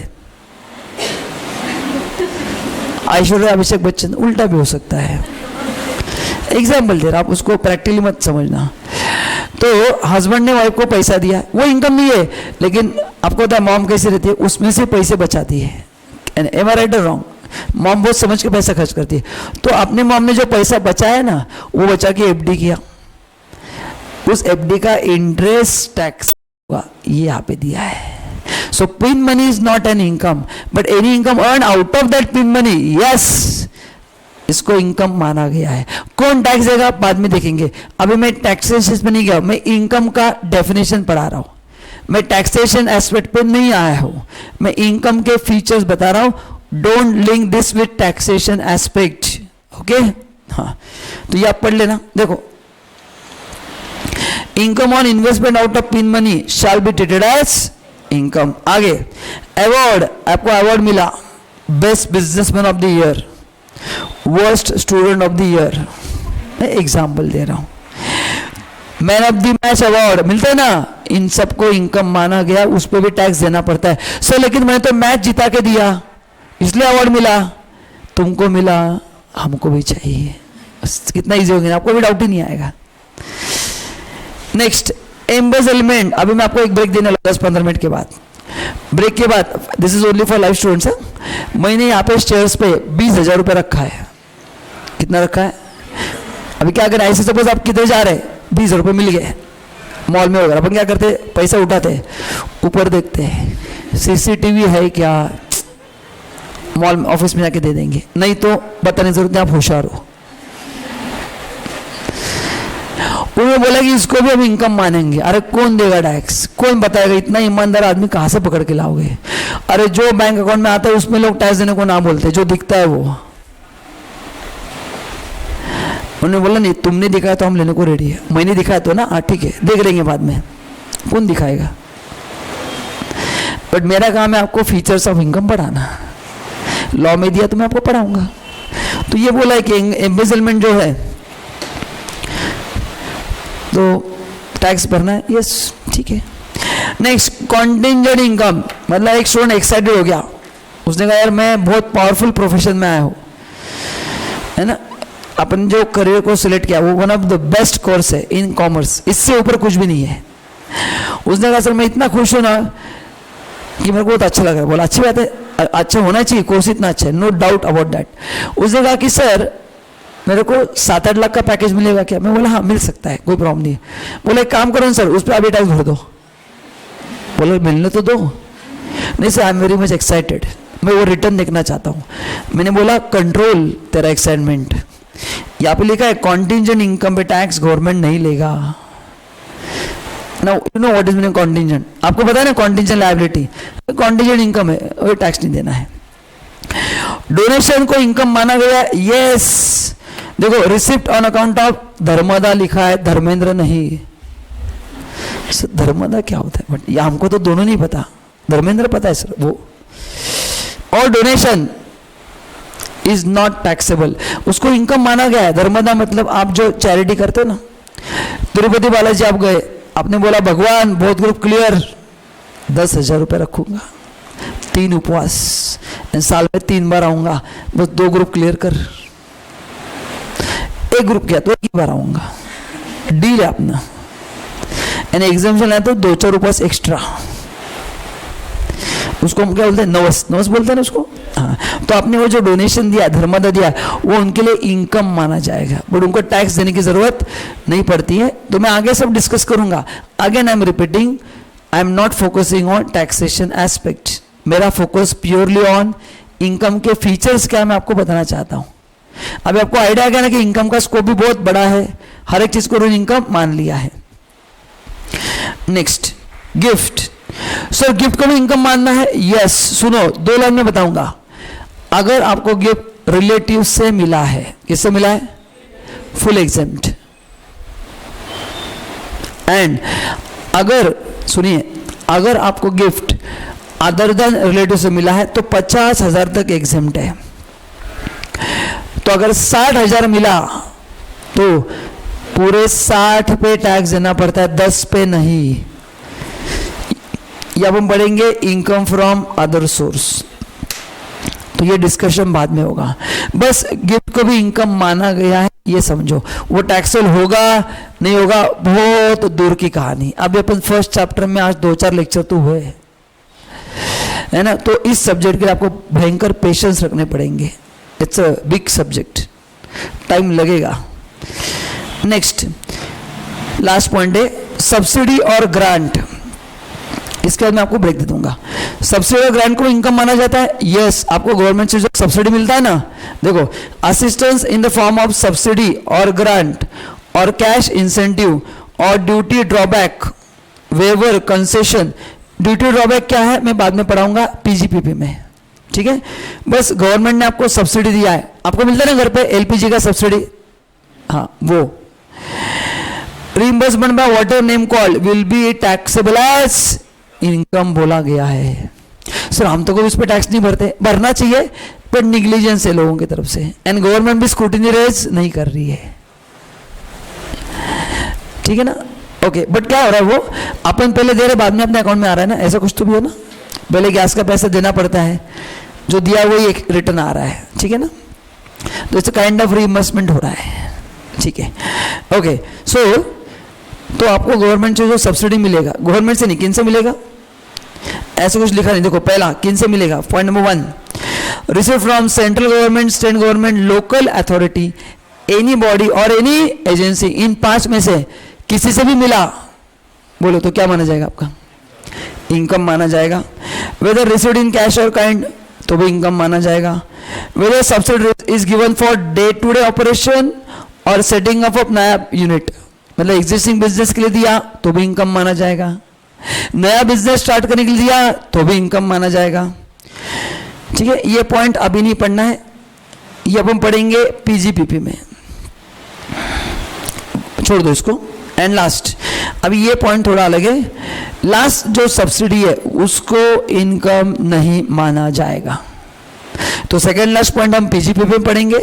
ऐश्वर्या अभिषेक बच्चन, उल्टा भी हो सकता है, एग्जाम्पल दे रहा, आप उसको प्रैक्टिकली मत समझना। तो हस्बैंड ने वाइफ को पैसा दिया, वो इनकम नहीं है, लेकिन आपको पता है मॉम कैसी रहती है, उसमें से पैसे बचाती है। एम आई राइट और रॉन्ग? मॉम बहुत समझ के पैसा खर्च करती है। तो अपने मॉम ने जो पैसा बचाया ना, वो बचा के एफडी किया, उस एफडी का इंटरेस्ट टैक्स ये यहाँ पे दिया है। So pin money is not an income, but any income earn out of that pin money, yes, इसको इनकम माना गया है। कौन टैक्स देगा बाद में देखेंगे, अभी मैं टैक्सेशन में नहीं गया, मैं इनकम का डेफिनेशन पढ़ा रहा हूं, मैं टैक्सेशन एस्पेक्ट पे नहीं आया हूं, मैं इनकम के फीचर्स बता रहा हूं। Don't link this with taxation aspect, okay. हाँ, तो ये आप पढ़ लेना। देखो, income on investment out of pin money shall be treated as income. आगे अवार्ड, आपको अवार्ड मिला, best businessman of the year, worst student of the year, मैं एग्जाम्पल दे रहा हूं। Man of the match award मिलता है ना, इन सबको इनकम माना गया, उस पर भी टैक्स देना पड़ता है। सर लेकिन मैंने तो मैच जिता के दिया इसलिए अवार्ड मिला, तुमको मिला, हमको भी चाहिए। कितना इजी हो गया, आपको भी डाउट ही नहीं आएगा। Next, embezzlement. अभी मैं आपको एक ब्रेक देने लगा 10-15 मिनट के बाद। ब्रेक के बाद, this is only for live students, मैंने यहाँ पे शेयर्स पे 20,000 रुपये रखा है। कितना रखा है? अभी क्या करें, ऐसे सपोज आप किधर जा रहे, 20,000 रुपये मिल गए मॉल में वगैरह, अपन क्या करते, पैसा उठाते, ऊपर देखते हैं सीसीटीवी है क्या, मॉल ऑफिस में जाके दे देंगे, नहीं तो बताने की जरूरत नहीं, आप होशियार हो। उन्होंने बोला कि इसको भी हम इनकम मानेंगे। अरे कौन देगा टैक्स, कौन बताएगा, इतना ईमानदार आदमी कहाँ से पकड़ के लाओगे? अरे जो बैंक अकाउंट में आता है उसमें लोग टैक्स देने को ना बोलते, जो दिखता है वो। उन्होंने बोला नहीं, तुमने दिखाया तो हम लेने को रेडी है, मैंने दिखाया तो ना, हाँ ठीक है, देख लेंगे बाद में, कौन दिखाएगा। बट मेरा काम है आपको फीचर्स ऑफ इनकम पढ़ाना, लॉ में दिया तो मैं आपको पढ़ाऊंगा। तो ये बोला है कि एम्बेजलमेंट जो है, तो टैक्स भरना है, यस ठीक है। नेक्स्ट कॉन्टिंजेंट इनकम, मतलब एक स्टूडेंट एक्साइटेड हो गया, उसने कहा यार मैं बहुत पावरफुल प्रोफेशन में आया हूँ, है ना, अपन जो करियर को सिलेक्ट किया वो one of the best course है इन कॉमर्स, इससे ऊपर कुछ भी नहीं है। उसने कहा सर मैं इतना खुश हूँ ना कि मेरे को बहुत अच्छा लग रहा है। बोला अच्छी बात है, अच्छा होना चाहिए, कोर्स इतना अच्छा है, नो डाउट अबाउट दैट। उसने कहा कि सर मेरे को 7-8 लाख का पैकेज मिलेगा क्या? मैं बोला हाँ मिल सकता है, कोई प्रॉब्लम नहीं है। बोले एक काम करो सर, उस पर अभी टैक्स भर दो। बोले मिलने तो दो। नहीं sir I am very much excited, मैं वो रिटर्न देखना चाहता हूँ। मैंने बोला कंट्रोल तेरा एक्साइटमेंट, यहाँ पे लिखा है कॉन्टिंजेंट इनकम पे टैक्स गवर्नमेंट नहीं लेगा। Now you know what is meaning contingent, आपको पता है ना कॉन्टिंजेंट लायबिलिटी, कॉन्टिंजेंट इनकम है, वो टैक्स नहीं देना है। डोनेशन को इनकम माना गया, यस। देखो रिसिप्ट ऑन अकाउंट ऑफ धर्मदा लिखा है, धर्मेंद्र नहीं। सर धर्मदा क्या होता है? बट ये हमको तो दोनों नहीं पता, धर्मेंद्र पता है सर वो। और डोनेशन इज नॉट टैक्सेबल, उसको इनकम माना गया है। धर्मदा मतलब आप जो चैरिटी करते हो ना, तिरुपति बालाजी आप गए, आपने बोला भगवान बहुत ग्रुप क्लियर, 10,000 रुपये रखूंगा, 3 उपवास, साल में 3 बार आऊंगा, बस 2 ग्रुप क्लियर कर। एक ग्रुप किया तो 1 बार आऊंगा, डील है अपना। एंड एग्जाम्पशन है तो 2-4 उपवास एक्स्ट्रा, उसको हम क्या बोलते हैं, नवस, नवस बोलते हैं ना उसको। हाँ, तो आपने वो जो डोनेशन दिया, धर्मदा दिया, वो उनके लिए इनकम माना जाएगा, बट उनको टैक्स देने की जरूरत नहीं पड़ती है। तो मैं आगे सब डिस्कस करूंगा। Again I am repeating, I am not focusing on taxation aspect, मेरा फोकस प्योरली ऑन इनकम के फीचर्स क्या है मैं आपको बताना चाहता हूँ। अभी आपको आइडिया क्या ना कि इनकम का स्कोप भी बहुत बड़ा है, हर एक चीज को इनकम मान लिया है। नेक्स्ट गिफ्ट, सर गिफ्ट को भी इनकम मानना है, यस। सुनो 2 लाइन में बताऊंगा। अगर आपको गिफ्ट रिलेटिव से मिला है, किससे मिला है? Full exempt. एंड अगर सुनिए, अगर आपको गिफ्ट अदर देन रिलेटिव से मिला है तो 50,000 तक एग्जेम्प्ट है। तो अगर 60,000 मिला तो पूरे 60 पे टैक्स देना पड़ता है, 10 पे नहीं। या हम पढ़ेंगे इनकम फ्रॉम अदर सोर्स, तो ये डिस्कशन बाद में होगा। बस गिफ्ट को भी इनकम माना गया है, ये समझो। वो टैक्सेबल होगा नहीं होगा बहुत दूर की कहानी। अभी अपन फर्स्ट चैप्टर में आज 2-4 लेक्चर तो हुए है ना, तो इस सब्जेक्ट के लिए आपको भयंकर पेशेंस रखने पड़ेंगे। It's a big subject, time लगेगा। नेक्स्ट लास्ट पॉइंट है सब्सिडी और ग्रांट। इसके बाद मैं आपको ब्रेक दे दूंगा। सब्सिडी और ग्रांट को इनकम माना जाता है, यस। आपको गवर्नमेंट से जो सब्सिडी मिलता है ना, देखो assistance in the form of subsidy और ग्रांट और कैश इंसेंटिव और duty drawback, waiver, concession. Duty drawback क्या है मैं बाद में पढ़ाऊंगा पीजीपीपी में, ठीक है। बस गवर्नमेंट ने आपको सब्सिडी दिया है, आपको मिलता है ना घर पे एलपीजी का सब्सिडी, हाँ वो। Reimbursement by whatever name called will be taxable as income बोला गया है। सर हम तो कोई उस पर टैक्स नहीं भरते, भरना चाहिए पर निग्लिजेंस है लोगों की तरफ से, एंड गवर्नमेंट भी स्क्रूटिनी रेज नहीं कर रही है, ठीक है ना। ओके, बट क्या हो रहा है वो अपन पहले दे रहे बाद में अपने अकाउंट में आ रहा है ना, ऐसा कुछ तो भी हो ना। पहले गैस का पैसा देना पड़ता है, जो दिया वही एक रिटर्न आ रहा है, ठीक है ना। तो इट्स काइंड ऑफ रीइंबर्समेंट हो रहा है, ठीक है। ओके, सो तो आपको गवर्नमेंट से जो सब्सिडी मिलेगा, गवर्नमेंट से नहीं किन से मिलेगा, ऐसा कुछ लिखा नहीं। देखो पहला किन से मिलेगा, point number 1, receive from central government, state government, local authority, any body और एनी एजेंसी। इन 5 में से किसी से भी मिला बोलो तो क्या माना जाएगा आपका, इनकम माना जाएगा। वेदर रिसीव्ड इन कैश और काइंड तो भी इनकम माना जाएगा। Whether subsidy is given for day to day operation और सेटिंग अप ऑफ नया यूनिट, मतलब एग्जिस्टिंग बिजनेस के लिए दिया तो भी इनकम माना जाएगा। नया बिजनेस स्टार्ट करने के लिए दिया तो भी इनकम माना जाएगा, ठीक है। ये पॉइंट अभी नहीं पढ़ना है, ये अब हम पढ़ेंगे पीजीपीपी में, छोड़ दो इसको। एंड लास्ट, अभी ये पॉइंट थोड़ा अलग है। लास्ट जो सब्सिडी है उसको इनकम नहीं माना जाएगा। तो सेकेंड लास्ट पॉइंट हम पीजीपीपी में पढ़ेंगे।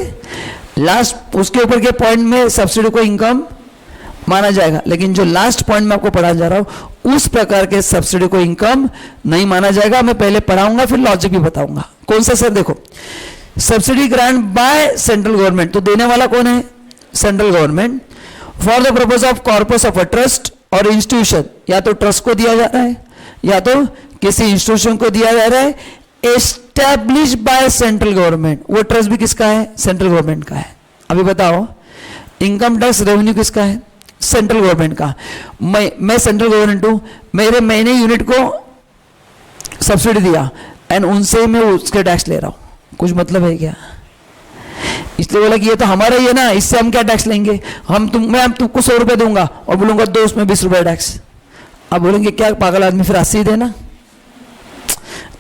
लास्ट उसके ऊपर के पॉइंट में सब्सिडी को इनकम माना जाएगा, लेकिन जो लास्ट पॉइंट मैं आपको पढ़ा जा रहा हूं उस प्रकार के सब्सिडी को इनकम नहीं माना जाएगा। मैं पहले पढ़ाऊंगा फिर लॉजिक भी बताऊंगा। कौन सा सर? देखो, subsidy grant by central government, तो देने वाला कौन है? Central government. For the purpose of corpus of a trust और इंस्टीट्यूशन, या तो ट्रस्ट को दिया जा रहा है या तो किसी इंस्टीट्यूशन को दिया जा रहा है, एस्टैब्लिश बाय सेंट्रल गवर्नमेंट। वो ट्रस्ट भी किसका है? सेंट्रल गवर्नमेंट का है। अभी बताओ, इनकम टैक्स रेवेन्यू किसका है? सेंट्रल गवर्नमेंट का। मैं सेंट्रल गवर्नमेंट हूं, मैंने यूनिट को सब्सिडी दिया एंड उनसे मैं उसके टैक्स ले रहा हूं, कुछ मतलब है क्या? इसलिए बोला कि ये तो हमारा ही है ना, इससे हम क्या टैक्स लेंगे? मैं तुमको 100 रुपए दूंगा और बोलूंगा दो उसमें 20 रुपए टैक्स। अब बोलेंगे क्या पागल आदमी, फिर 80 देना।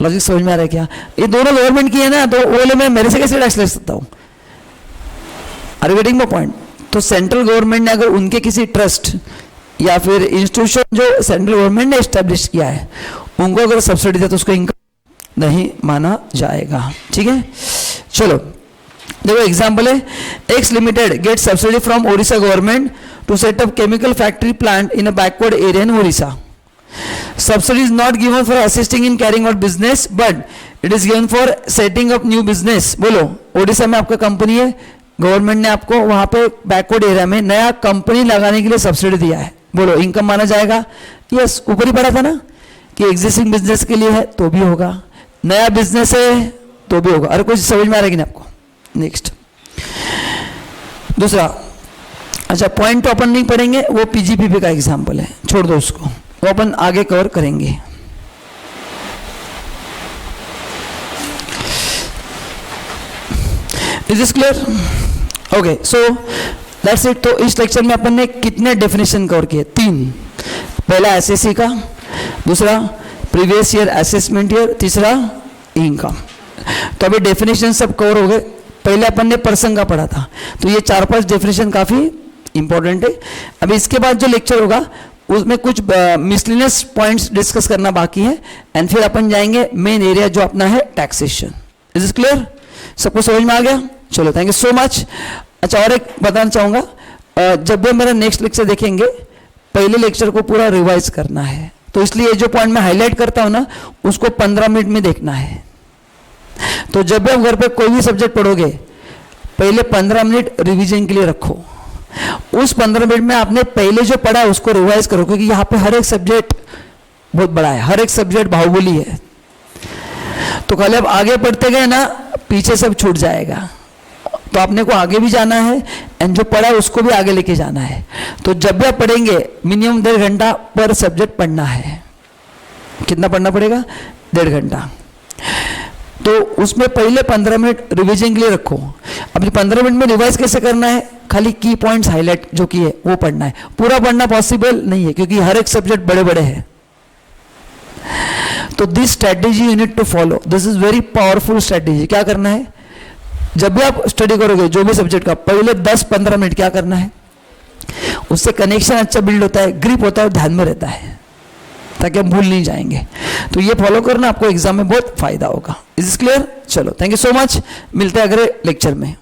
लॉजिक समझ में आ रहा है क्या? ये दोनों गवर्नमेंट की है ना, तो बोले मैं मेरे से कैसे टैक्स ले सकता हूं? Are you getting my point? तो सेंट्रल गवर्नमेंट ने अगर उनके किसी ट्रस्ट या फिर इंस्टीट्यूशन जो सेंट्रल गवर्नमेंट ने एस्टेब्लिश किया है उनको अगर सब्सिडी दे तो उसको इनकम नहीं माना जाएगा। ठीक है, चलो देखो एग्जाम्पल है, X limited get subsidy from Odisha government to set up chemical factory plant in a backward area in Odisha. Subsidy is not given for assisting in carrying out business, but it is given for setting up new business. बोलो, ओडिशा में आपका company है, government ने आपको वहां पे backward area में नया कंपनी लगाने के लिए सब्सिडी दिया है। बोलो, इनकम माना जाएगा? यस, ऊपर ही पढ़ा था ना कि एग्जिस्टिंग बिजनेस के लिए है तो भी होगा, नया बिजनेस है तो भी होगा। अरे कुछ समझ में आ रहा है कि नहीं आपको? नेक्स्ट, दूसरा, अच्छा पॉइंट तो अपन नहीं पढ़ेंगे, वो पीजीपीपी का एग्जाम्पल है, छोड़ दो उसको, वो अपन आगे कवर करेंगे। Is this clear? Okay, so that's it. तो इस लेक्चर में अपन ने कितने डेफिनेशन कवर किए? 3। पहला एसएससी का, दूसरा प्रीवियस ईयर असेसमेंट ईयर, तीसरा इनकम। तो अभी डेफिनेशन सब कवर हो गए। पहले अपन ने पर्सन का पढ़ा था, तो ये 4-5 डेफिनेशन काफी इंपॉर्टेंट है। अभी इसके बाद जो लेक्चर होगा उसमें कुछ मिसलिनियस पॉइंट्स डिस्कस करना बाकी है एंड फिर अपन जाएंगे मेन एरिया जो अपना है टैक्सेशन। Is it clear? सबको समझ में आ गया? चलो, थैंक यू सो मच। अच्छा, और एक बताना चाहूँगा, जब भी मेरा नेक्स्ट लेक्चर देखेंगे पहले लेक्चर को पूरा रिवाइज करना है, तो इसलिए जो पॉइंट मैं हाईलाइट करता हूँ ना उसको 15 मिनट में देखना है। तो जब भी आप घर पे कोई भी सब्जेक्ट पढ़ोगे पहले 15 मिनट रिवीजन के लिए रखो। उस 15 मिनट में आपने पहले जो पढ़ा उसको रिवाइज करो, क्योंकि यहाँ पे हर एक सब्जेक्ट बहुत बड़ा है, हर एक सब्जेक्ट बाहुबली है। तो खाली आप आगे पढ़ते गए ना, पीछे सब छूट जाएगा। तो आपने को आगे भी जाना है एंड जो पढ़ा है उसको भी आगे लेके जाना है। तो जब भी आप पढ़ेंगे मिनिमम 1.5 घंटा पर सब्जेक्ट पढ़ना है। कितना पढ़ना पड़ेगा? 1.5 घंटा। तो उसमें पहले 15 मिनट रिवीजन के लिए रखो। अब 15 मिनट में रिवाइज कैसे करना है? खाली की पॉइंट्स हाईलाइट जो किए वो पढ़ना है। पूरा पढ़ना पॉसिबल नहीं है क्योंकि हर एक सब्जेक्ट बड़े बड़े हैं। तो this strategy you need to follow, this is very powerful strategy. क्या करना है? जब भी आप स्टडी करोगे जो भी सब्जेक्ट का, पहले 10-15 मिनट क्या करना है, उससे कनेक्शन अच्छा बिल्ड होता है, ग्रिप होता है और ध्यान में रहता है, ताकि हम भूल नहीं जाएंगे। तो ये फॉलो करना आपको एग्जाम में बहुत फायदा होगा। Is is clear? चलो, थैंक यू सो मच। मिलते हैं अगले लेक्चर में।